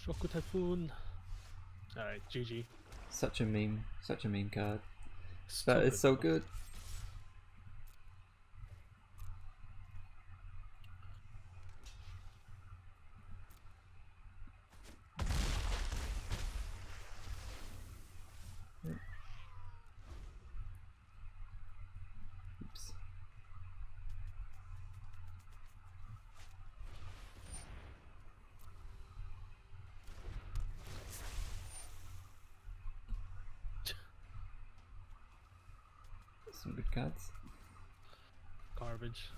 Shoku Typhoon. Alright, GG.
Such a meme card.
Stupid,
But it's so
bro.
good. Oops. Some good cards.
Garbage.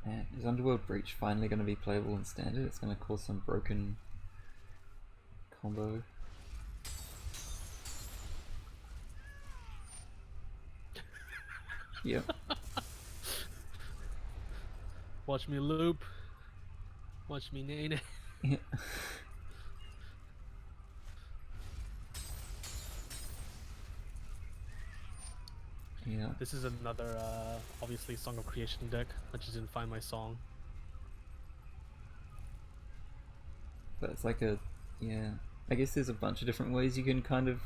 Man, is Underworld Breach finally going to be playable in Standard? It's going to cause some broken combo. Yep.
Watch me loop. Watch me nay.
Yeah. Yeah.
This is another, obviously, Song of Creation deck. I just didn't find my song.
But it's like a, yeah. I guess there's a bunch of different ways you can kind of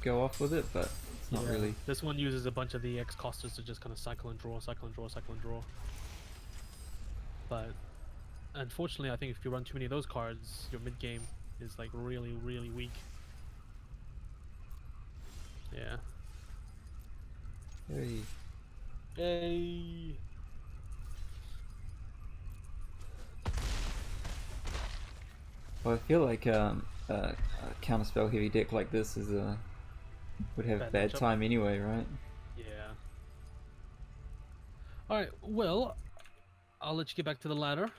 go off with it, but it's not
Yeah.
really.
This one uses a bunch of the X costers to just kind of cycle and draw, cycle and draw, cycle and draw. But unfortunately, I think if you run too many of those cards, your mid game is like really, really weak. Yeah.
Hey.
Hey.
Well, I feel like a counterspell heavy deck like this is would have
Bad
bad
matchup.
time anyway, right?
Yeah. Alright, well, I'll let you get back to the ladder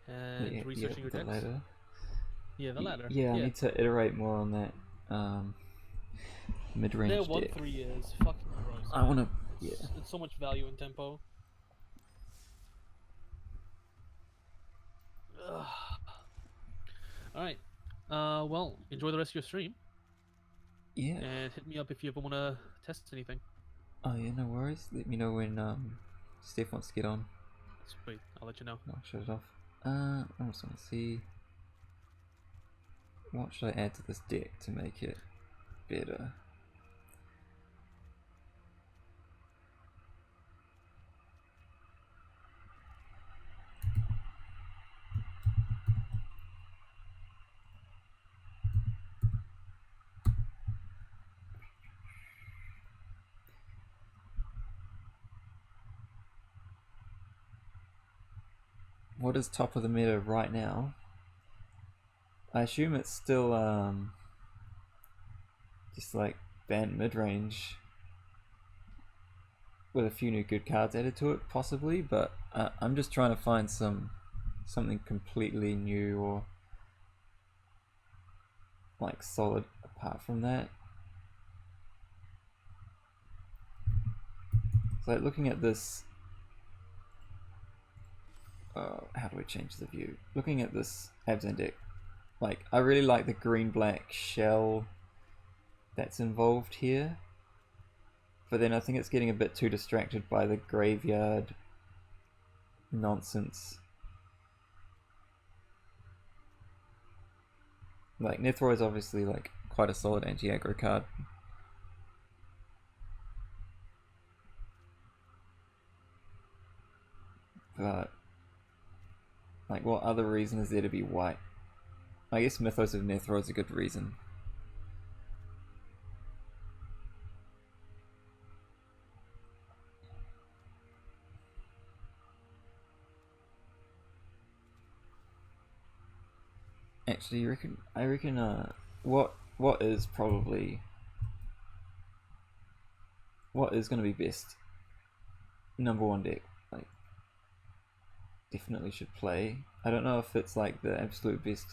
and
Yeah,
researching your
the
decks.
ladder.
Yeah, the ladder.
Yeah, I need to iterate more on that mid-range
Their
deck.
1-3 is fucking gross.
I want to, yeah.
It's so much value in tempo. Alright. Well, enjoy the rest of your stream.
Yeah.
And hit me up if you ever want to test anything.
Oh yeah, no worries. Let me know when Steph wants to get on.
Sweet, I'll let you know.
I'll shut it off. I just want to see what should I add to this deck to make it better. What is top of the meta right now? I assume it's still just like banned mid-range with a few new good cards added to it, possibly, but I'm just trying to find something completely new or like solid apart from that. So like looking at this, how do I change the view? Looking at this Abzan deck, like I really like the green-black shell that's involved here, but then I think it's getting a bit too distracted by the graveyard nonsense. Like Nethroid is obviously like quite a solid anti-aggro card. But like what other reason is there to be white? I guess Mythos of Nethroid is a good reason. Actually, I reckon what is probably what is going to be best number one deck, like definitely should play. I don't know if it's like the absolute best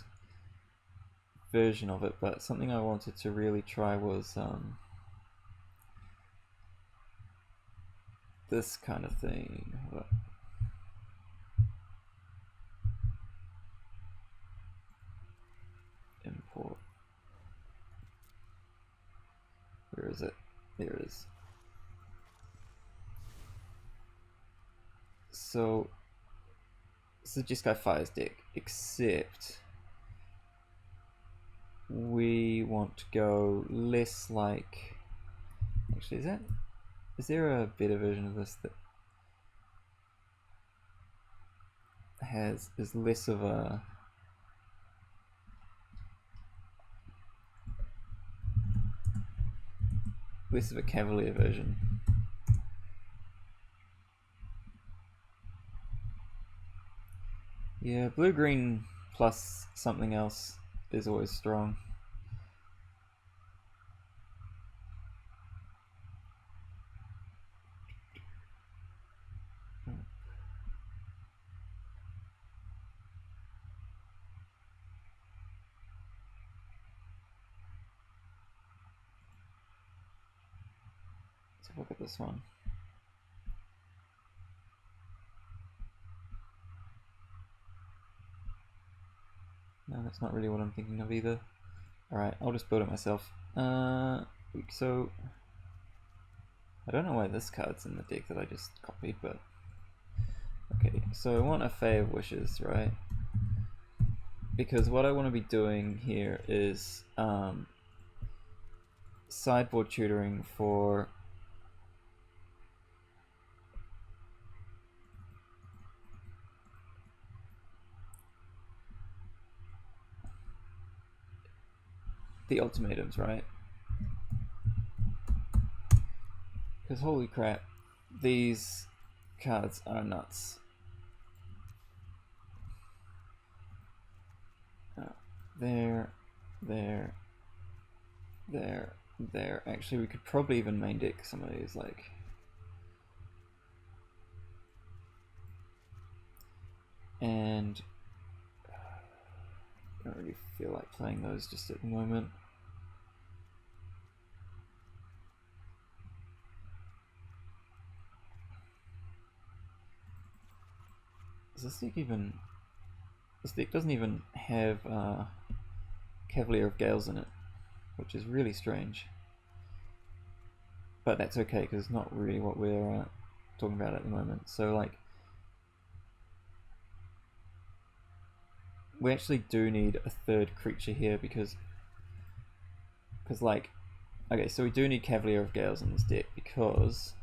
version of it, but something I wanted to really try was this kind of thing. Hold up. Import. Where is it? There it is. So it's the Jeskai Fires deck, except we want to go less like... Actually, is there a better version of this that is less of a Cavalier version? Yeah, blue-green plus something else is always strong. Let's have a look at this one. No, that's not really what I'm thinking of either. Alright, I'll just build it myself. So I don't know why this card's in the deck that I just copied, but okay, so I want a Fae of Wishes, right? Because what I want to be doing here is sideboard tutoring for the ultimatums, right? Because holy crap, these cards are nuts. There. Actually, we could probably even main deck some of these, like... And... I don't really feel like playing those just at the moment. Does this deck even... This deck doesn't even have Cavalier of Gales in it, which is really strange. But that's okay, because it's not really what we're talking about at the moment. So, like, we actually do need a third creature here because like, okay, so we do need Cavalier of Gales in this deck because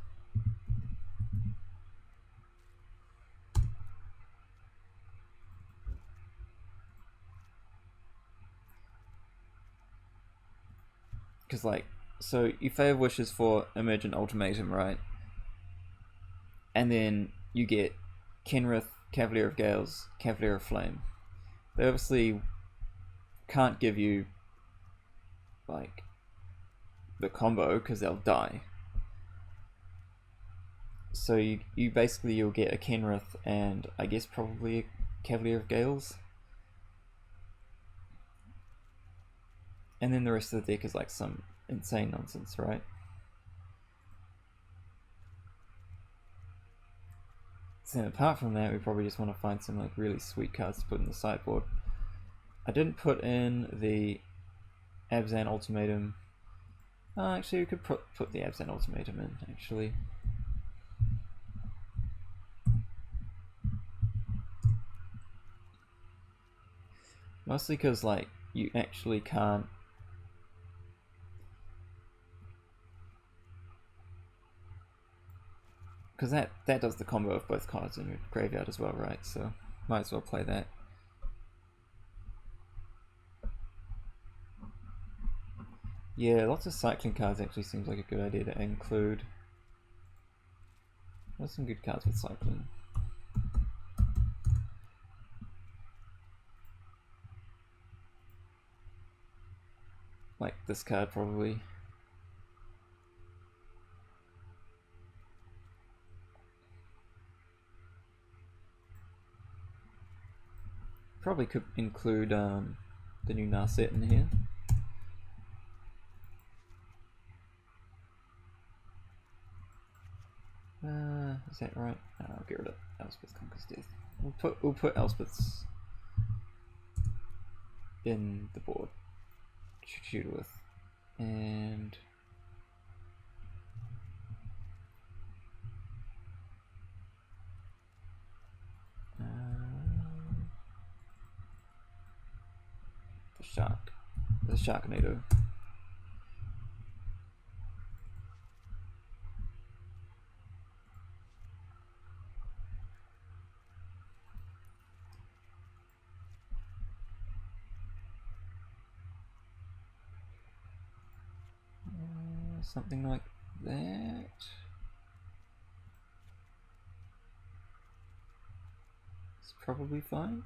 like, so you Fae of Wishes for Emergent Ultimatum, right? And then you get Kenrith, Cavalier of Gales, Cavalier of Flame. They obviously can't give you like the combo because they'll die. So you basically you'll get a Kenrith and I guess probably a Cavalier of Gales. And then the rest of the deck is like some insane nonsense, right? So then apart from that, we probably just want to find some like really sweet cards to put in the sideboard. I didn't put in the Abzan Ultimatum. Actually, we could put the Abzan Ultimatum in, actually. Mostly because, like, you actually can't... Because that does the combo of both cards in your graveyard as well, right? So, might as well play that. Yeah, lots of cycling cards actually seems like a good idea to include. There's some good cards with cycling. Like this card, probably. Probably could include the new Narset in here. Is that right? I'll get rid of Elspeth Conquers Death. We'll put Elspeth's in the board to shoot with, and shark. The Sharknado. Something like that. It's probably fine.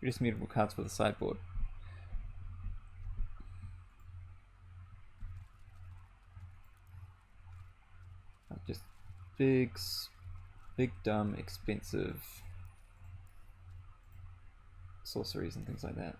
Just mutable cards for the sideboard. Just big, dumb, expensive sorceries and things like that.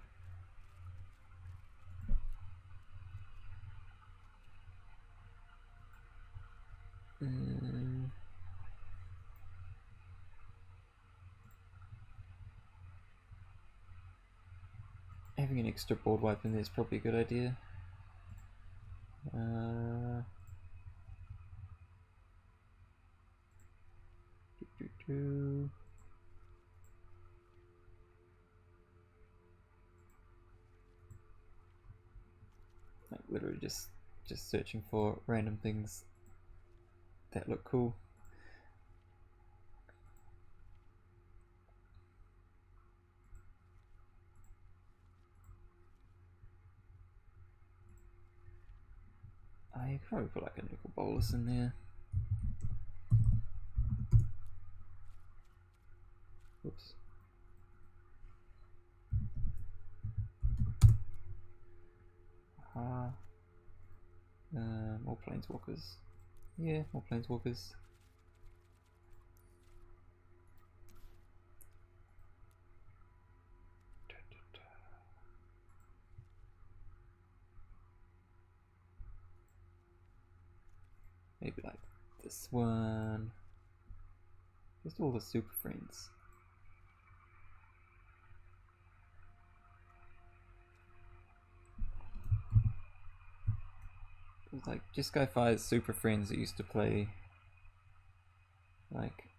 Having an extra board wipe in there is probably a good idea. Like literally just searching for random things that look cool. I could probably put like a nickel bolus in there. Oops. More planeswalkers. Yeah, more planeswalkers. Maybe like this one. Just all the super friends. It was like Jeskai Fire's super friends that used to play like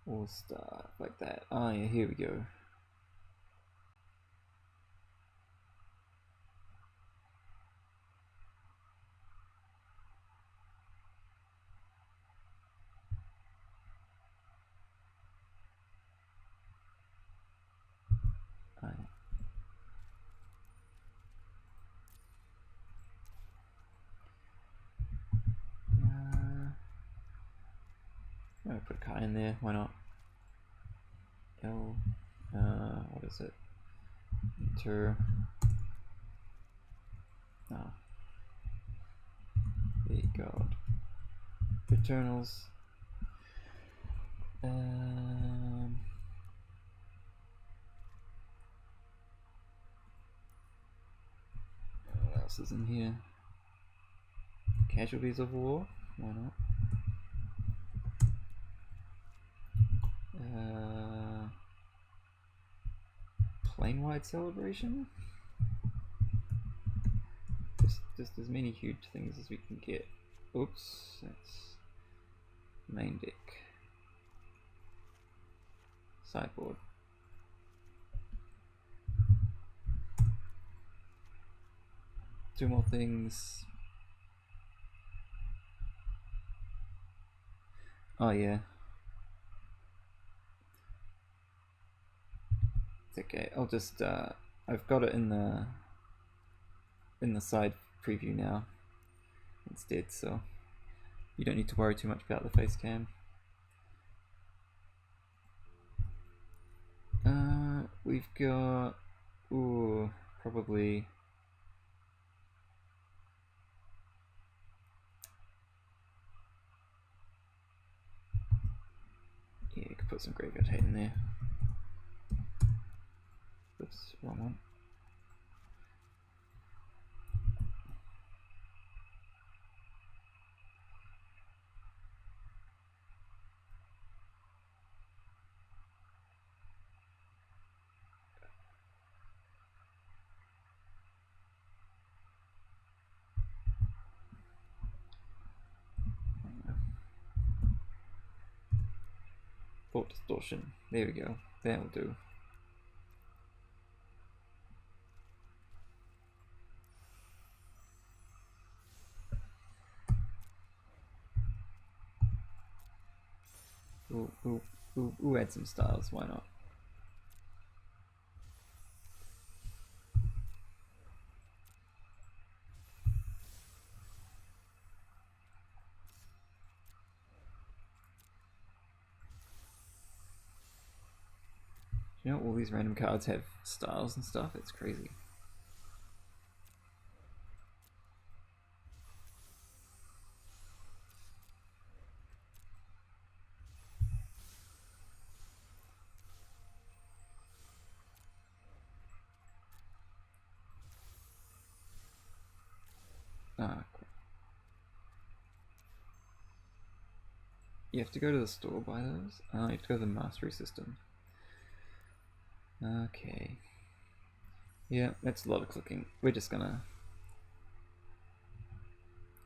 all stuff like that. Oh yeah, here we go. I'll put a card in there, why not? What is it? Enter. Ah. There you go. Eternals. What else is in here? Casualties of War? Why not? Plane-wide celebration? Just as many huge things as we can get. Oops, that's main deck. Sideboard. Two more things. Oh yeah. It's okay. I'll just I've got it in the side preview now instead, so you don't need to worry too much about the face cam. We've got probably yeah, you could put some Graveyard Hate in there. Oops, wrong one. Thought distortion. There we go. That will do. Ooh, add some styles, why not? You know, all these random cards have styles and stuff, it's crazy. Ah, cool. You have to go to the store buy those? Oh, you have to go to the mastery system. Okay. Yeah, that's a lot of clicking. We're just gonna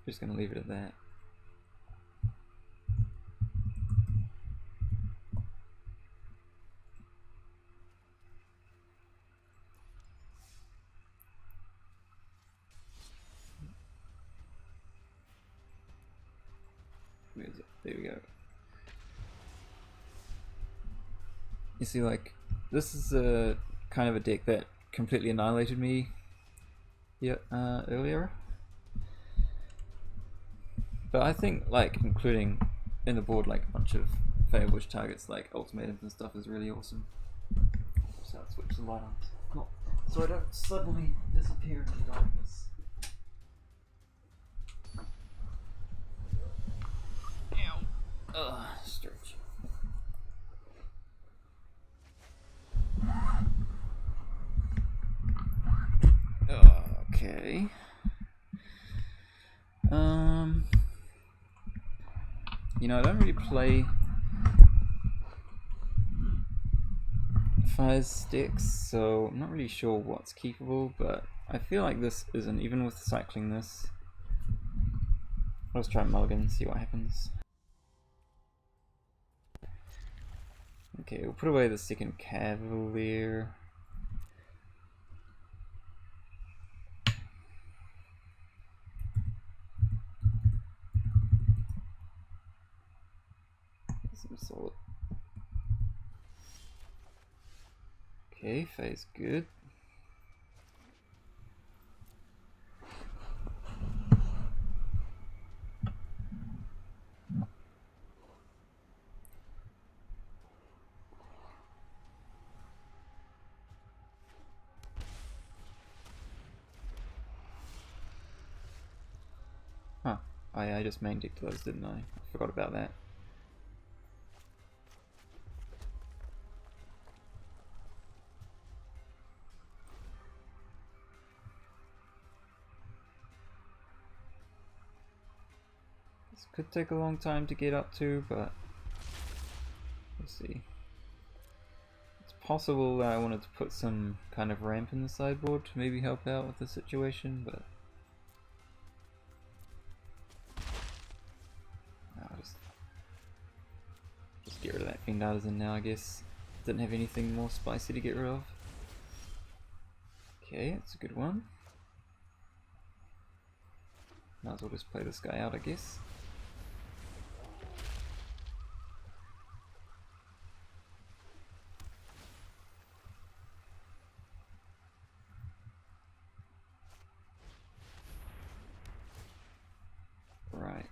leave it at that. Where is it? There we go. You see, like, this is a kind of a deck that completely annihilated me earlier. But I think, like, including in the board, like, a bunch of favorable targets, like ultimatums and stuff, is really awesome. So I'll switch the light on. Cool. So I don't suddenly disappear into darkness. Ugh, stretch. Okay. You know, I don't really play fire sticks, so I'm not really sure what's keepable, but I feel like this isn't, even with cycling this. Let's try mulligan, see what happens. Okay, we'll put away the second cavalier. Some solid. Okay, phase good. Huh, I just main decked those, didn't I? I forgot about that. This could take a long time to get up to, but we'll see. It's possible that I wanted to put some kind of ramp in the sideboard to maybe help out with the situation, but I'll just get rid of that Fiend Artisan now, I guess. Didn't have anything more spicy to get rid of. Okay, that's a good one. Might as well just play this guy out, I guess. Right.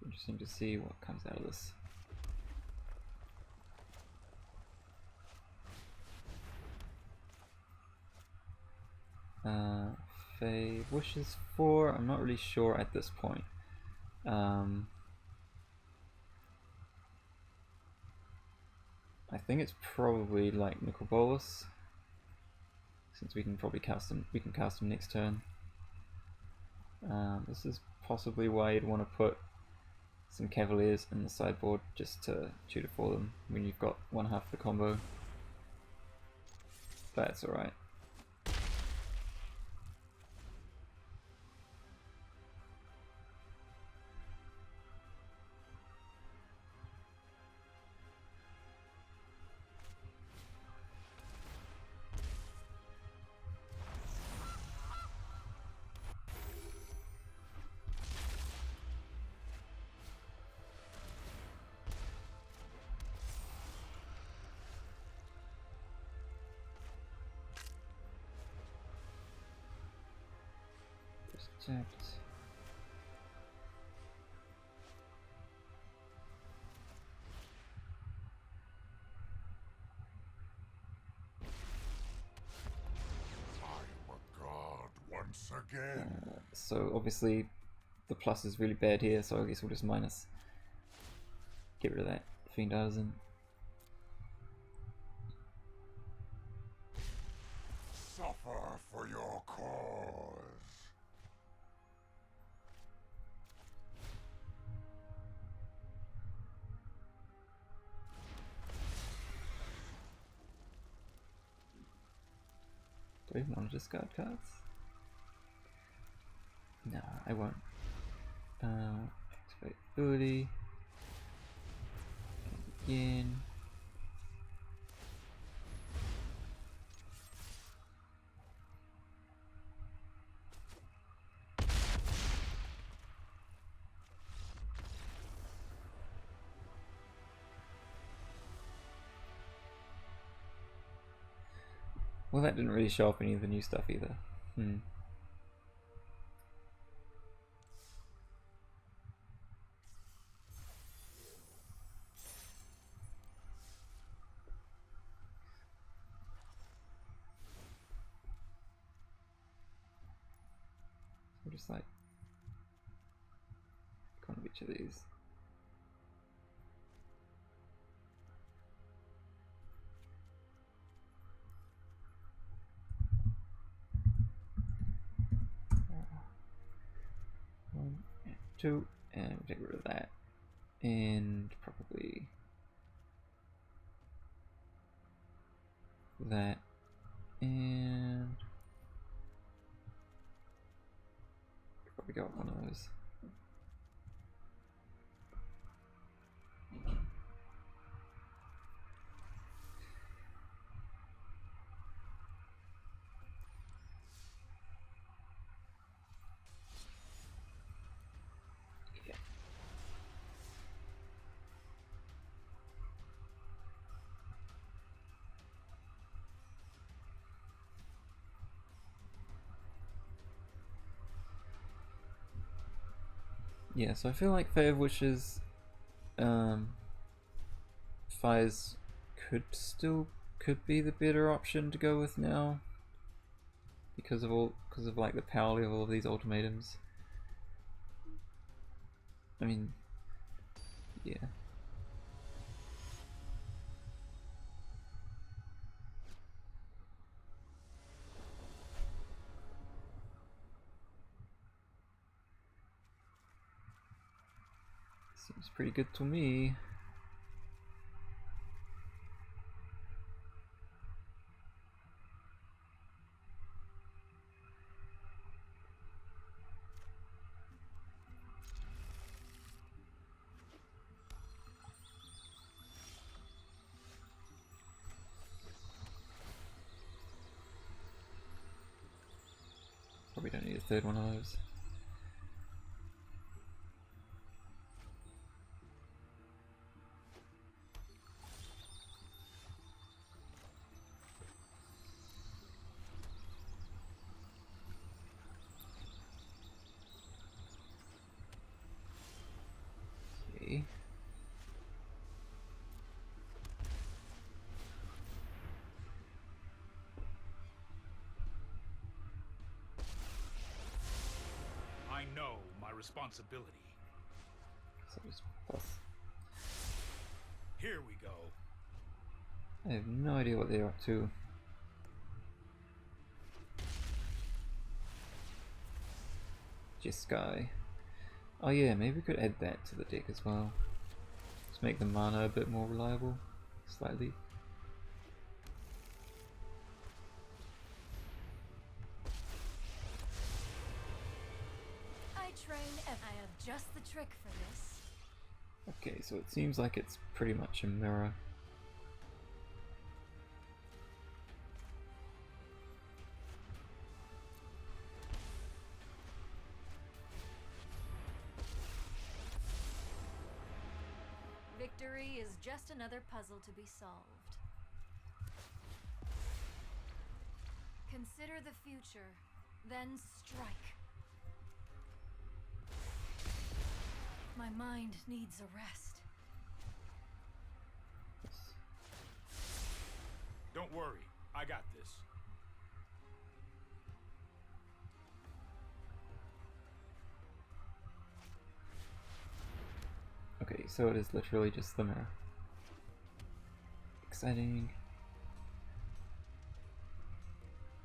Interesting to see what comes out of this. Faye wishes for, I'm not really sure at this point. I think it's probably like Nicol Bolas, since we can probably cast him. We can cast him next turn. This is possibly why you'd want to put some Cavaliers in the sideboard just to tutor for them when you've got one half the combo. But it's alright. Jacked.
I'm a god once again.
So obviously the plus is really bad here, so I guess we'll just minus. Get rid of that. Fiend Artisan.
Suffer for your cause.
Do I even want to discard cards? No, I won't. Activate ability. Again. Well, that didn't really show up any of the new stuff either. So just like one of each of these. One and two, and we'll get rid of that, and probably that, and probably got one of those. Yeah, so I feel like Fate of Wishes, Fires could be the better option to go with now, because of like the power of all of these ultimatums. I mean, yeah. Seems pretty good to me. Probably don't need a third one of those. Okay.
I know my responsibility.
So just plus.
Here we go.
I have no idea what they're up to. Jeskai. Oh yeah, maybe we could add that to the deck as well. Just make the mana a bit more reliable, slightly.
I train I have just the trick for this.
Okay, so it seems like it's pretty much a mirror.
Victory is just another puzzle to be solved. Consider the future, then strike. My mind needs a rest.
Don't worry, I got this.
Okay, so it is literally just the mirror. Exciting.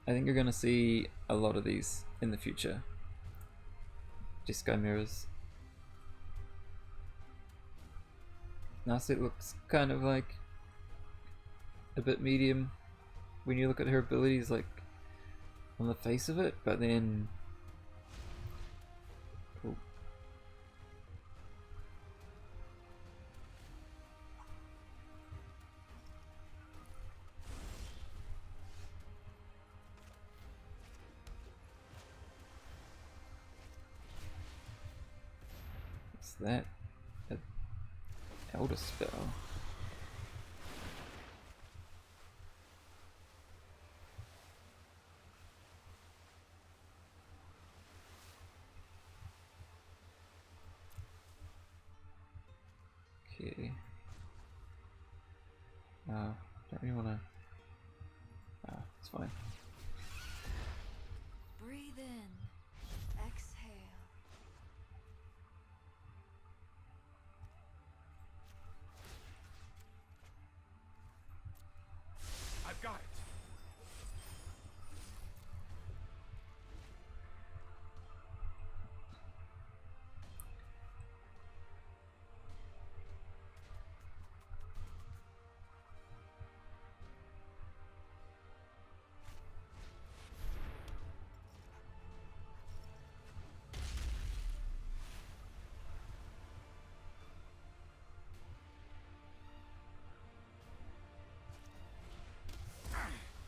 I think you're gonna see a lot of these in the future. Just sky mirrors. Nasa looks kind of like a bit medium when you look at her abilities, like on the face of it, but then oh. What's that? An elder spell. Okay. Don't really wanna. It's fine.
Breathe in. Exhale.
I've got it.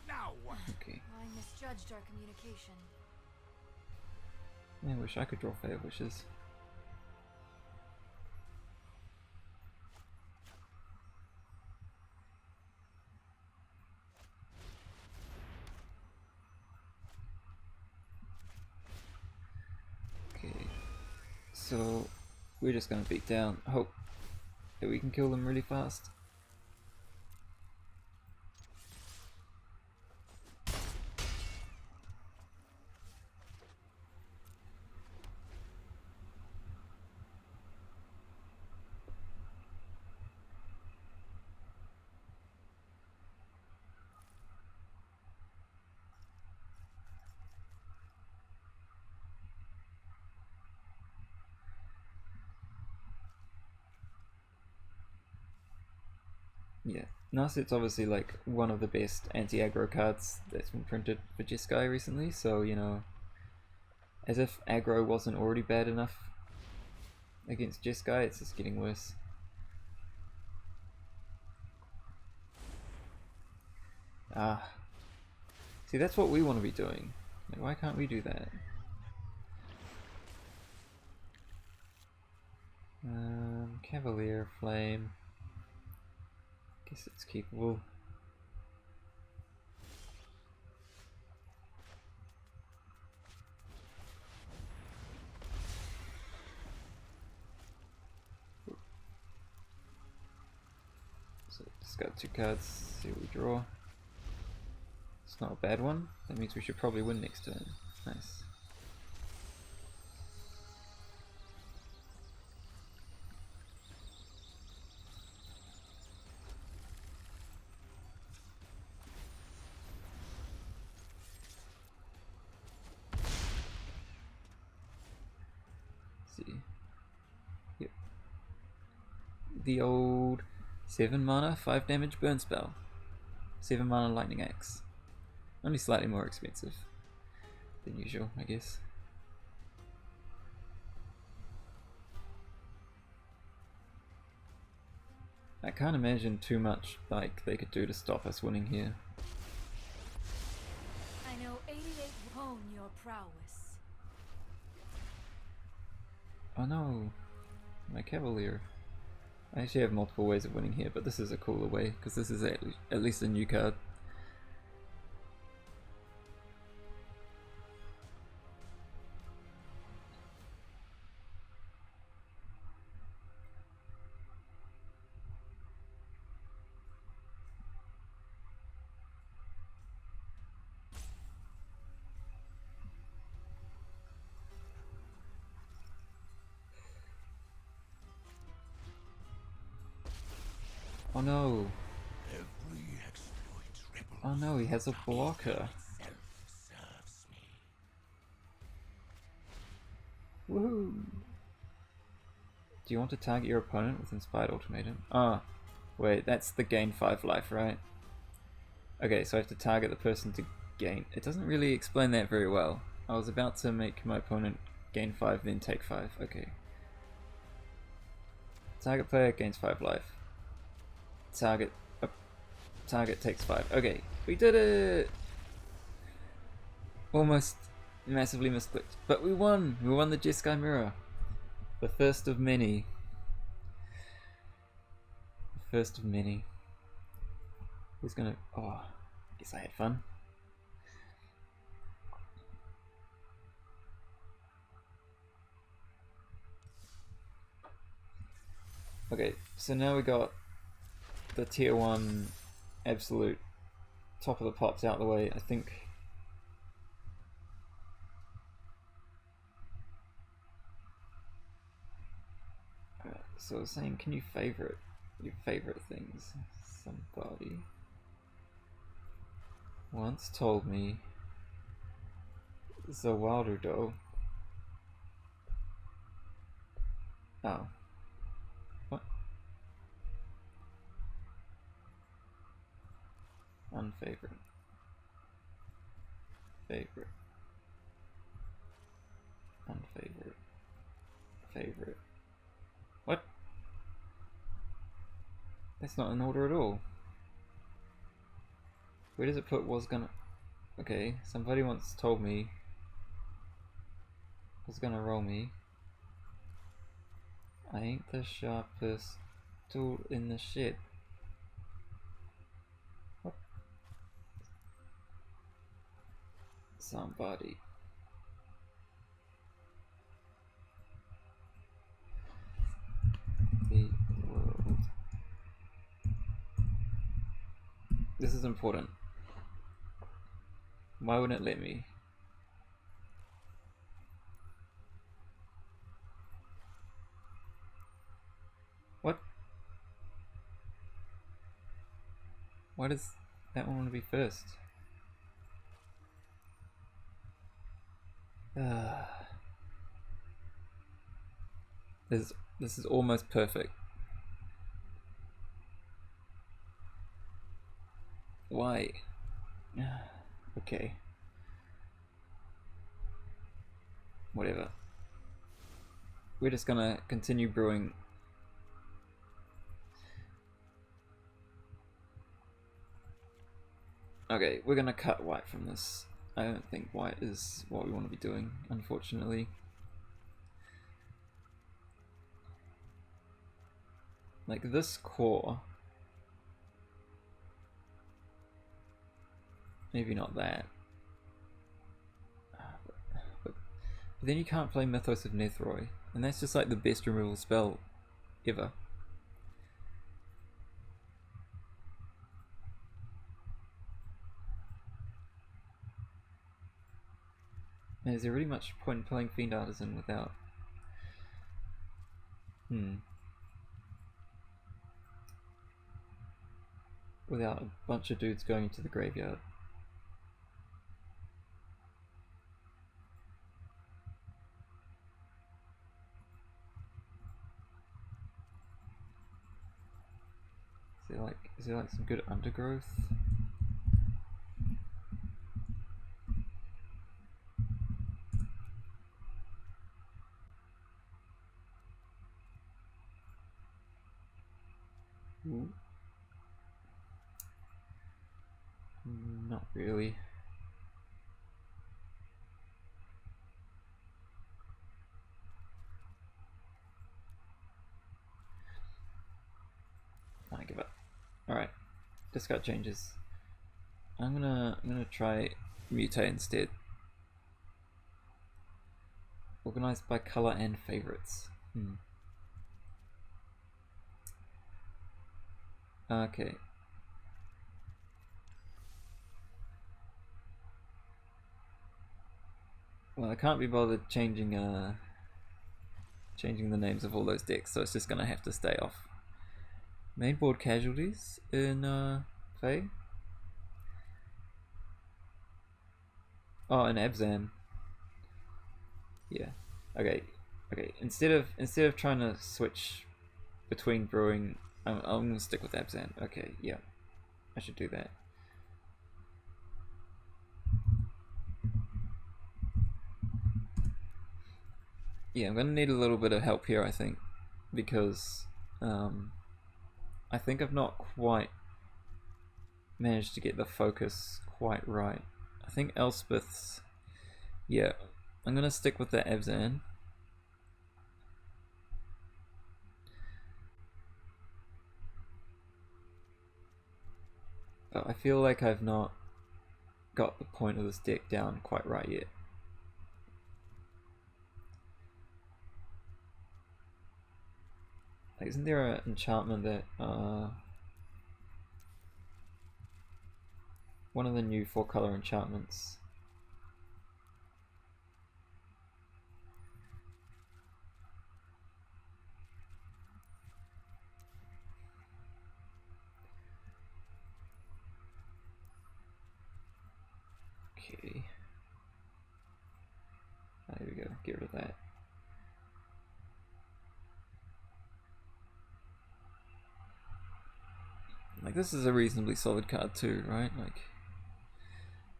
Now what?
Okay.
I misjudged our communication.
I wish I could draw fair wishes. Okay, so we're just gonna beat down, hope that we can kill them really fast. Yeah, Narset's obviously like one of the best anti-aggro cards that's been printed for Jeskai recently, so you know, as if aggro wasn't already bad enough against Jeskai, it's just getting worse. See, that's what we want to be doing. Like, why can't we do that? Cavalier Flame. Guess it's keepable. So just got 2 cards, see what we draw. It's not a bad one. That means we should probably win next turn. Nice. See. Yep. The old 7 mana, 5 damage burn spell. 7 mana lightning axe. Only slightly more expensive than usual, I guess. I can't imagine too much like they could do to stop us winning here.
I know 88 hone your prowess.
Oh no, my Cavalier. I actually have multiple ways of winning here, but this is a cooler way, because this is at least a new card. Oh no.
Every exploit ripples
Oh no, he has a blocker.
itself serves me.
Woohoo! Do you want to target your opponent with Inspired Ultimatum? Ah, wait, that's the gain 5 life, right? Okay, so I have to target the person to gain. It doesn't really explain that very well. I was about to make my opponent gain 5, then take 5. Okay. Target player gains 5 life. Target takes 5. Okay, we did it! Almost massively misclicked. But we won! We won the Jeskai Mirror. The first of many. The first of many. Who's gonna... Oh, guess I had fun. Okay, so now we got the tier 1 absolute top of the pops out the way. I think... So I was saying, can you favorite your favorite things? Somebody once told me Zawarudo. Oh. What? Unfavorite. Favorite. Unfavorite. Favorite. What? That's not in order at all. Where does it put was gonna... Okay, somebody once told me was gonna roll me. I ain't the sharpest tool in the shed. What? Somebody. The world. This is important. Why wouldn't it let me? What? Why does that one want to be first? This is almost perfect. Why? Okay. Whatever. We're just gonna continue brewing. Okay, we're gonna cut white from this. I don't think white is what we want to be doing, unfortunately. Like this core. Maybe not that. But then you can't play Mythos of Nethroi, and that's just like the best removal spell ever. And is there really much point in playing Fiend Artisan without... Without a bunch of dudes going into the graveyard? Is there like some good undergrowth? Ooh. Not really. I give up. Alright. Discard changes. I'm gonna try mutate instead. Organized by color and favorites. Okay. Well, I can't be bothered changing the names of all those decks, so it's just gonna have to stay off Mainboard casualties in Fae? Oh, in Abzan. Yeah. Okay. Okay. Instead of trying to switch between brewing, I'm gonna stick with Abzan. Okay. Yeah. I should do that. Yeah, I'm gonna need a little bit of help here, I think, because I think I've not quite managed to get the focus quite right. I think Elspeth's... Yeah, I'm gonna stick with that Abzan. But I feel like I've not got the point of this deck down quite right yet. Like, isn't there an enchantment that one of the new 4-color enchantments? Okay. There we go, get rid of that. Like, this is a reasonably solid card too, right? Like,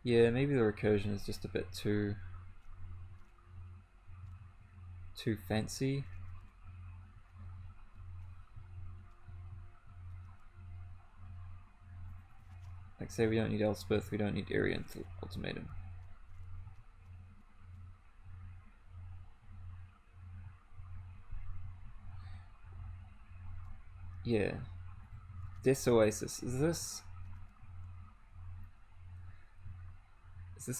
yeah, maybe the recursion is just a bit too fancy. Like, say we don't need Elspeth, we don't need Arian Ultimatum. Yeah. Death's Oasis. Is this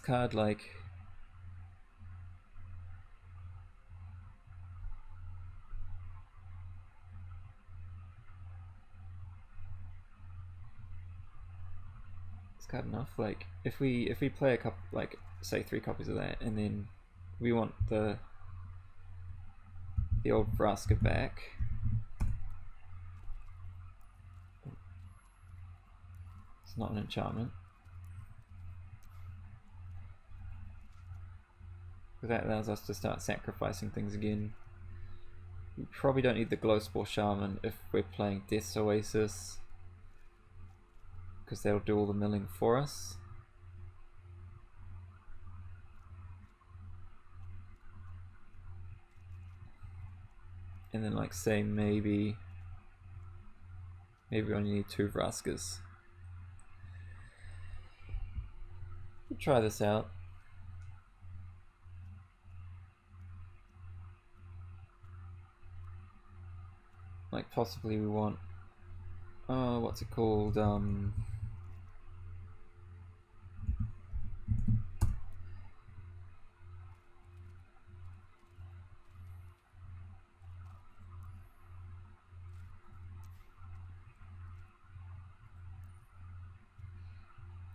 card like... Is card enough? Like, if we play a couple, like, say 3 copies of that, and then we want the old Vraska back. It's not an enchantment. That allows us to start sacrificing things again. We probably don't need the Glowspore Shaman if we're playing Death's Oasis, because that'll do all the milling for us. And then, like, say maybe we only need 2 Vraskas. We'll try this out. Like, possibly we want, what's it called,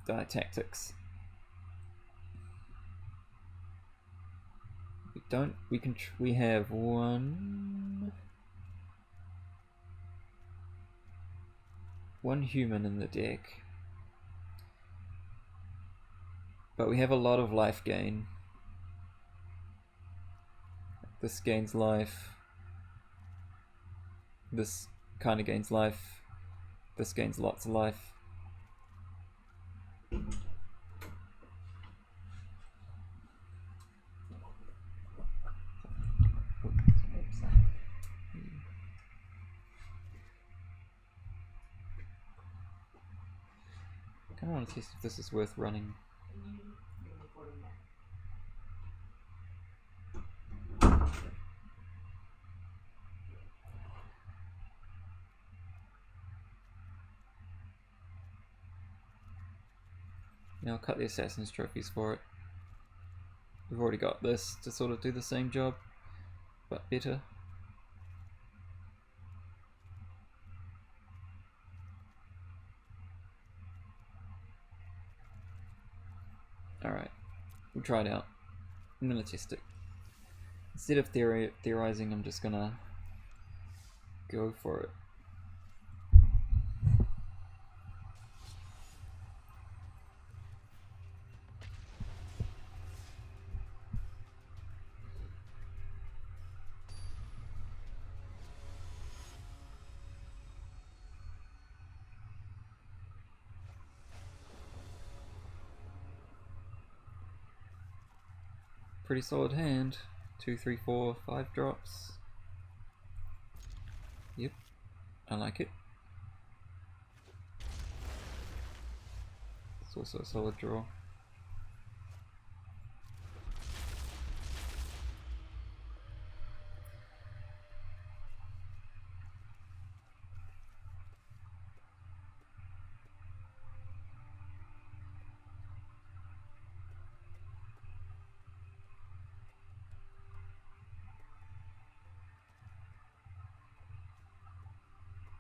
Diatactics. We have one human in the deck, but we have a lot of life gain. This gains life, this kind of gains life, this gains lots of life. I kind of want to test if this is worth running. Now I'll cut the Assassin's Trophies for it. We've already got this to sort of do the same job, but better. Alright, we'll try it out. I'm gonna test it. Instead of theorizing, I'm just gonna go for it. pretty solid hand. 2, 3, 4, 5 drops. Yep, I like it. It's also a solid draw.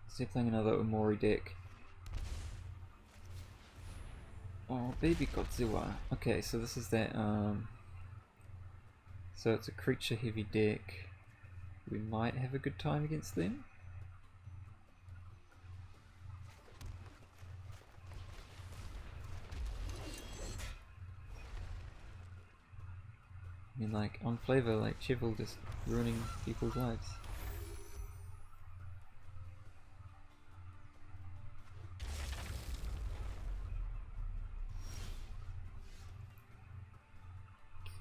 So they're playing another Omori deck. Oh, baby Godzilla. Okay, so this is that, so it's a creature heavy deck. We might have a good time against them. I mean, like, on flavor, like, Chival just ruining people's lives.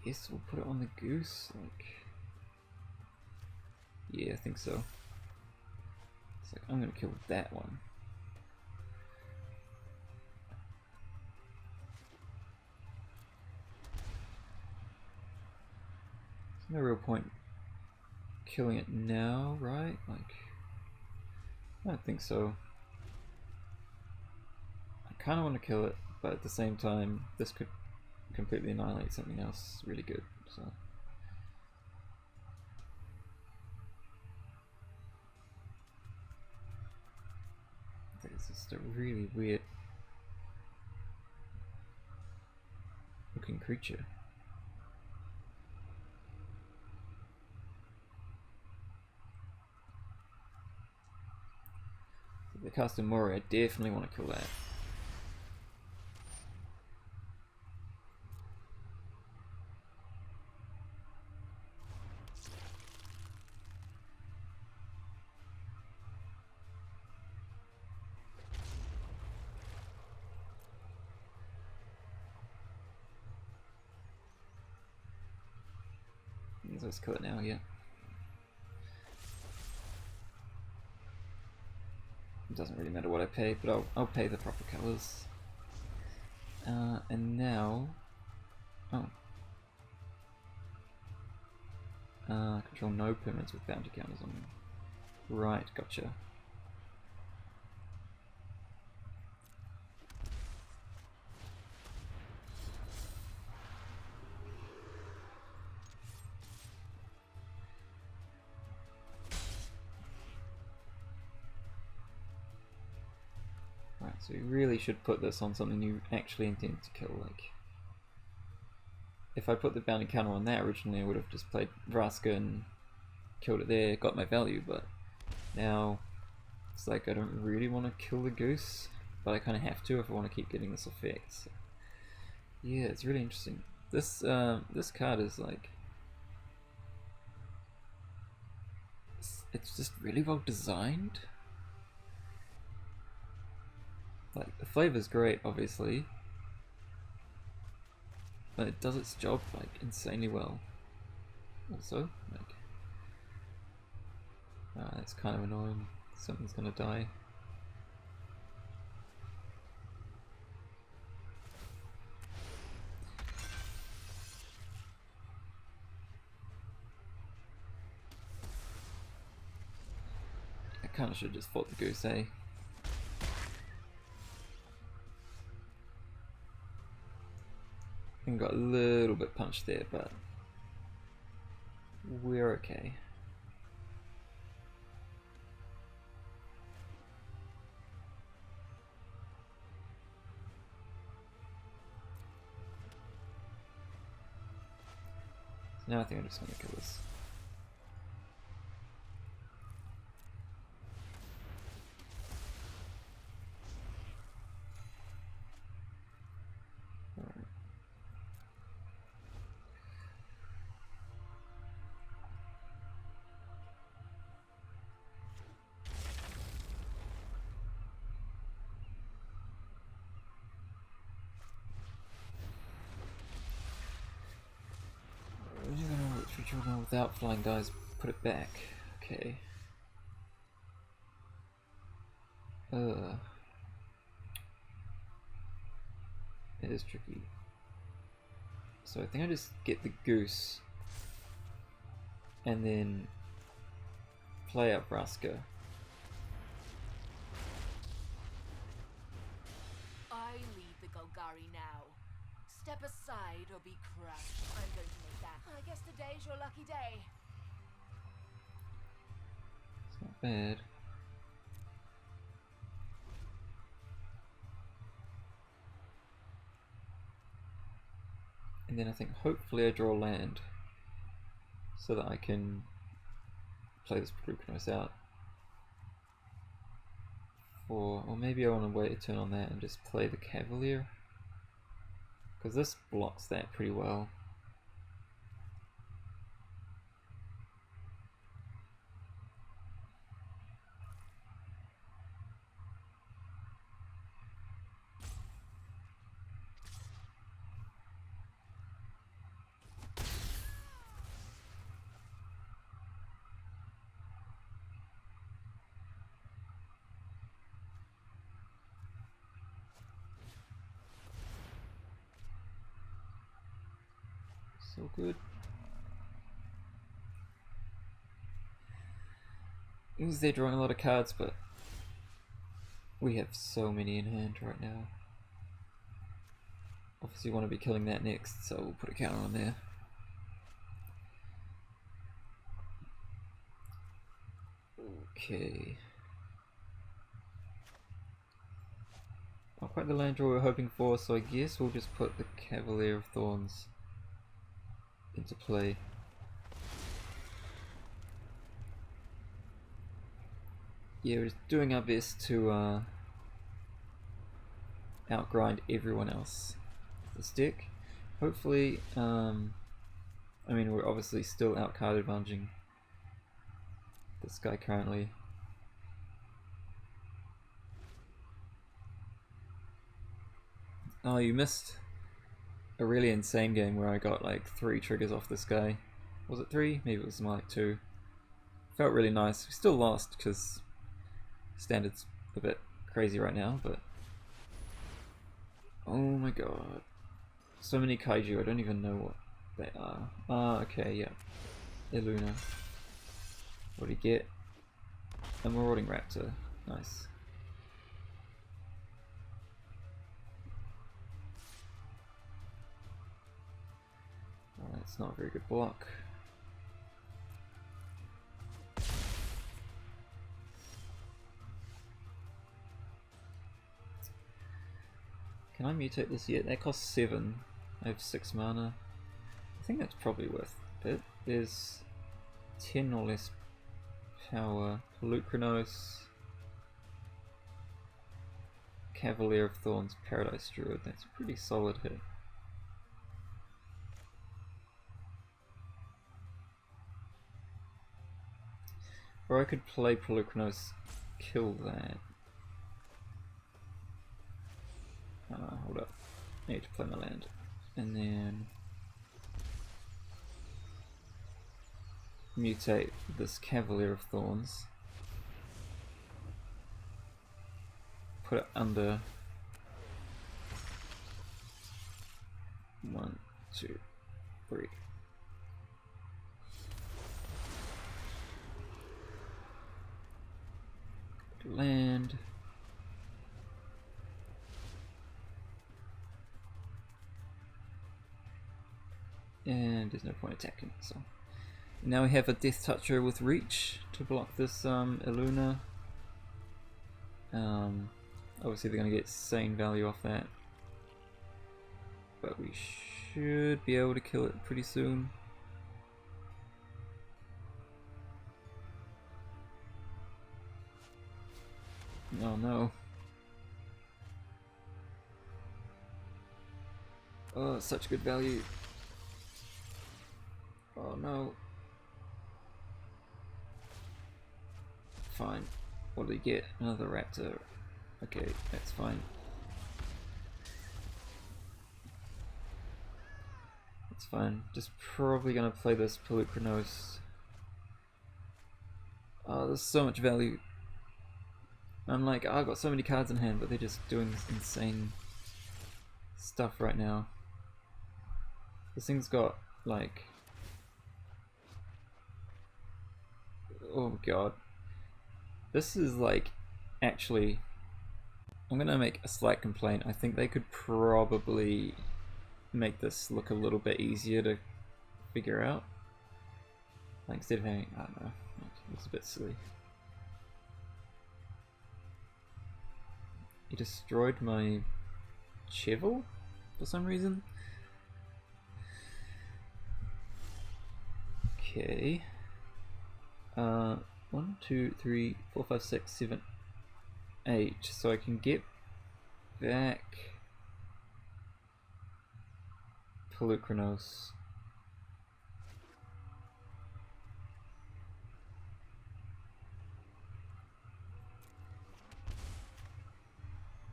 Guess we'll put it on the goose, like... Yeah, I think so. It's like, I'm gonna kill that one. There's no real point killing it now, right? Like, I don't think so. I kind of want to kill it, but at the same time, this could completely annihilate something else really good, so... It's just a really weird looking creature. The custom Mori, I definitely want to kill that. Let's kill it now, yeah. It doesn't really matter what I pay, but I'll pay the proper colours. And now... Oh. Control no permanents with bounty counters on them. Right, gotcha. Right, so you really should put this on something you actually intend to kill, like... If I put the bounty counter on that originally, I would have just played Vraska and killed it there, got my value, but now it's like I don't really want to kill the goose, but I kind of have to if I want to keep getting this effect. So, yeah, it's really interesting. This this card is like... It's just really well designed. Like, the flavor's great, obviously, but it does its job, like, insanely well. Also, like... that's kind of annoying. Something's gonna die. I kinda should've just fought the goose, eh? And got a little bit punched there, but we're okay. So now I think I'm just gonna kill this. Alright. Oh no, without flying dice, put it back. Okay. It is tricky. So I think I just get the goose and then play up Raska.
I lead the Golgari now. Step aside or be crushed. I'm going to make that. I guess today's your lucky day.
It's not bad. And then I think hopefully I draw land so that I can play this Prukanos out. Or maybe I want to wait a turn on that and just play the Cavalier, because this blocks that pretty well. So good. Means they're drawing a lot of cards, but we have so many in hand right now. Obviously want to be killing that next, so we'll put a counter on there. Okay. Not quite the land draw we were hoping for, so I guess we'll just put the Cavalier of Thorns into play. Yeah, we're just doing our best to outgrind everyone else with this deck. Hopefully, I mean, we're obviously still out card advantaging this guy currently. Oh, you missed a really insane game where I got like 3 triggers off this guy. Was it 3? Maybe it was more like 2. Felt really nice. We still lost because standard's a bit crazy right now, but oh my god. So many kaiju, I don't even know what they are. Ah, okay, yeah. Iluna. What do you get? A Marauding Raptor. Nice. Alright, it's not a very good block. Can I mutate this yet? That costs 7. I have 6 mana. I think that's probably worth it. There's 10 or less power. Polukranos, Cavalier of Thorns, Paradise Druid. That's a pretty solid hit. Or I could play Polukranos, kill that. Hold up. I need to play my land. And then mutate this Cavalier of Thorns. Put it under 1, 2, 3. Land. And there's no point attacking, so now we have a Death Toucher with Reach to block this Iluna. Obviously they're going to get sane value off that, but we should be able to kill it pretty soon. Oh no. Oh, such good value. Oh no. Fine. What do we get? Another raptor. Okay, that's fine. It's fine. Just probably gonna play this Pelucranos. Oh, there's so much value. I'm like, oh, I've got so many cards in hand, but they're just doing this insane stuff right now. This thing's got, like... Oh god. This is like, actually... I'm gonna make a slight complaint. I think they could probably make this look a little bit easier to figure out. Like, instead of having, I don't know, it looks a bit silly. He destroyed my Cheval for some reason. Okay. 1, 2, 3, 4, 5, 6, 7, 8. So I can get back Pelucranos.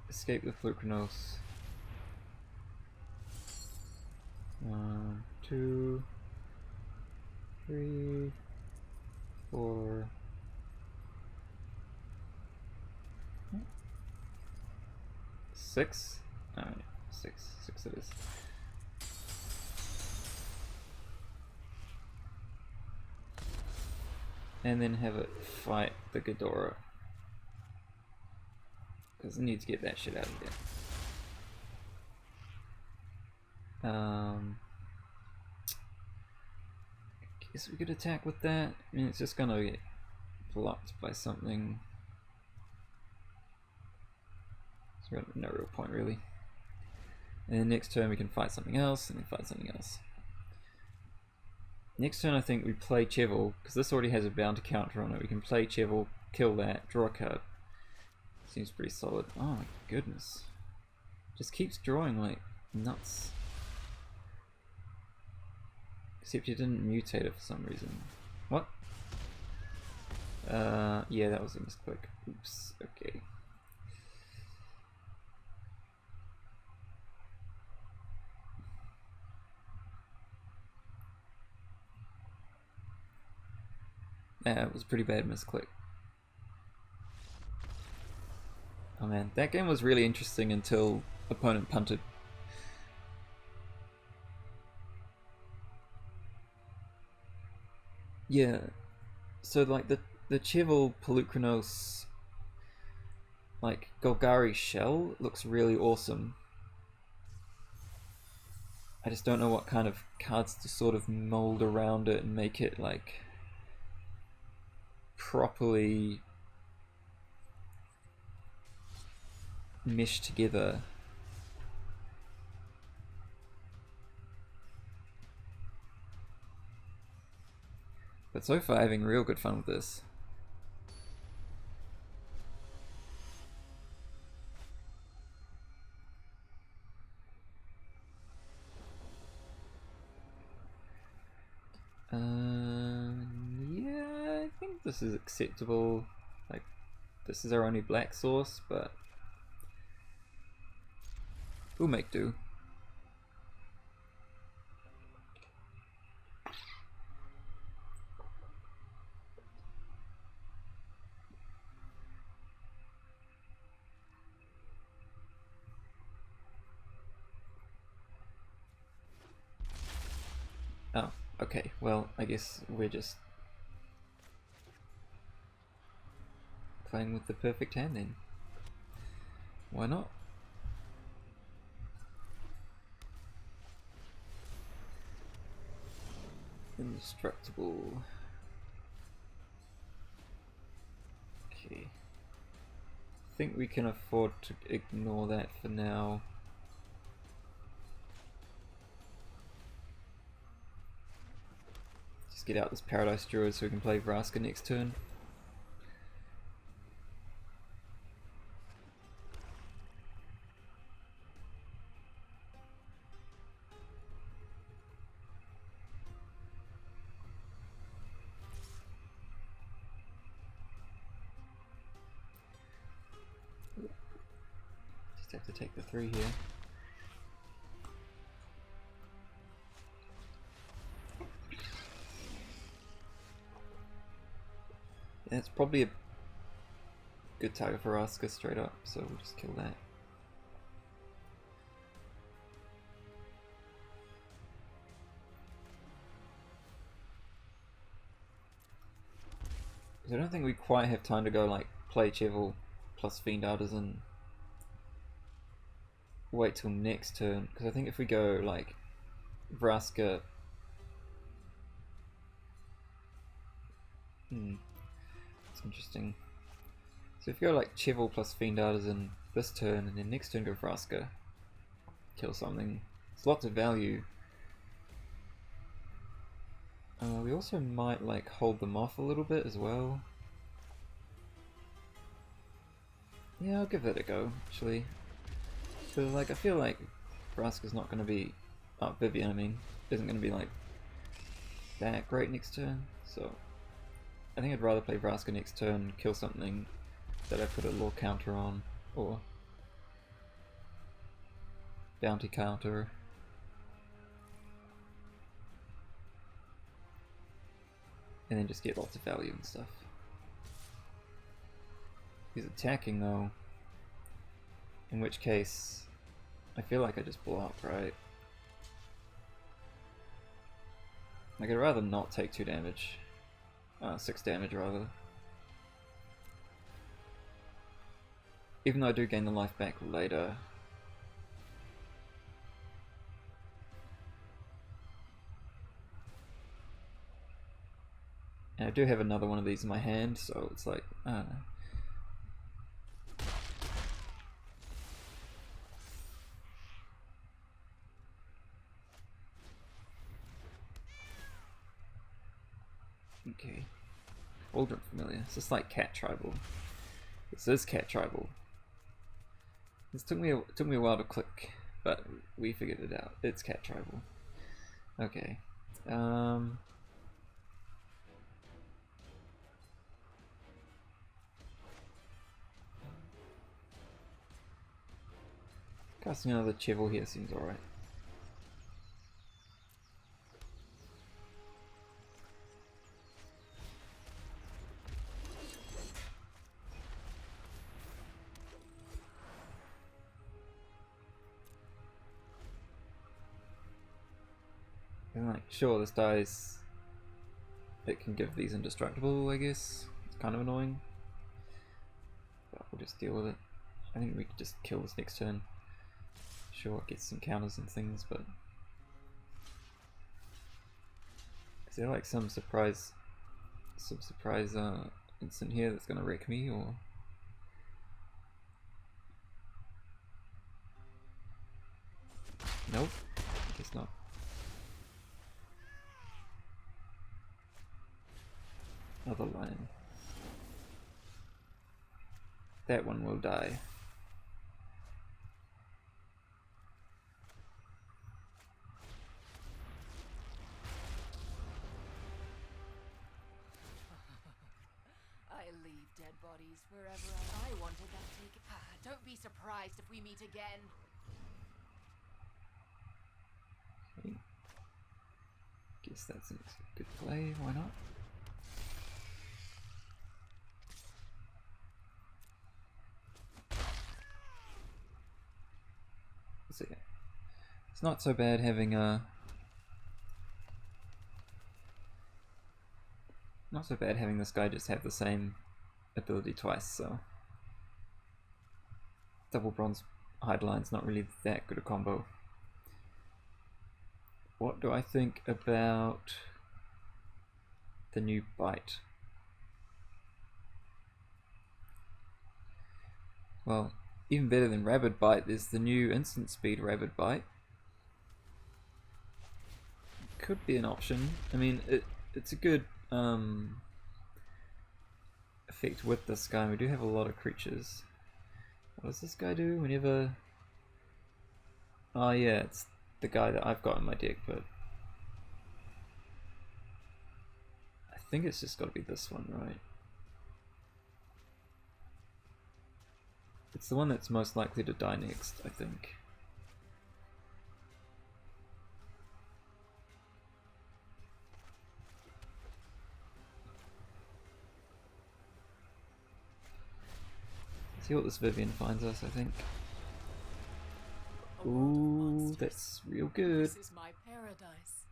Escape the Pelucranos. 1, 2, 3, 4. 6? Oh, yeah, 6. 6 it is. And then have it fight the Ghidorah. Because I need to get that shit out of there. I guess we could attack with that. I mean, it's just gonna get blocked by something. So no real point, really. And then next turn we can fight something else, and then fight something else. Next turn I think we play Cheval, because this already has a bounty counter on it. We can play Cheval, kill that, draw a card. Seems pretty solid. Oh my goodness. Just keeps drawing like nuts. Except you didn't mutate it for some reason. What? Yeah, that was a misclick. Oops, okay. Yeah, it was a pretty bad misclick. Oh man, that game was really interesting until opponent punted. Yeah, so like the Cheval Pelucranos like Golgari shell looks really awesome. I just don't know what kind of cards to sort of mold around it and make it like properly mesh together. But so far having real good fun with this. Yeah, I think this is acceptable. Like, this is our only black source, but we'll make do. Oh, okay, well, I guess we're just playing with the perfect hand then. Why not? Indestructible. Okay. I think we can afford to ignore that for now. Just get out this Paradise Druid so we can play Vraska next turn. Just have to take the 3 here. That's probably a good target for Raska straight up, so we'll just kill that. I don't think we quite have time to go like play Cheval plus Fiend Artisan. Wait till next turn, because I think if we go like Vraska, it's interesting. So if you go like Cheval plus Fiend Artisan this turn, and then next turn go Vraska, kill something, it's lots of value. We also might like hold them off a little bit as well. Yeah, I'll give that a go actually. So like I feel like Vraska's not going to be, Vivian I mean, isn't going to be like that great next turn. So I think I'd rather play Vraska next turn, kill something that I put a little counter on, or bounty counter. And then just get lots of value and stuff. He's attacking though, in which case I feel like I just block, right? Like I'd rather not take 2 damage. 6 damage rather. Even though I do gain the life back later. And I do have another one of these in my hand, so it's like, I don't know. Okay. Cauldron Familiar. It's just like Cat Tribal. This is Cat Tribal. This took me a while to click, but we figured it out. It's Cat Tribal. Okay. Casting another Cheval here seems alright. And like, sure, this dies. It can give these indestructible, I guess. It's kind of annoying. But we'll just deal with it. I think we could just kill this next turn. Sure, it gets some counters and things, but is there like some surprise instant here that's gonna wreck me, or nope? I guess not. Another line. That one will die.
I leave dead bodies wherever I wanted that taken. Don't be surprised if we meet again.
Okay. Guess that's a good play, why not? So yeah, it's not so bad having this guy just have the same ability twice. So double bronze hide line's not really that good a combo. What do I think about the new bite? Well, even better than Rabid Bite is the new instant speed Rabid Bite. Could be an option. I mean, it's a good effect with this guy. We do have a lot of creatures. What does this guy do whenever... Oh yeah, it's the guy that I've got in my deck, but I think it's just got to be this one, right? It's the one that's most likely to die next, I think. See what this Vivian finds us, I think.
A world of
Ooh,
monsters.
that's real good.
This is my paradise.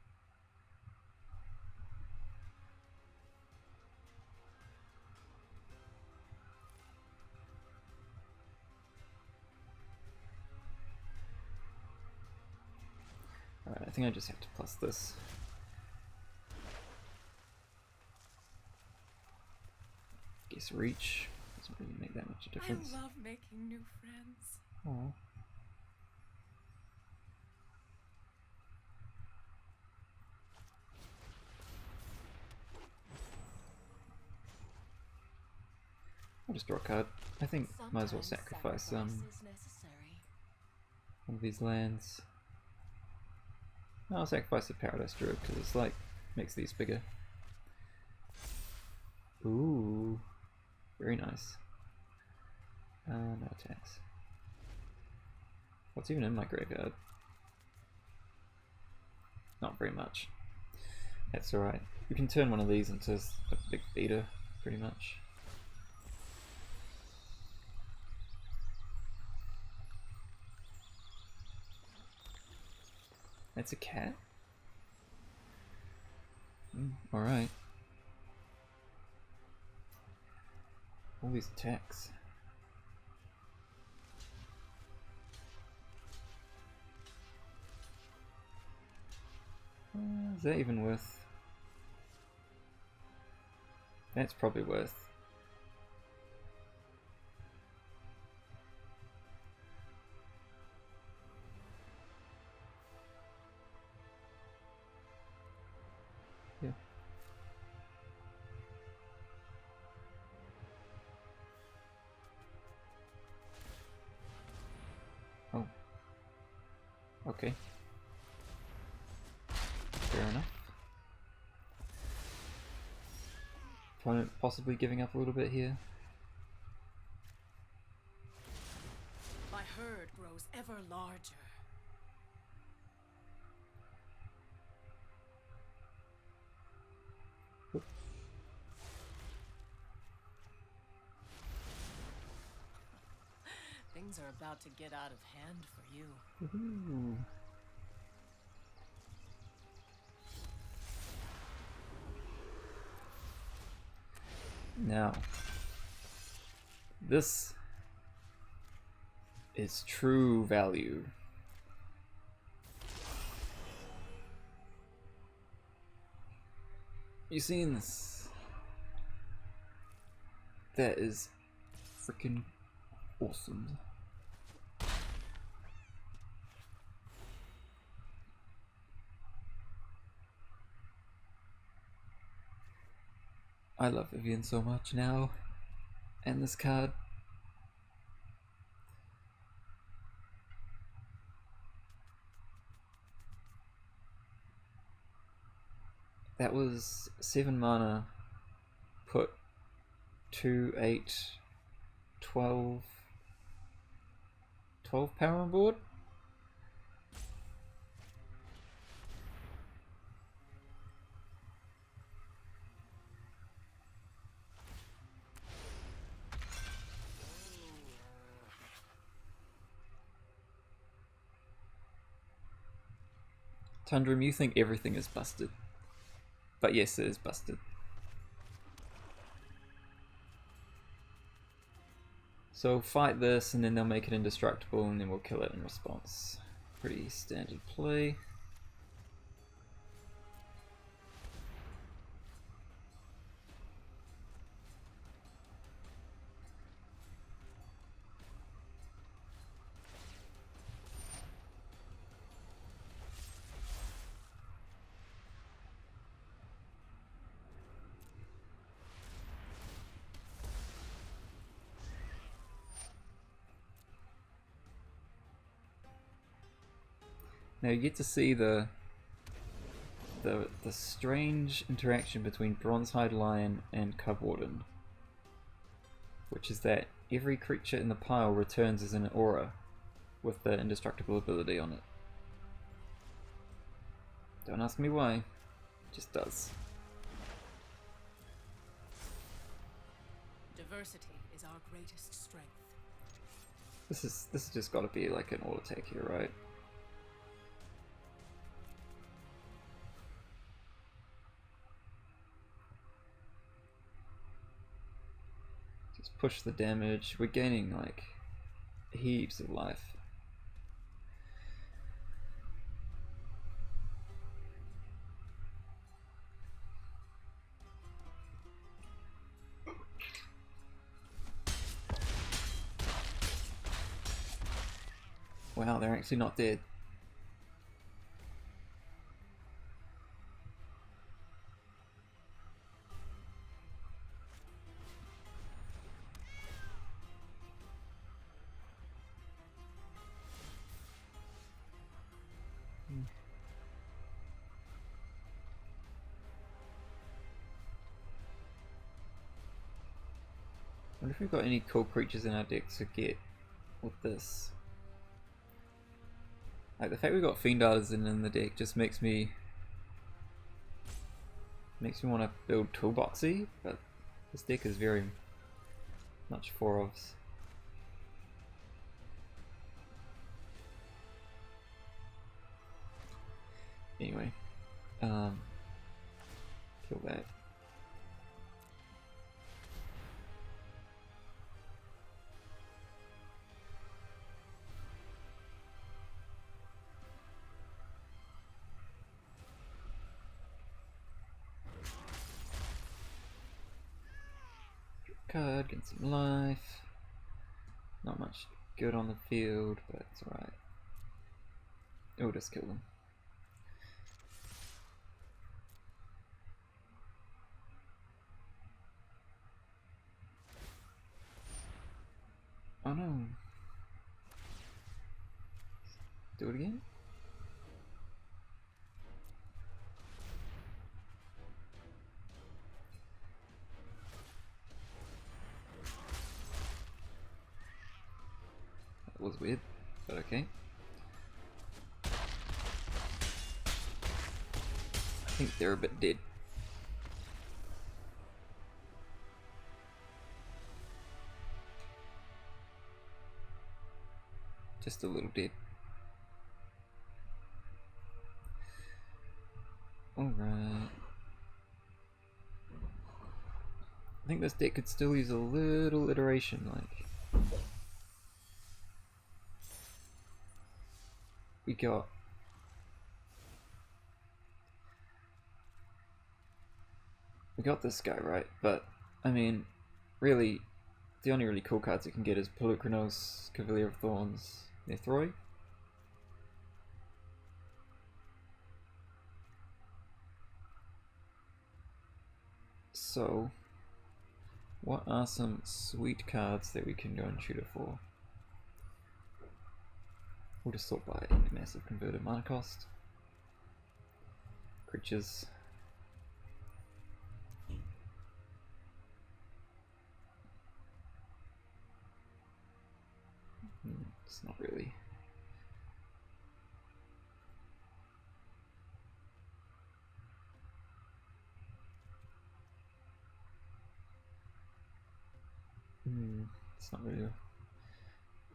Alright, I think I just have to plus this. Guess reach doesn't really make that much a difference.
I love making new friends.
Aw. I'll just draw a card. I think might as well sacrifice
is necessary.
one of these lands. No, I'll sacrifice the Paradise Druid because it's like makes these bigger. Ooh, very nice. No attacks. What's even in my graveyard? Not very much. That's alright. We can turn one of these into a big beater, pretty much. That's a cat? Alright. All these attacks. Is that even worth? That's probably worth. Yeah. Oh. Okay. Fair enough. Opponent possibly giving up a little bit here.
My herd grows ever larger.
Oop.
Things are about to get out of hand for you.
Woohoo. Now, this is true value. You seen this? That is freaking awesome. I love Vivian so much now, and this card. That was 7 mana, put 2, 8, 12 power on board? Tundrum, you think everything is busted. But yes, it is busted. So fight this and then they'll make it indestructible and then we'll kill it in response. Pretty standard play. Now you get to see the strange interaction between Bronzehide Lion and Cub Warden, which is that every creature in the pile returns as an aura with the indestructible ability on it. Don't ask me why, it just does.
Diversity is our greatest strength.
This is just got to be like an auto attack here, right? Just push the damage. We're gaining like heaps of life. Wow, they're actually not dead. I wonder if we've got any cool creatures in our deck to get with this. Like the fact we've got Fiend Artisan in the deck just makes me want to build toolboxy, but this deck is very much 4-ofs. Anyway, kill that. Card, get some life. Not much good on the field, but it's alright. It'll just kill them. Oh no. Do it again? That was weird, but okay. I think they're a bit dead. Just a little dead. Alright. I think this deck could still use a little iteration, like we got this guy, right? But I mean, really, the only really cool cards you can get is Pelucranos, Cavalier of Thorns, Nethroi. So, what are some sweet cards that we can go and tutor for? We'll just sort by massive converted mana cost. Creatures. It's not really. It's not really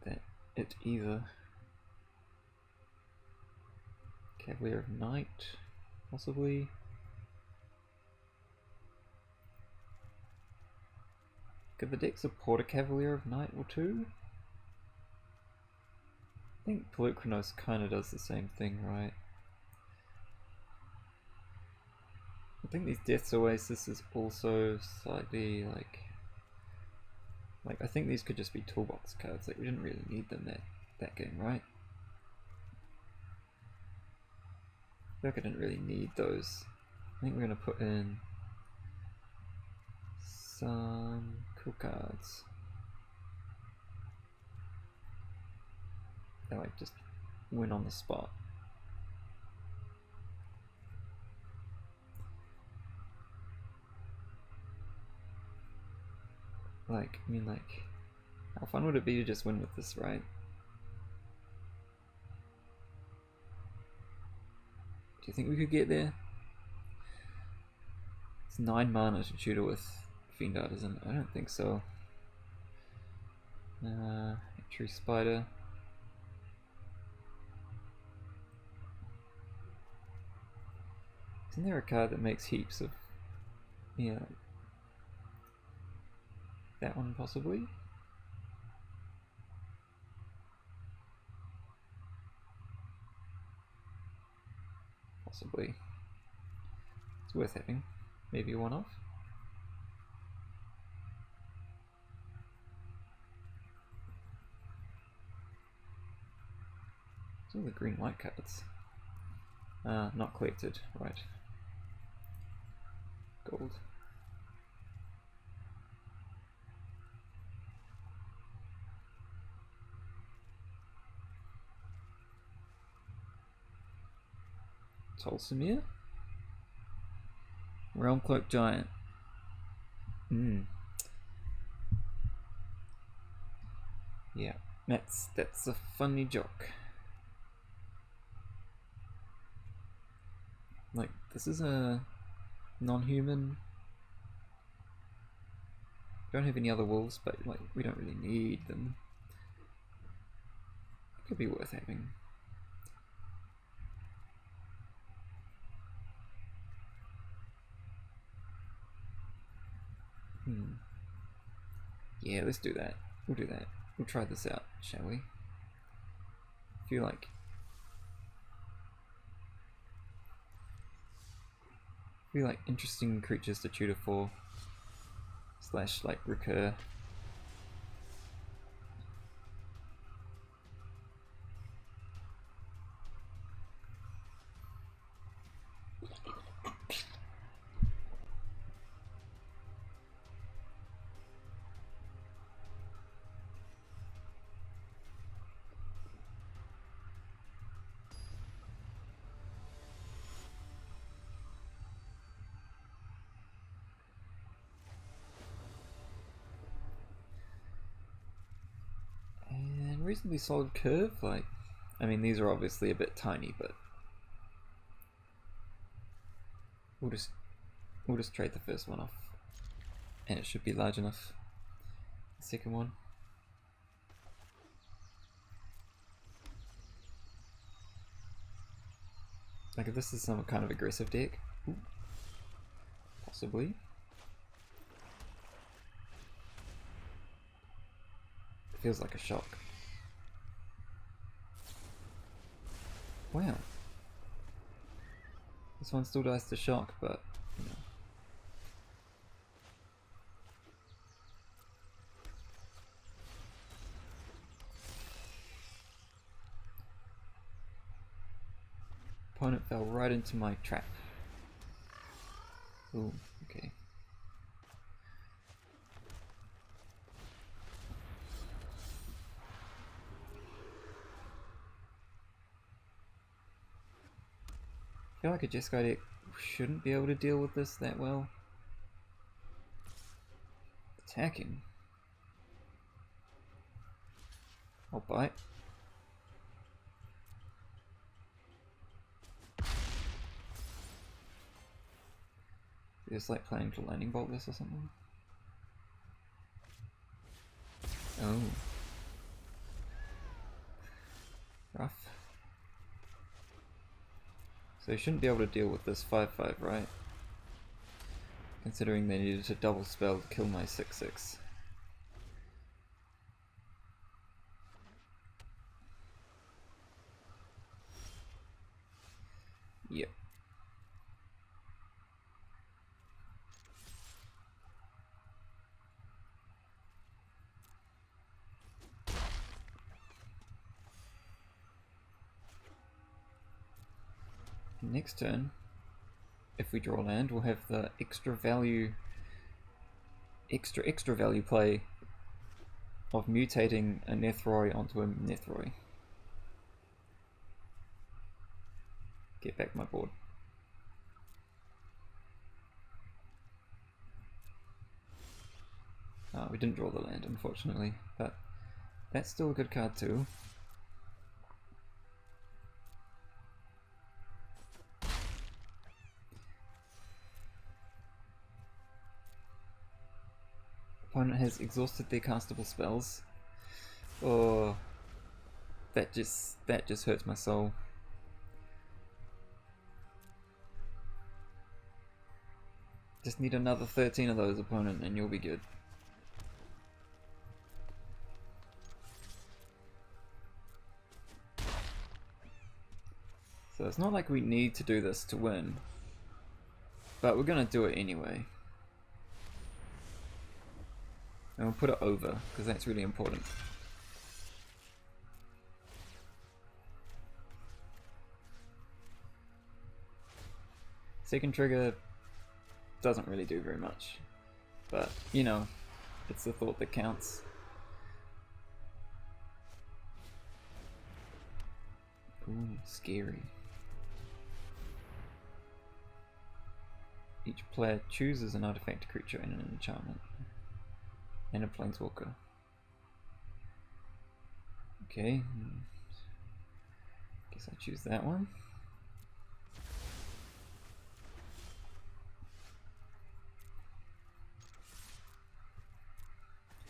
that it either. Cavalier of Night, possibly. Could the deck support a Cavalier of Night or two? I think Pelucranos kind of does the same thing, right? I think these Death's Oasis is also slightly like I think these could just be toolbox cards. Like we didn't really need them that game, right? I feel like I didn't really need those. I think we're gonna put in some cool cards. That like just win on the spot. Like, I mean, like, how fun would it be to just win with this, right? Do you think we could get there? It's 9 mana to tutor with Fiend Artisan. I don't think so. Tree Spider. Isn't there a card that makes heaps of... yeah... that one possibly? Possibly. It's worth having. Maybe a one-off. It's all the green-white cards. Not collected, right. Gold. Tolsimir? Realm Cloak Giant. Yeah, that's a funny joke. Like, this is a non-human. We don't have any other wolves, but like we don't really need them. It could be worth having. Yeah, let's do that. We'll do that. We'll try this out, shall we? Feel like interesting creatures to tutor for. / like recur. Reasonably solid curve, like, I mean these are obviously a bit tiny, but we'll just trade the first one off and it should be large enough. The second one, like if this is some kind of aggressive deck, possibly. It feels like a shock. Wow. This one still dies to shock, but you know. Opponent fell right into my trap. Ooh, okay. I feel like a Jeskai deck shouldn't be able to deal with this that well. Attacking. I'll bite. Just like planning to lightning bolt this or something. Oh. Rough. So they shouldn't be able to deal with this 5/5, right? Considering they needed to double spell to kill my 6/6. Yep. Next turn, if we draw land, we'll have the extra value play of mutating a Nethroi onto a Nethroi. Get back my board. We didn't draw the land, unfortunately, but that's still a good card too. Opponent has exhausted their castable spells, Oh, that just hurts my soul. Just need another 13 of those, opponent, and you'll be good. So it's not like we need to do this to win, but we're gonna do it anyway. And we'll put it over, because that's really important. Second trigger doesn't really do very much, but you know, it's the thought that counts. Ooh, scary. Each player chooses an artifact, creature, and an enchantment, and a planeswalker. Okay, guess I choose that one.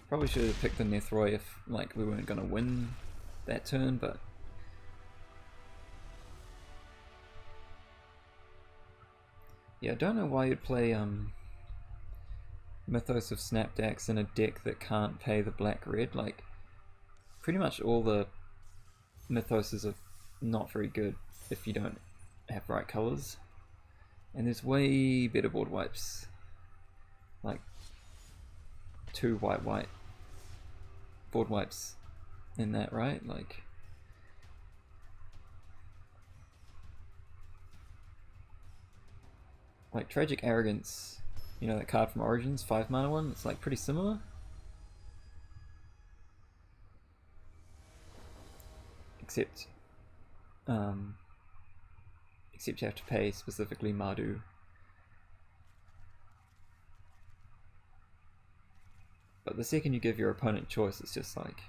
Probably should have picked the Nethroi if like we weren't gonna win that turn, but yeah, I don't know why you'd play Mythos of Snapdax in a deck that can't pay the black-red. Like, pretty much all the Mythoses are not very good if you don't have right colors. And there's way better board wipes. Like, 2 white board wipes in that, right? Like Tragic Arrogance, you know that card from Origins, 5 mana one, it's like pretty similar. Except you have to pay specifically Mardu. But the second you give your opponent choice, it's just like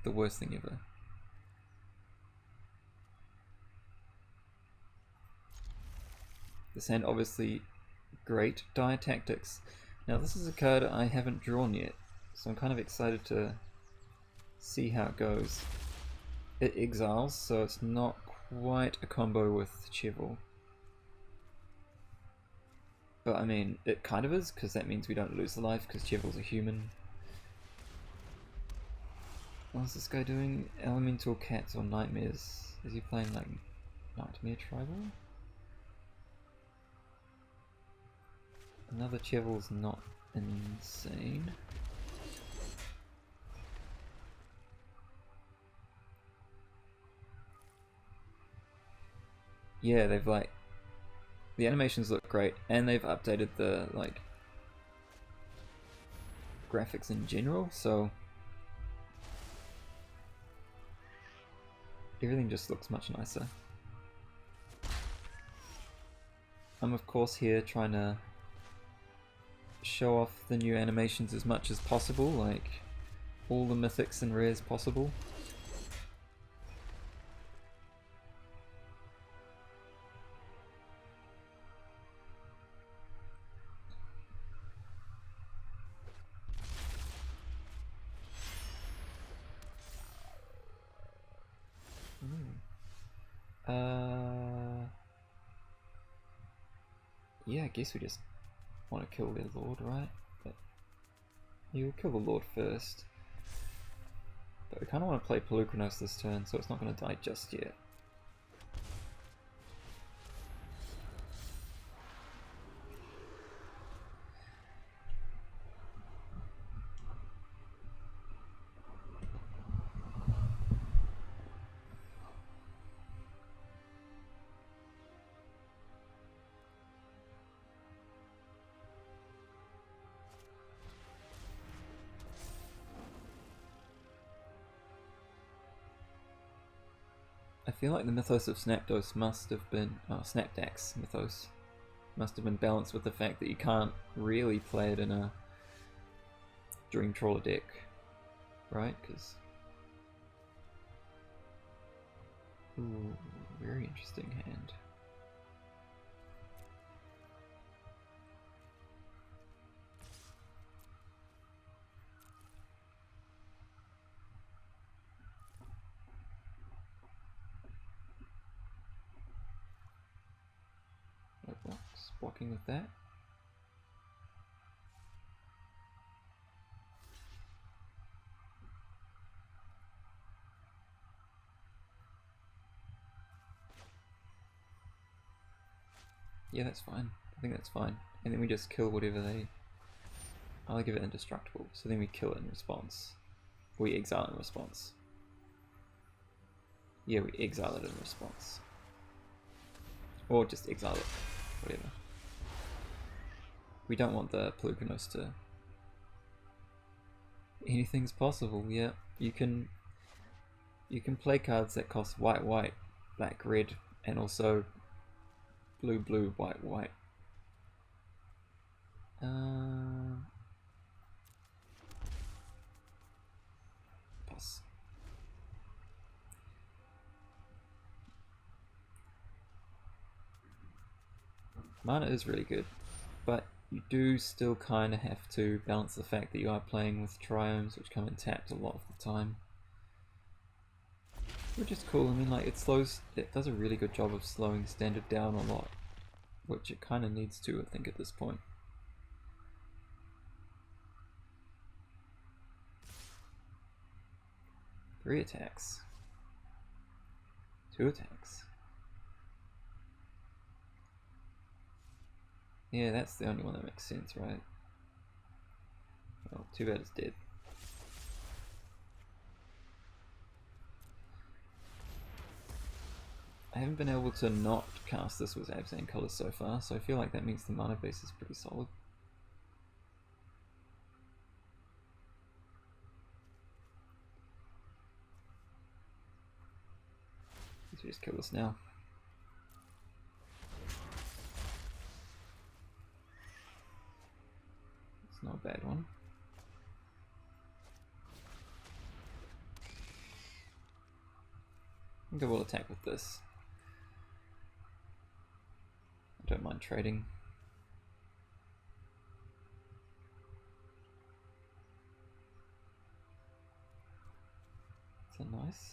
the worst thing ever. This hand obviously great Dire Tactics. Now this is a card I haven't drawn yet, so I'm kind of excited to see how it goes. It exiles, so it's not quite a combo with Cheval. But I mean, it kind of is, because that means we don't lose the life, because Cheval's a human. What's this guy doing? Elemental Cats or Nightmares? Is he playing like Nightmare Tribal? Another Cheval's not insane. Yeah, they've like, the animations look great, and they've updated the like graphics in general, so everything just looks much nicer. I'm of course here trying to show off the new animations as much as possible, like all the mythics and rares possible. Yeah, I guess we just want to kill their lord, right? But you kill the lord first. But we kind of want to play Pelucranos this turn, so it's not going to die just yet. I feel like the Mythos of Snapdos must have been, Snapdax Mythos must have been balanced with the fact that you can't really play it in a Dream Trawler deck, right? Because, ooh, very interesting hand. blocking with that. Yeah, that's fine. I think that's fine. And then we just kill whatever they... I'll give it indestructible, so then we kill it in response. We exile in response. Yeah, we exile it in response. Or just exile it, whatever. We don't want the Pelucanos to... Anything's possible, yeah. You can play cards that cost white, white, black, red, and also blue, blue, white, white. Pass. Mana is really good, but you do still kind of have to balance the fact that you are playing with triomes which come in tapped a lot of the time. Which is cool. I mean, like, it does a really good job of slowing standard down a lot, which it kind of needs to, I think, at this point. 3 attacks. 2 attacks. Yeah, that's the only one that makes sense, right? Oh, too bad it's dead. I haven't been able to not cast this with Abzan colors so far, so I feel like that means the mana base is pretty solid. Let's just kill this now. It's not a bad one. I think I will attack with this. I don't mind trading. It's a nice.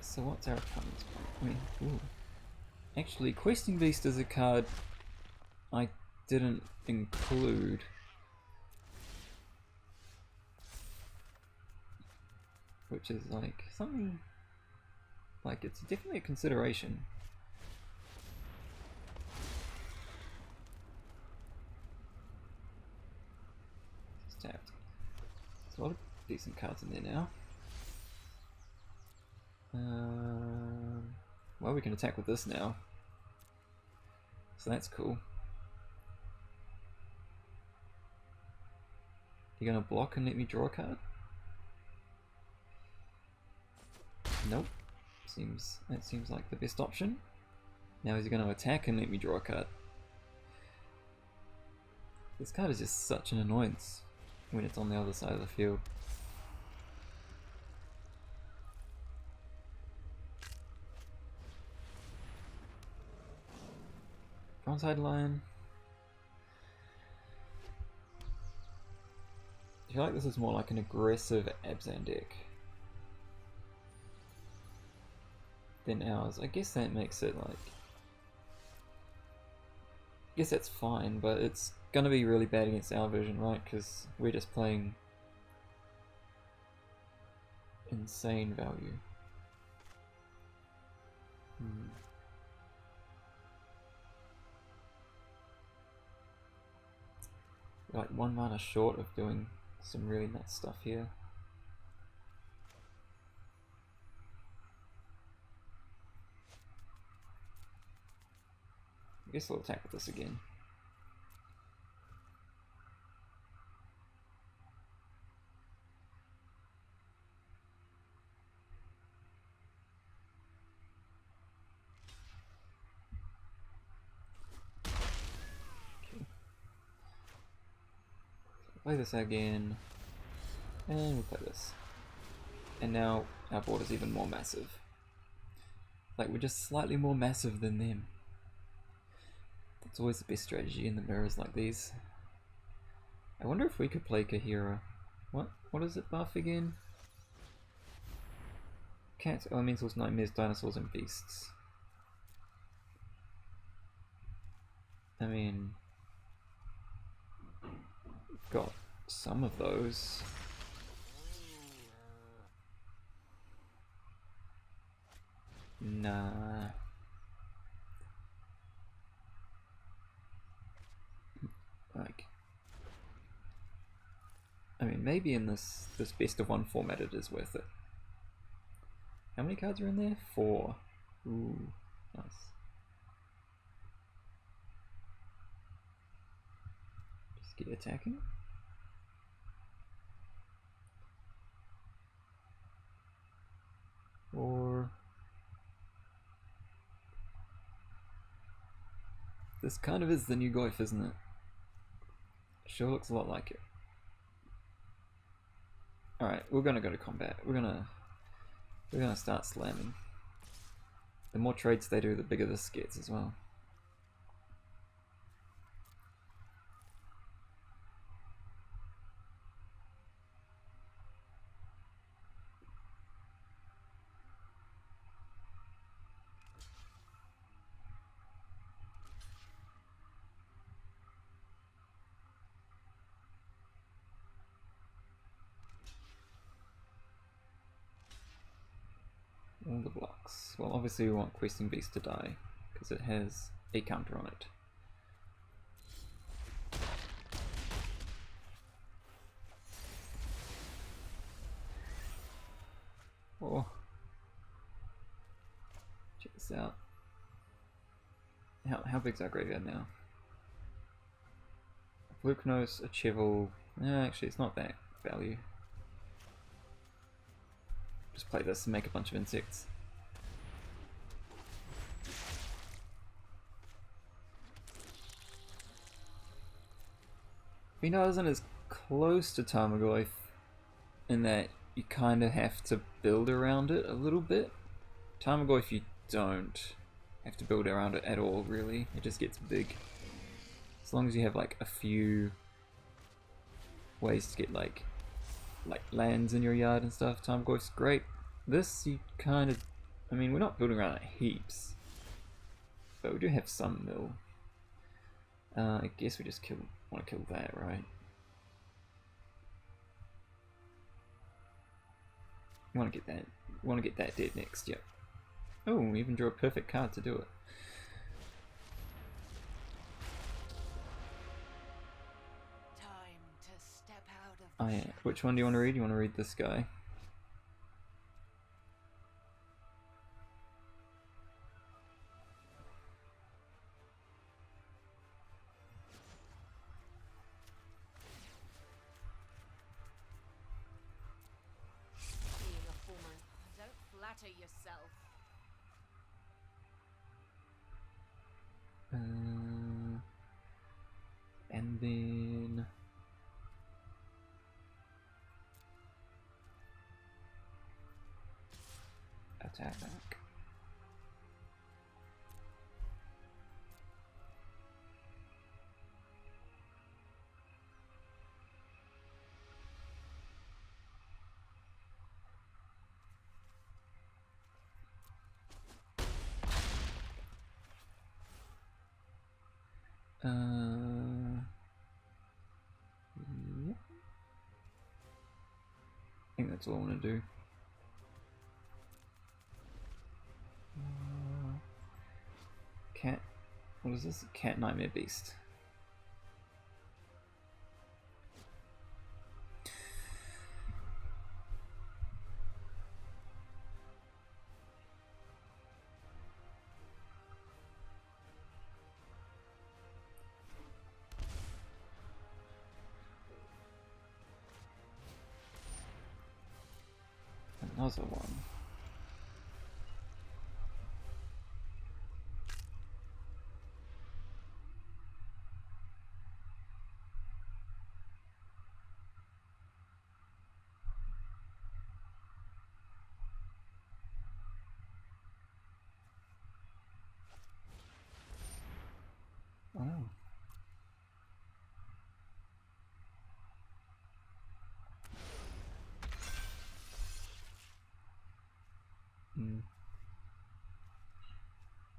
So what's our opponent's plan? I mean, ooh. Actually, Questing Beast is a card I didn't include. Which is like something, like it's definitely a consideration. It's tapped. There's a lot of decent cards in there now. Well, we can attack with this now, so that's cool. You're gonna block and let me draw a card? Nope. That seems like the best option. Now is he gonna attack and let me draw a card? This card is just such an annoyance when it's on the other side of the field. Frontside line. I feel like this is more like an aggressive Abzan deck than ours. I guess that makes it like... I guess that's fine, but it's gonna be really bad against our version, right? Because we're just playing insane value. We're like 1 mana short of doing some really nuts stuff here. I guess I'll attack with this again. Okay. Play this again, and we'll play this. And now our board is even more massive. Like, we're just slightly more massive than them. That's always the best strategy in the mirrors like these. I wonder if we could play Kahira. What is it buff again? Cats, elementals, nightmares, dinosaurs, and beasts. I mean, we've got some of those. Nah. Like, I mean, maybe in this best of one format it is worth it. How many cards are in there? 4. Ooh, nice. Just get attacking. Or this kind of is the new Goif, isn't it? Sure looks a lot like it. Alright, we're gonna go to combat. We're gonna start slamming. The more trades they do, the bigger this gets as well. All the blocks. Well, obviously we want Questing Beast to die, because it has a counter on it. Oh. Check this out. How big's our graveyard now? A Flukenos, a Cheval. Actually, it's not that value. Just play this and make a bunch of insects. Vino isn't as close to Tarmogoyf in that you kind of have to build around it a little bit. Tarmogoyf you don't have to build around it at all, really. It just gets big. As long as you have like a few ways to get like lands in your yard and stuff, Tarmogoyf's great. This you kind of, I mean, we're not building around it heaps, but we do have some mill. I guess we just want to kill that, right? Want to get that dead next, yep. Oh, we even drew a perfect card to do it.
Time to step out of
Oh yeah, which one do you want to read? You want to read this guy?
being a foreman. Don't flatter yourself.
And then attack back. Yep. I think that's all I want to do. Cat. What is this? Cat Nightmare Beast. Another one.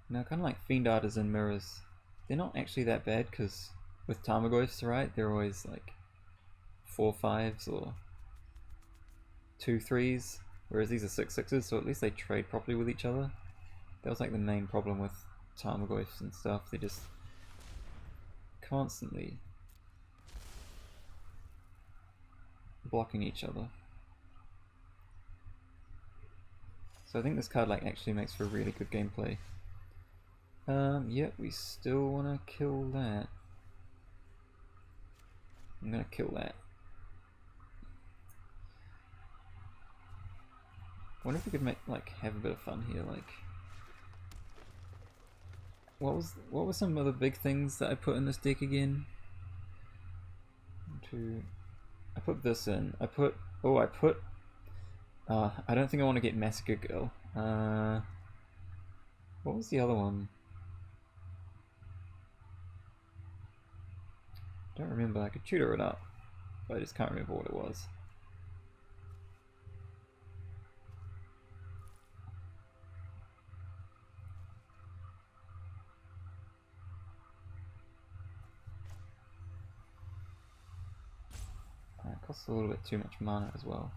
Now, kind of like Fiend Arters and Mirrors, they're not actually that bad because with Tarmogoyfs, right, they're always like 4/5s or 2/3s, whereas these are 6/6s, so at least they trade properly with each other. That was like the main problem with Tarmogoyfs and stuff, they just constantly blocking each other. So I think this card like actually makes for really good gameplay. Yeah, we still want to kill that. I'm gonna kill that. Wonder if we could make have a bit of fun here. Like, what were some of the big things that I put in this deck again? I put this in. I don't think I want to get Massacre Girl. What was the other one? Don't remember. I could tutor it up, but I just can't remember what it was. It costs a little bit too much mana as well.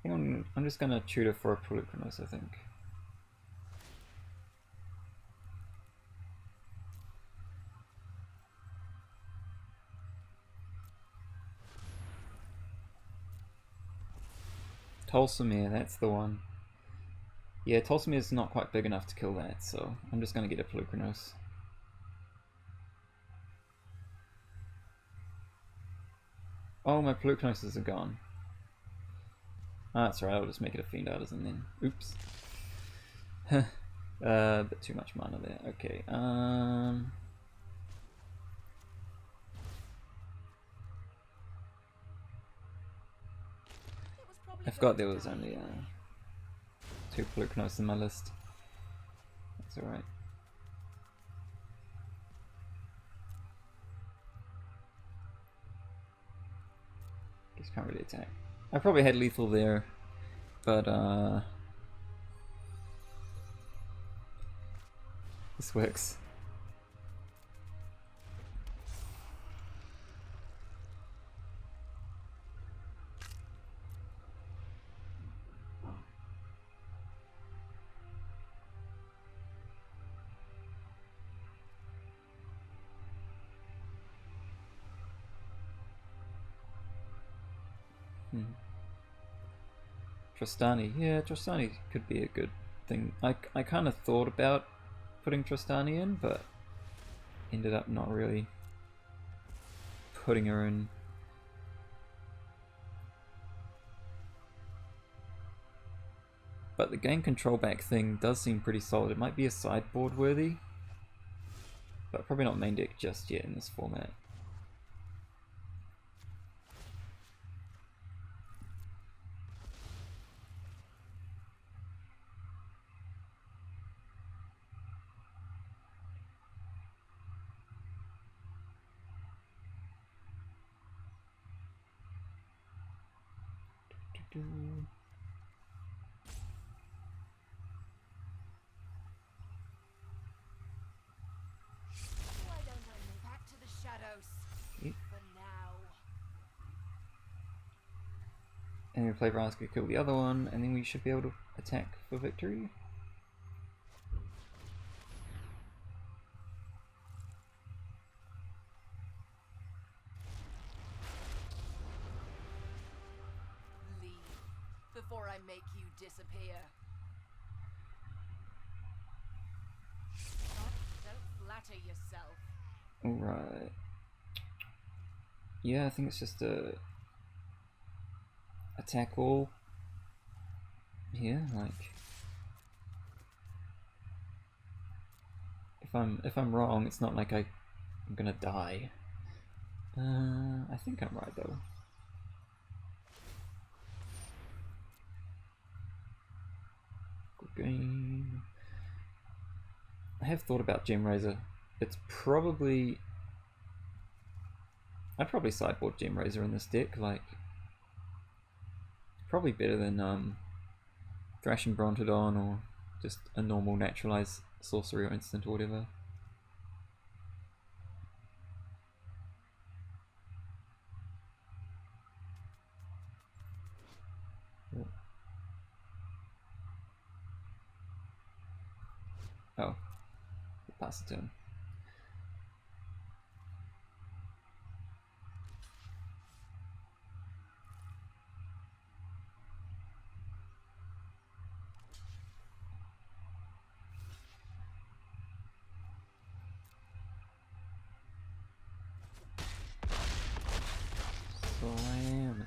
I think I'm just gonna tutor for a Polukranos, I think. Tolsimir, that's the one. Yeah, Tolsimir is not quite big enough to kill that, so I'm just gonna get a Polukranos. Oh, my Peluknoses are gone. Oh, that's right, I'll just make it a Fiend Artisan then. Oops. Bit too much mana there. Okay, I forgot there was only 2 Peluknos in my list. That's alright. Just can't really attack. I probably had lethal there, but this works. Trostani, yeah, Trostani could be a good thing. I kind of thought about putting Trostani in, but ended up not really putting her in. But the game control back thing does seem pretty solid. It might be a sideboard worthy, but probably not main deck just yet in this format.
Why don't I move back to the shadows for now?
And we play Vraska, kill the other one, and then we should be able to attack for victory.
Leave before I make you disappear. Don't flatter yourself.
Alright. Yeah, I think it's just a attack all here, like if I'm wrong, it's not like I'm gonna die. I think I'm right though. Good game. I have thought about Gem Razor. It's probably I'd probably sideboard Gem Razor in this deck, like probably better than Thrashing Brontodon or just a normal naturalized sorcery or instant or whatever. Oh, pass the turn. Slam it.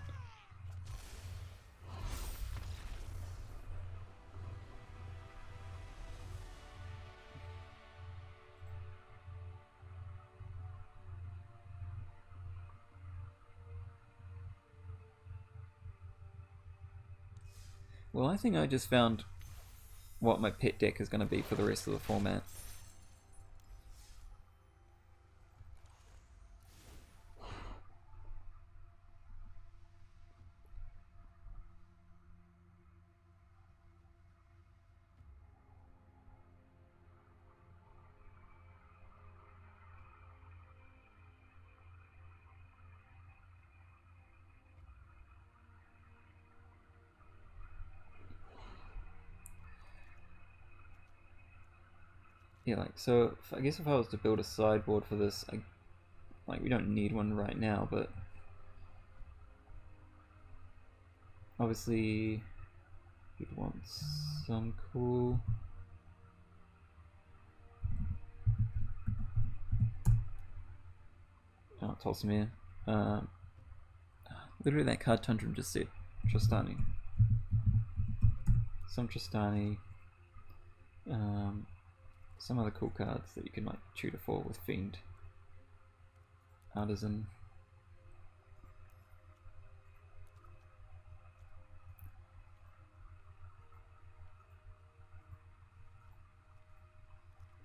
Well, I think I just found what my pet deck is going to be for the rest of the format. Yeah, like, so I guess if I was to build a sideboard for this, like, we don't need one right now, but obviously you'd want some cool... Oh, Tolsimir. Literally that card Tundrum just said Trostani. Some Trostani. Some other cool cards that you can like tutor for with Fiend. Artisan.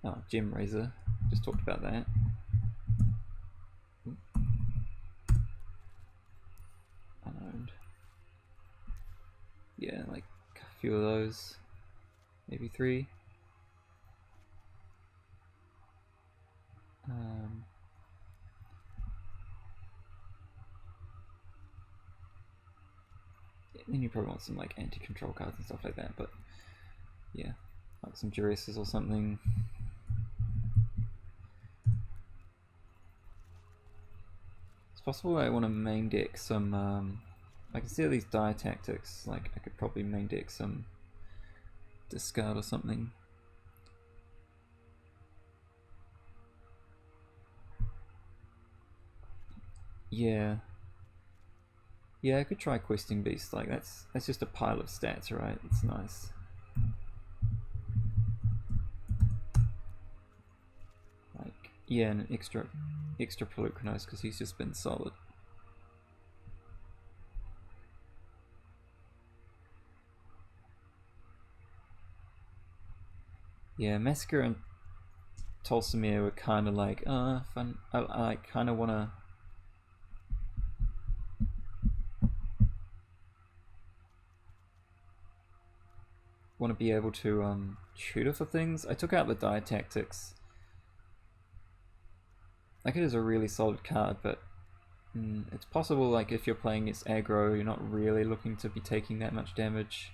Oh, Gem Razor. Just talked about that. Unowned. Yeah, like a few of those. Maybe 3. Then you probably want some like anti-control cards and stuff like that, but yeah, like some Duresses or something. It's possible I want to main deck some, I can see all these die tactics, like I could probably main deck some discard or something. Yeah. Yeah, I could try Questing Beast, like that's just a pile of stats, right? It's nice. Like, yeah, and an extra Pelucranos because he's just been solid. Yeah, Massacre and Tolsimir were kind of like, fun. I kind of want to be able to tutor for things. I took out the die tactics. Like, it is a really solid card, but it's possible, like, if you're playing its aggro, you're not really looking to be taking that much damage.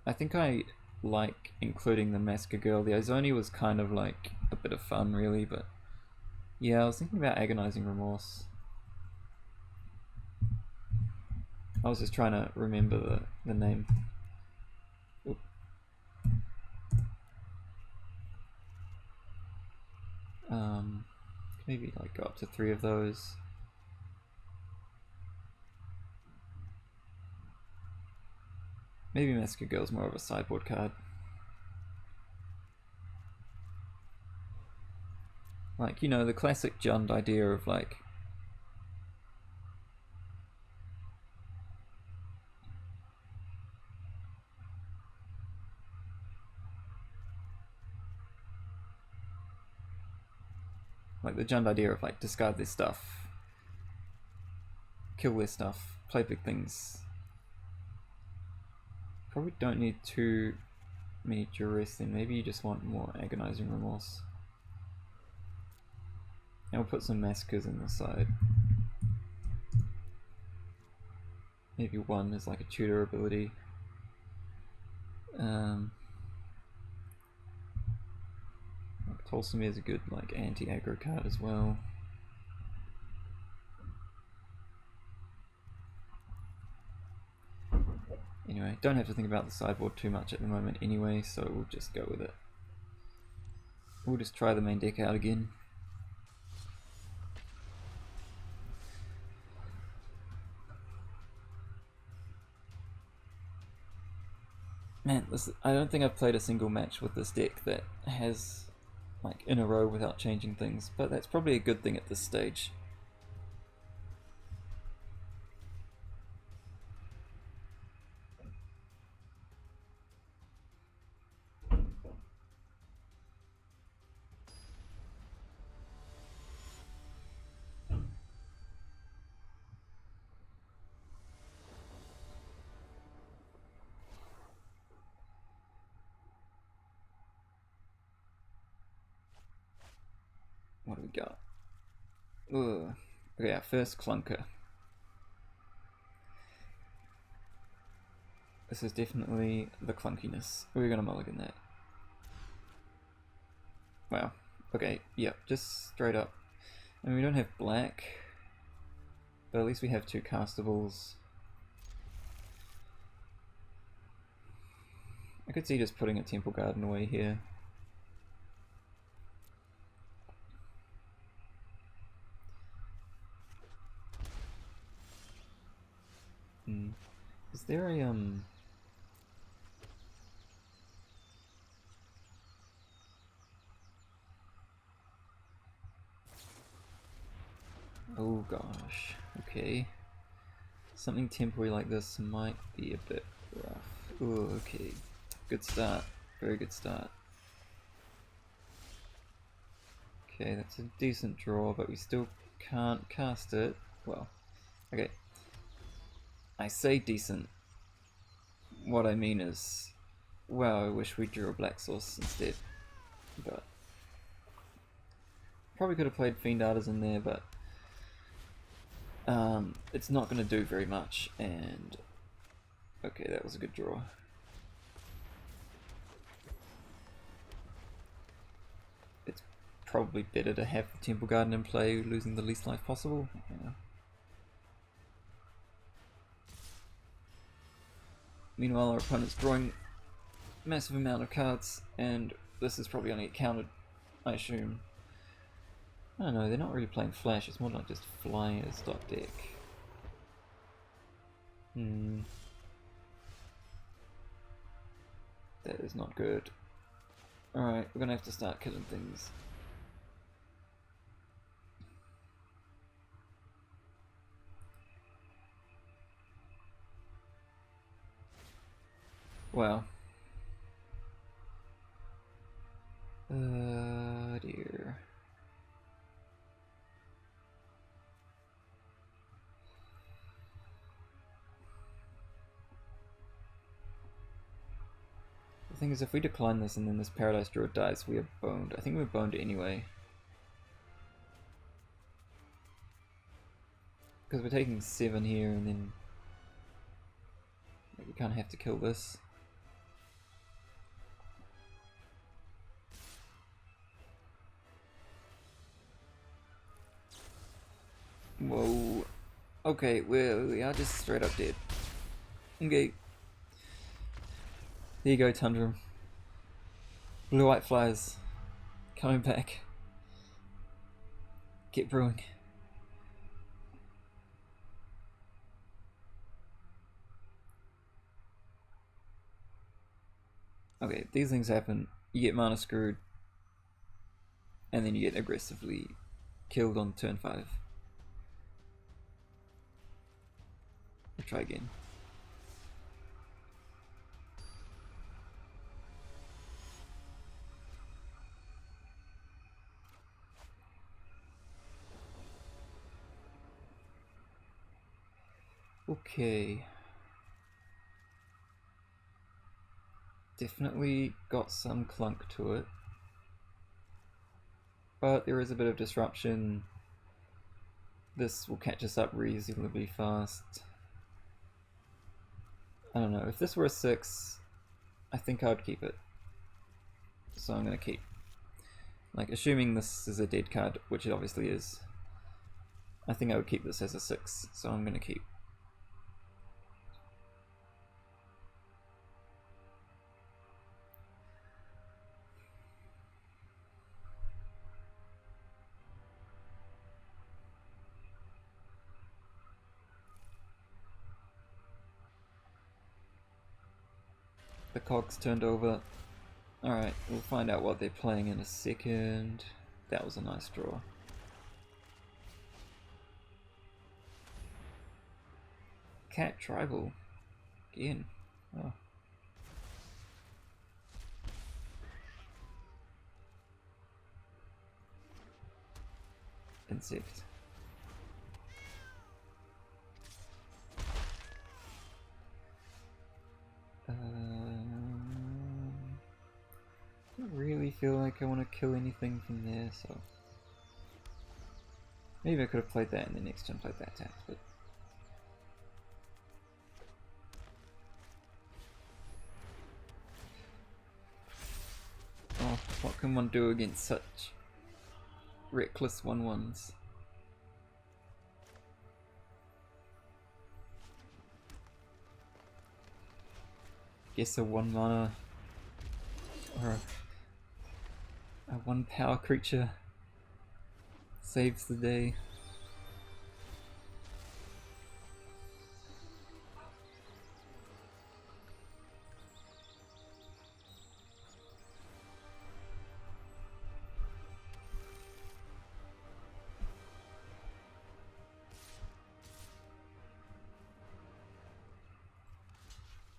I think I like including the Massacre Girl. The Izoni was kind of like a bit of fun, really, but yeah, I was thinking about Agonizing Remorse. I was just trying to remember the name. Oop. Maybe like go up to 3 of those. Maybe Massacre Girl's more of a sideboard card. Like, you know, the classic Jund idea of like the Jund idea of like discard this stuff, kill this stuff, play big things, Probably don't need too many duress then. Maybe you just want more agonizing remorse. And we'll put some massacres in the side. Maybe one is like a tutor ability. Tolstomir is a good like anti-aggro card as well. Anyway, don't have to think about the sideboard too much at the moment anyway, so we'll just go with it. We'll just try the main deck out again. Man, I don't think I've played a single match with this deck that has like in a row without changing things, but that's probably a good thing at this stage. What do we got? Ugh. Okay, our first clunker. This is definitely the clunkiness. We're gonna mulligan that. Wow. Okay, yep, just straight up. I mean, we don't have black, but at least we have 2 castables. I could see just putting a Temple Garden away here. Is there a oh gosh, okay. Something temporary like this might be a bit rough. Oh, okay. Good start. Very good start. Okay, that's a decent draw, but we still can't cast it. Well, okay. I say decent. What I mean is, well, I wish we drew a black source instead. But probably could have played Fiend Artisan there, but it's not going to do very much. And okay, that was a good draw. It's probably better to have the Temple Garden in play, losing the least life possible. Yeah. Meanwhile, our opponent's drawing a massive amount of cards, and this is probably going to get countered, I assume. I don't know, they're not really playing Flash, it's more like just Flyers stock deck. That is not good. Alright, we're going to have to start killing things. Wow. Dear. The thing is, if we decline this and then this Paradise Druid dies, we are boned. I think we're boned anyway. Because we're taking 7 here and then we kind of have to kill this. Whoa. Okay, we are just straight up dead. Okay. There you go, Tundra. Blue-white flies. Coming back. Get brewing. Okay, these things happen. You get mana screwed. And then you get aggressively killed on turn 5. We'll try again. Okay. definitely got some clunk to it. But there is a bit of disruption. This will catch us up reasonably fast. I don't know, if this were a 6, I think I would keep it. So I'm going to keep. Like, assuming this is a dead card, which it obviously is, I think I would keep this as a 6, so I'm going to keep. The cogs turned over. Alright, we'll find out what they're playing in a second. That was a nice draw. Cat tribal. Again. Oh. Insect. I don't really feel like I want to kill anything from there, so maybe I could have played that and the next turn played that tax, but oh, what can one do against such reckless 1/1s? Guess a 1 mana or a 1 power creature saves the day.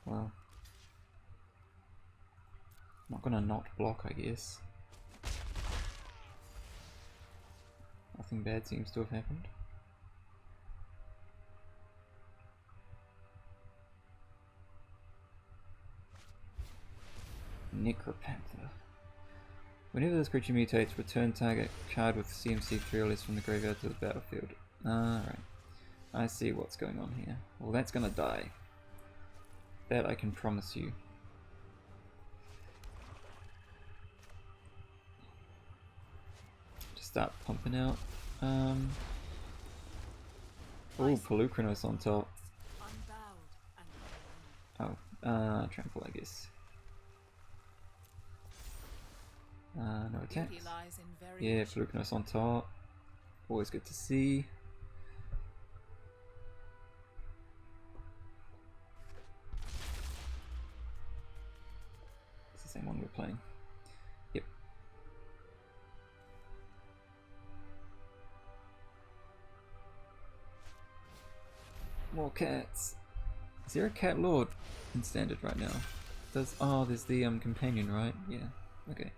Well, I'm not gonna not block, I guess. Nothing bad seems to have happened. Necropanther. Whenever this creature mutates, return target card with CMC 3 or less from the graveyard to the battlefield. Alright. I see what's going on here. Well, that's gonna die. That I can promise you. Just start pumping out. Oh, Pelucranos on top. Oh, trample, I guess. No attacks. Yeah, Pelucranos on top. Always good to see. It's the same one we're playing. Yep. More cats. Is there a cat lord in standard right now? Does there's the companion, right? Yeah. Okay.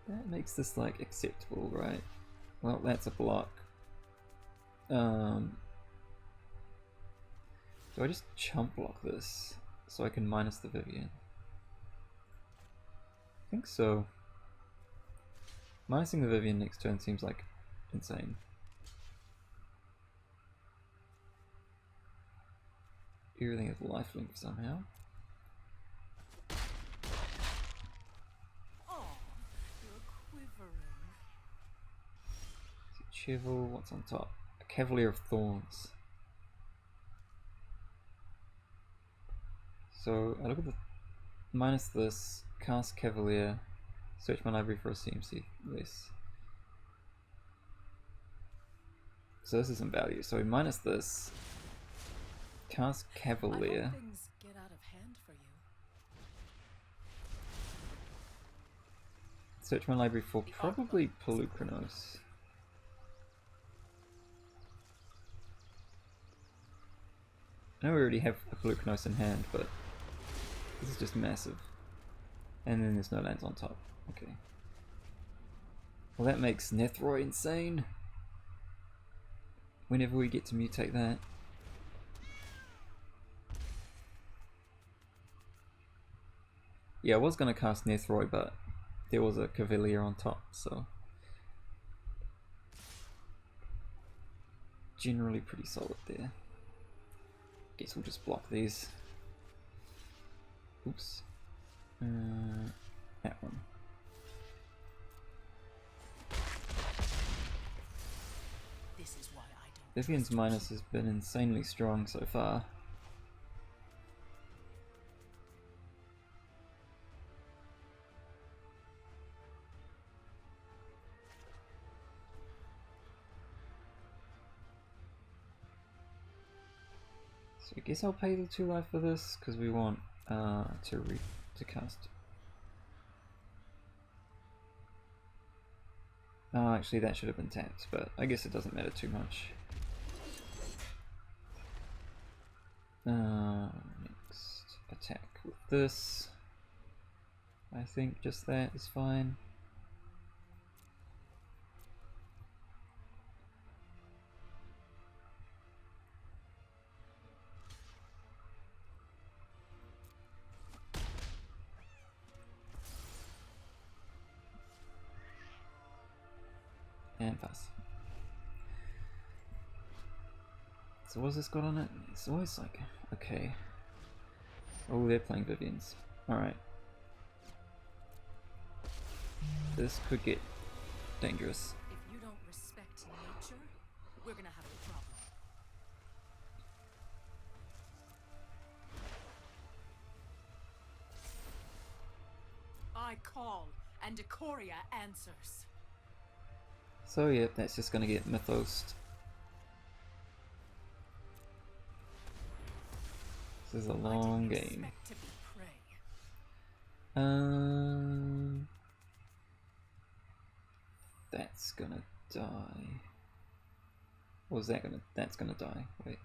That makes this like acceptable, right? Well, that's a block. Do I just chump block this so I can minus the Vivian? I think so. Minusing the Vivian next turn seems like insane. Everything is lifelink somehow.
Oh, you're quivering.
Cheval, what's on top? A Cavalier of Thorns. So I look at the minus this, cast Cavalier, search my library for a CMC less. So this isn't value. So we minus this, cast Cavalier.
I hope things get out of hand for you.
Search my library for probably Pelucranos. I know we already have a Pelucranos in hand, but this is just massive. And then there's no lands on top. Okay. Well, that makes Nethroi insane. Whenever we get to mutate that. Yeah, I was gonna cast Nethroy, but there was a Cavalier on top, so generally pretty solid there. Guess we'll just block these. Oops. That one.
This is why I don't.
Vivian's minus has been insanely strong so far. So I guess I'll pay the 2 life for this because we want to cast. Oh, actually that should have been tapped, but I guess it doesn't matter too much. Next attack with this. I think just that is fine. And pass. So what's this got on it? It's always like, okay. Oh, they're playing Vivian's. Alright. This could get dangerous.
If you don't respect nature, we're gonna have a problem. I call, and Ikoria answers.
So yeah, that's just gonna get mythosed. This is a long game.
Expect to be prey.
That's gonna die. Or is that gonna? That's gonna die. Wait.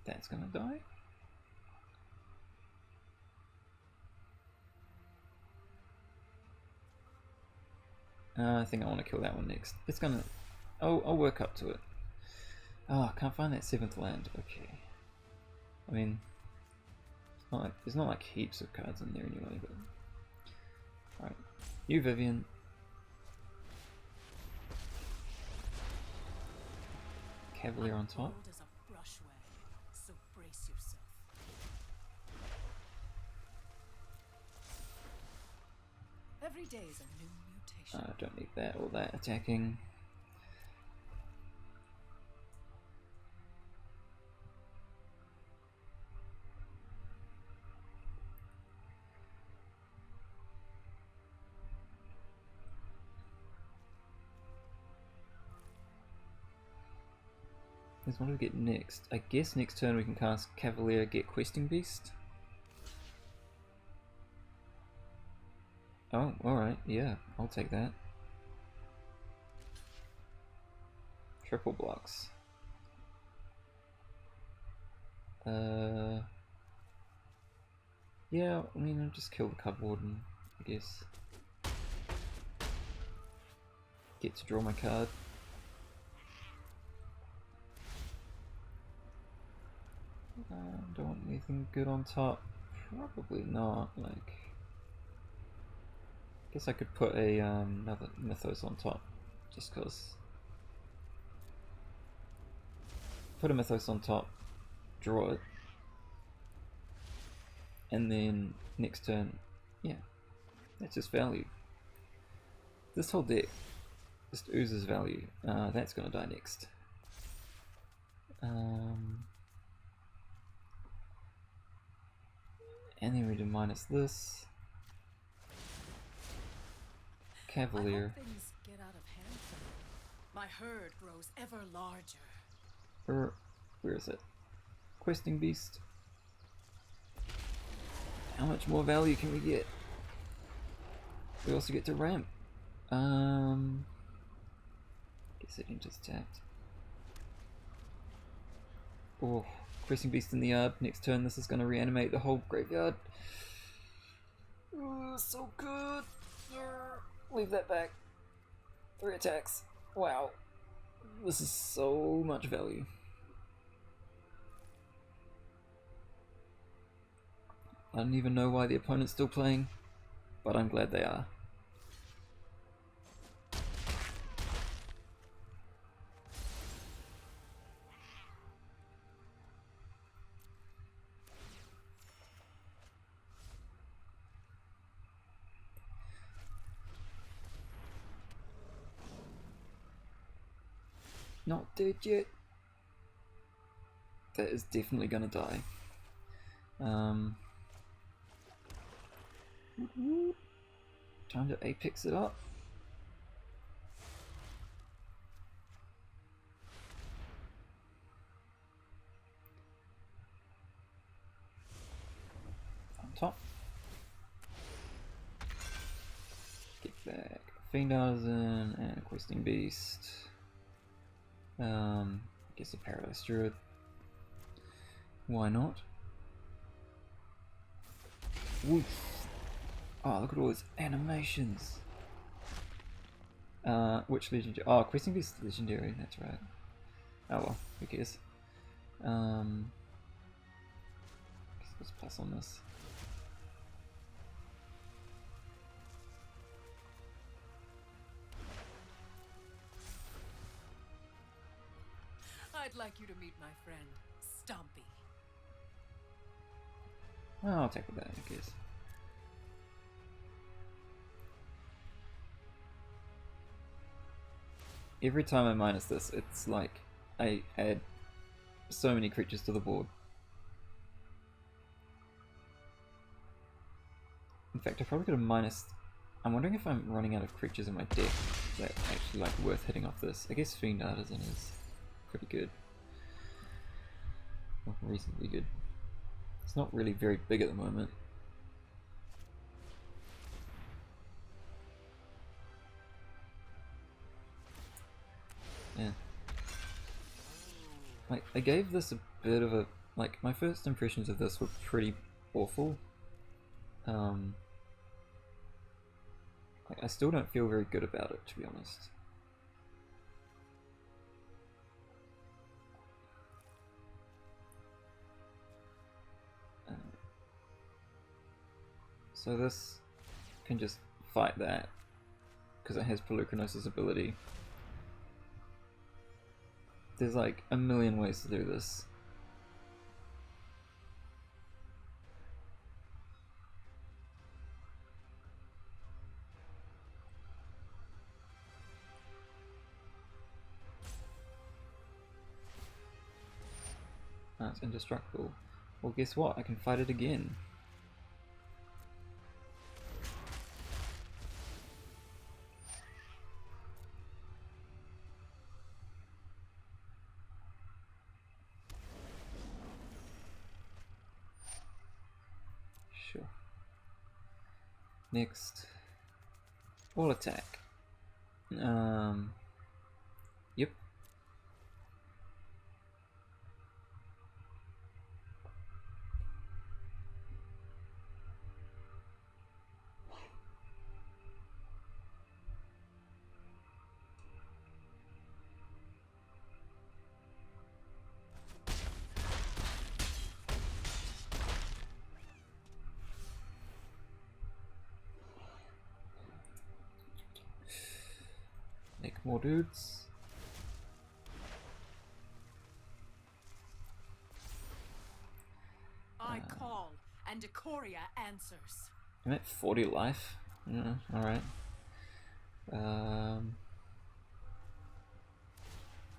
That's gonna die? I think I want to kill that one next. It's gonna... Oh, I'll work up to it. Oh, I can't find that 7th land. Okay. I mean... It's not like, there's not like heaps of cards in there anyway, but... Alright. You, Vivian. Cavalier on top.
Bold as a brushway, so brace yourself. Every day is a new mutation.
Don't need that or that attacking. What do we get next? I guess next turn we can cast Cavalier, get Questing Beast. Oh, alright, yeah, I'll take that. Triple blocks. Yeah, I mean, I'll just kill the cupboard and I guess get to draw my card. Don't want anything good on top. Probably not. Like, guess I could put a another Mythos on top, just cause. Put a Mythos on top, draw it, and then next turn, yeah, that's just value. This whole deck just oozes value. That's gonna die next. And then we do minus this. Cavalier.
I hope things get out of hand for me. My herd grows ever larger.
Where is it? Questing Beast. How much more value can we get? We also get to ramp. Guess it just tapped. Oh, Questing Beast in the yard. Next turn, this is going to reanimate the whole graveyard. Oh, so good. Leave that back. 3 attacks. Wow. This is so much value. I don't even know why the opponent's still playing, but I'm glad they are. Not dead yet. That is definitely gonna die. Time to apex it up. On top. Get back. Fiend Artisan and Questing Beast. I guess a Paradise Druid. Why not? Woof. Oh, look at all those animations. Which legendary? Oh, Questing Beast is legendary, that's right. Oh well, who cares? Let's pass on this.
I'd like you to meet my friend, Stompy.
Oh, I'll take that, I guess. Every time I minus this, it's like I add so many creatures to the board. In fact, I probably could have minused. I'm wondering if I'm running out of creatures in my deck that actually like worth hitting off this. I guess Fiend Artisan is pretty good. Well, reasonably good. It's not really very big at the moment. Yeah. Like, I gave this a bit of a... Like, my first impressions of this were pretty awful. Like, I still don't feel very good about it, to be honest. So this can just fight that, because it has Pelucranos' ability. There's like a million ways to do this. Ah, it's indestructible. Well, guess what? I can fight it again. Sure. Next. All attack. Yep. Make more dudes.
I call, and Ikoria answers.
I'm at 40 life. Yeah, alright.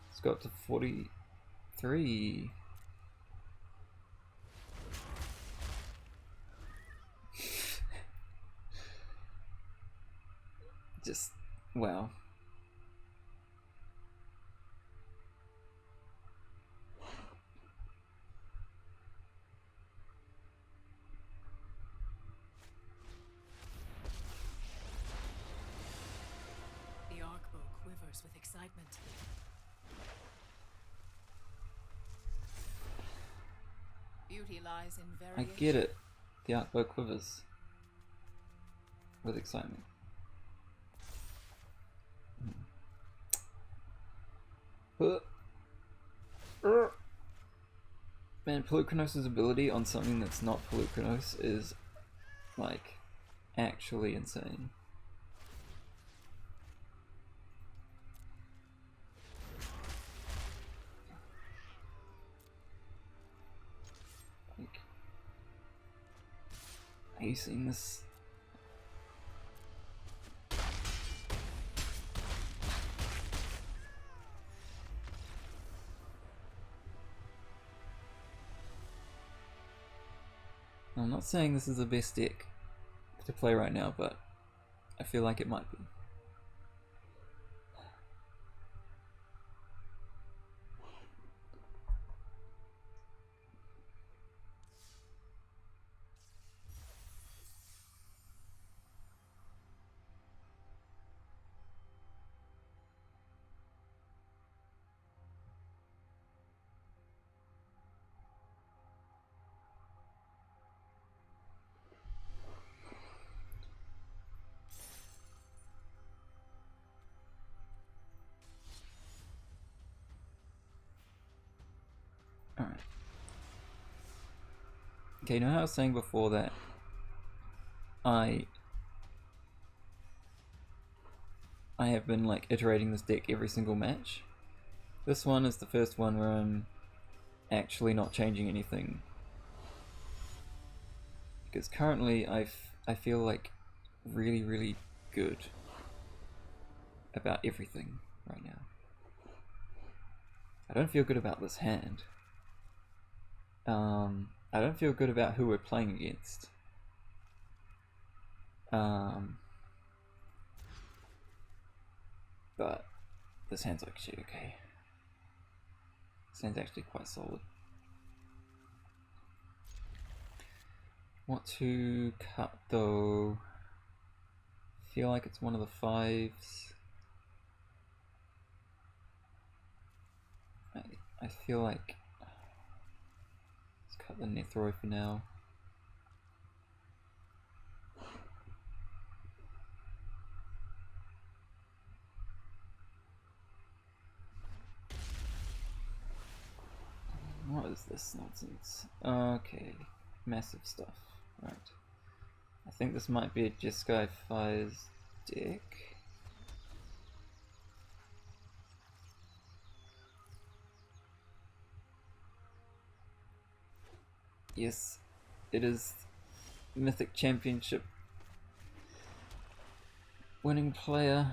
Let's go up to 43. Just, wow.
The Arkbow quivers with excitement. Beauty lies in
I
variation.
get it. The Arkbow quivers with excitement. Man, Pelucranos' ability on something that's not Pelucranos is, like, actually insane. Like, are you seeing this? I'm not saying this is the best deck to play right now, but I feel like it might be. Alright. Okay, you know how I was saying before that I have been like iterating this deck every single match? This one is the first one where I'm actually not changing anything. Because currently I feel like really good about everything right now. I don't feel good about this hand. I don't feel good about who we're playing against. But this hand's actually okay. This hand's actually quite solid. What to cut though? Feel like it's one of the 5s. I feel like let's cut the Nethroid for now. What is this nonsense? Okay, massive stuff. Right. I think this might be a Jeskai Fire's deck. Yes, it is Mythic Championship winning player.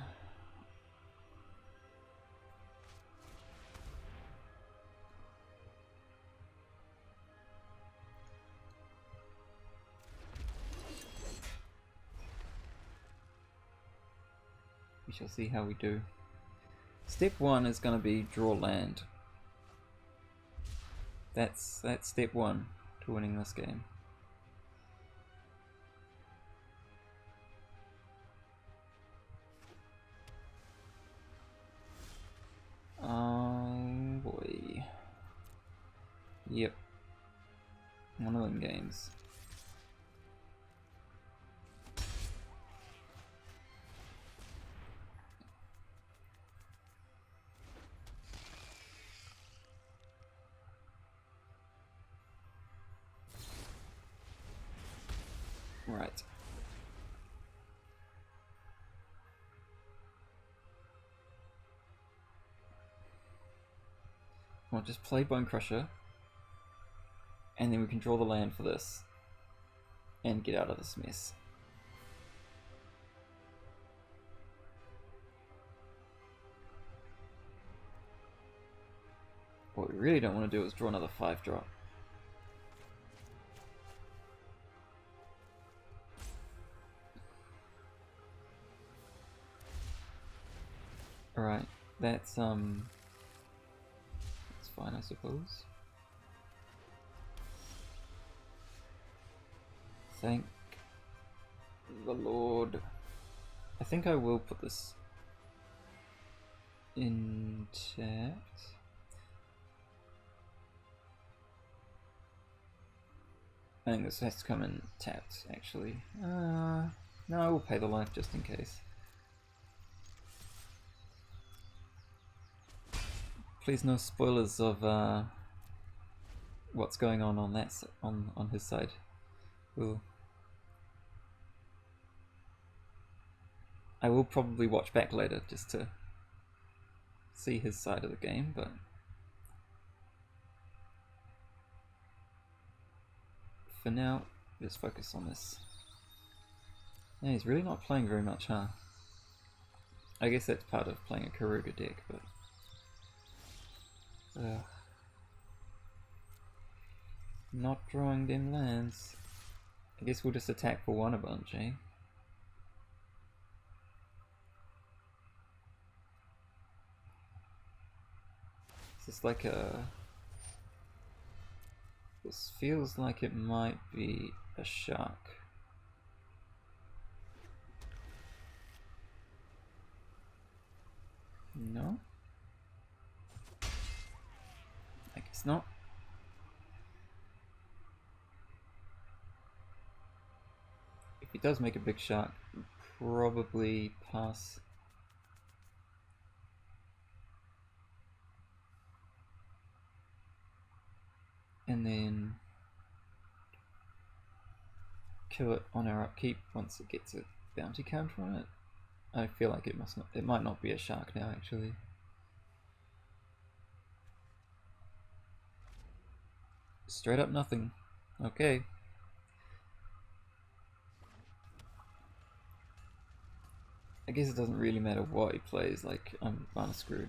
We shall see how we do. Step 1 is going to be draw land. That's step 1 to winning this game. Oh boy. Yep. One of them games. Right. Well, just play Bone Crusher, and then we can draw the land for this, and get out of this mess. What we really don't want to do is draw another 5-drop. Alright, that's fine, I suppose. Thank the Lord. I think I will put this in chat. I think this has to come in tapped, actually. No, I will pay the life just in case. Please no spoilers of what's going on that on his side. I will probably watch back later just to see his side of the game, but for now, let's focus on this. Yeah, he's really not playing very much, huh? I guess that's part of playing a Karuga deck, but not drawing them lands. I guess we'll just attack for one a bunch, eh? Is this like a... This feels like it might be a shark. No? I guess not. If he does make a big shark, probably pass. And then kill it on our upkeep once it gets a bounty counter on it. I feel like it might not be a shark now actually. Straight up nothing. Okay. I guess it doesn't really matter what he plays, like I'm kinda screwed.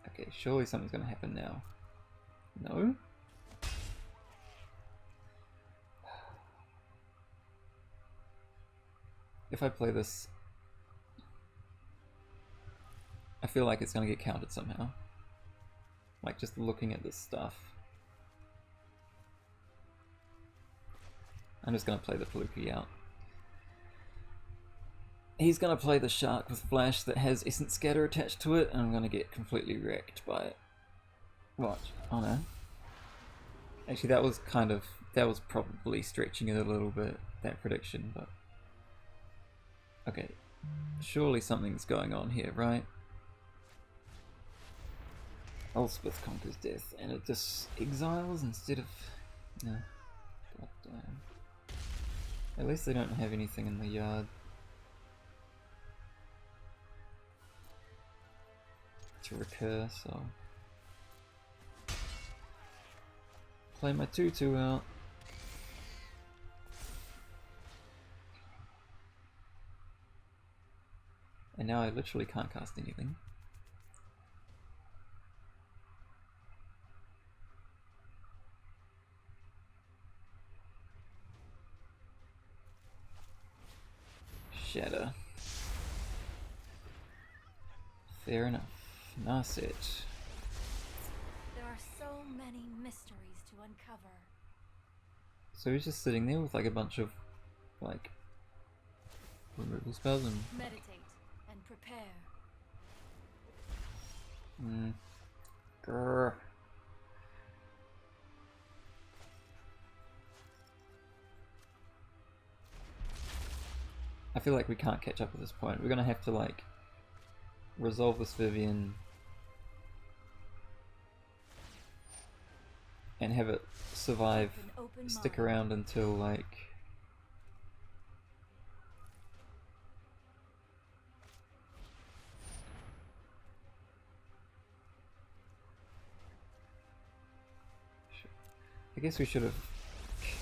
Okay, surely something's gonna happen now. No? If I play this, I feel like it's gonna get countered somehow. Like just looking at this stuff. I'm just gonna play the Paluki out. He's gonna play the shark with flash that has Essence Scatter attached to it, and I'm gonna get completely wrecked by it. Watch. Oh no. Actually, that was probably stretching it a little bit, that prediction, but... Okay. Surely something's going on here, right? Elspeth conquers death, and it just exiles instead of... No. God damn. At least they don't have anything in the yard. To recur, so... Play my 2/2 out. And now I literally can't cast anything. Shatter. Fair enough. Nice it.
There are so many mysteries to uncover.
So he's just sitting there with like a bunch of like removal spells and
Meditate and prepare.
Grr. I feel like we can't catch up at this point. We're gonna have to like resolve this Vivian and have it survive, stick around until like I guess we should have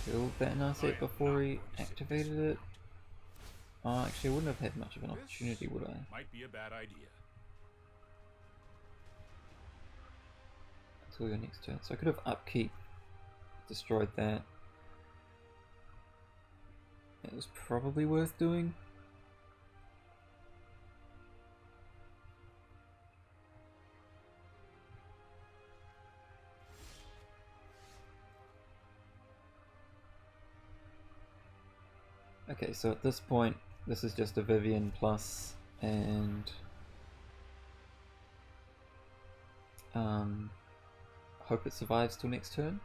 killed that Narset before he activated it. Oh, actually I wouldn't have had much of an opportunity, would I?
Might be a bad idea.
Until your next turn. So I could have upkeep, destroyed that. It was probably worth doing. Okay, so at this point, this is just a Vivian plus, and hope it survives till next turn.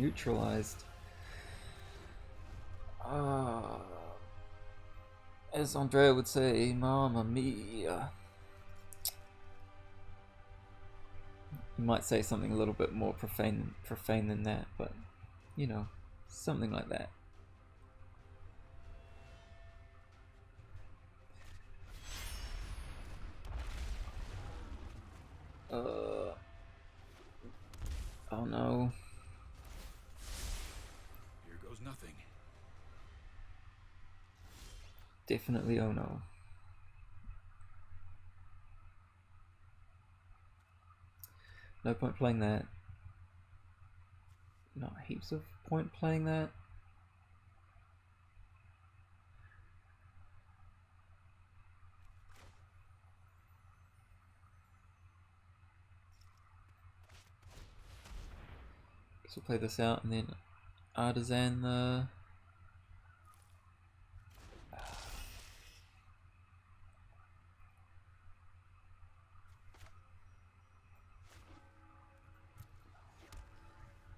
neutralized. As Andrea would say, Mamma Mia. You might say something a little bit more profane than that, but you know, something like that. Oh no.
Here goes nothing.
Definitely oh no. No point playing that. Not heaps of point playing that. Guess we'll play this out and then Artisan the...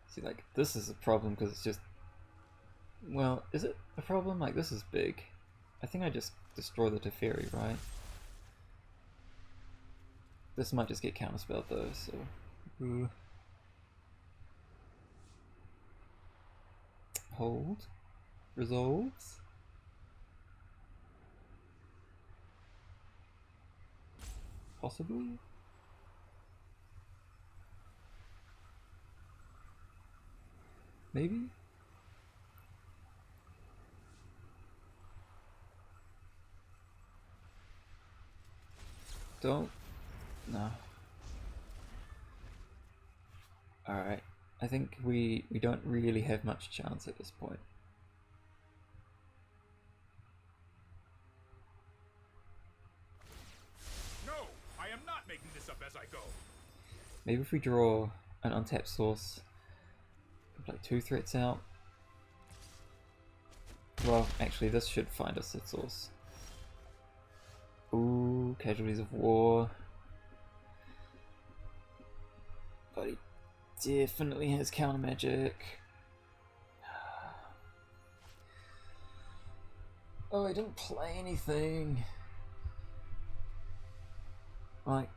See, like, this is a problem because it's just... Well, is it a problem? Like, this is big. I think I just destroy the Teferi, right? This might just get counterspelled though, so... Ooh. Hold. Resolves. Possibly? Maybe? Don't... No. Alright. I think we don't really have much chance at this point.
No, I am not making this up as I go.
Maybe if we draw an untapped source, play 2 threats out. Well, actually this should find us a source. Ooh, Casualties of War. But he definitely has counter magic. Oh, I didn't play anything. Like...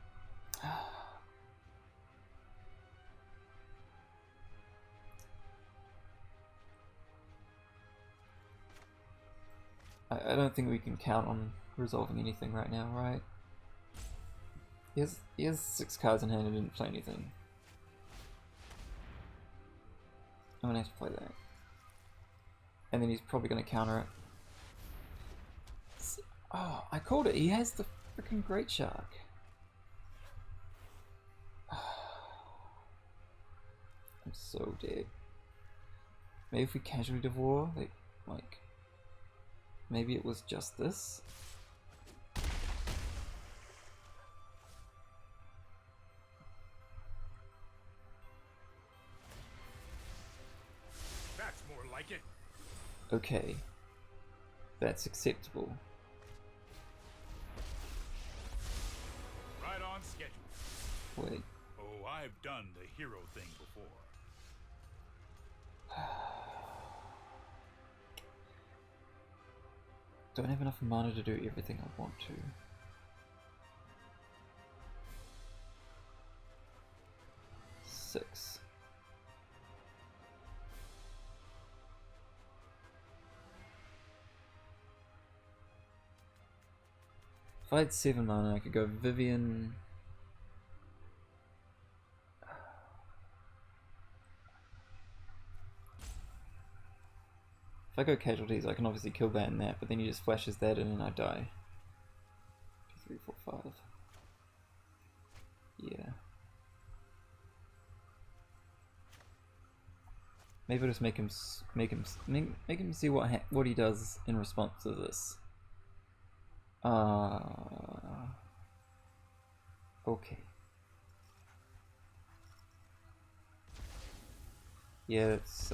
I don't think we can count on resolving anything right now, right? He has 6 cards in hand and didn't play anything. I'm gonna have to play that. And then he's probably gonna counter it. Oh, I called it! He has the freaking Great Shark! I'm so dead. Maybe if we Casualty of War, like... Maybe it was just this?
That's more like it.
Okay. That's acceptable.
Right on schedule.
Wait.
Oh, I've done the hero thing before.
Don't have enough mana to do everything I want to. Six. If I had 7 mana, I could go Vivian. If I go Casualties, I can obviously kill that and that, but then he just flashes that in and I die. 2, 3, 4, 5. Yeah. Maybe I'll just make him see what he does in response to this. Okay. Yeah, that's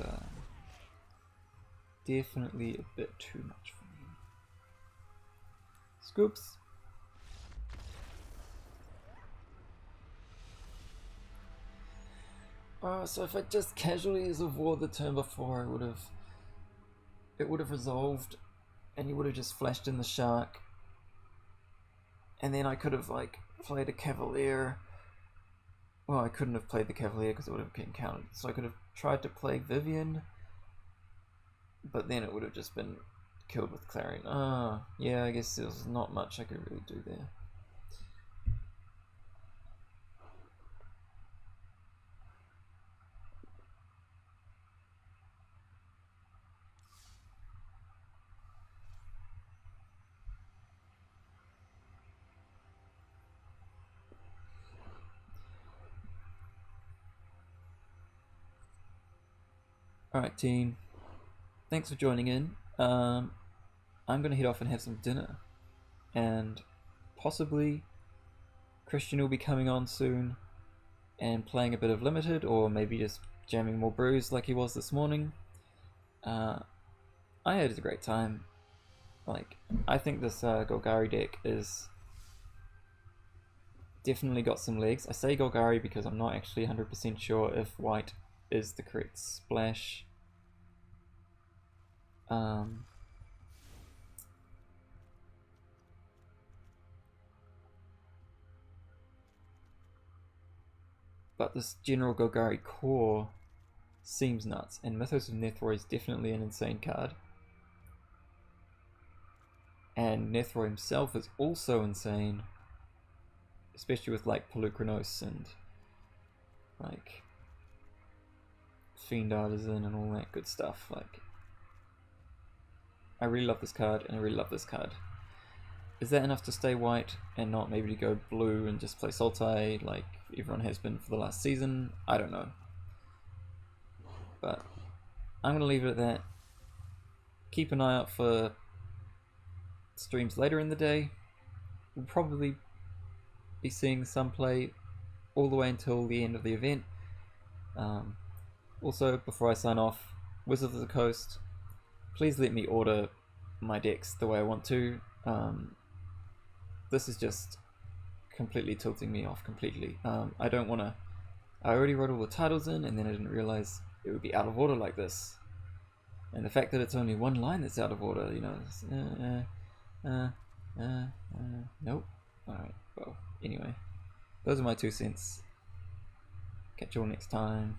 definitely a bit too much for me. Scoops. So if I just casualties of war the turn before, it would have resolved, and you would have just flashed in the shark, and then I could have like played a cavalier. Well, I couldn't have played the cavalier because it would have been counted. So I could have tried to play Vivian, but then it would have just been killed with Clarion. Yeah, I guess there's not much I could really do there. Alright team, thanks for joining in. I'm going to head off and have some dinner, and possibly Christian will be coming on soon and playing a bit of Limited, or maybe just jamming more brews like he was this morning. I had a great time. Like, I think this Golgari deck is definitely got some legs. I say Golgari because I'm not actually 100% sure if white is the correct splash. But this general Golgari core seems nuts, and Mythos of Nethroi is definitely an insane card. And Nethroi himself is also insane, especially with like Pelucranos and like Fiend Artisan and all that good stuff. Like, I really love this card, and I really love this card. Is that enough to stay white and not maybe to go blue and just play Sultai like everyone has been for the last season? I don't know. But I'm going to leave it at that. Keep an eye out for streams later in the day. We'll probably be seeing some play all the way until the end of the event. Also, before I sign off, Wizards of the Coast, please let me order my decks the way I want to. This is just completely tilting me off completely. I don't want to... I already wrote all the titles in, and then I didn't realize it would be out of order like this. And the fact that it's only one line that's out of order, you know, nope. Alright, well, anyway. Those are my 2 cents. Catch you all next time.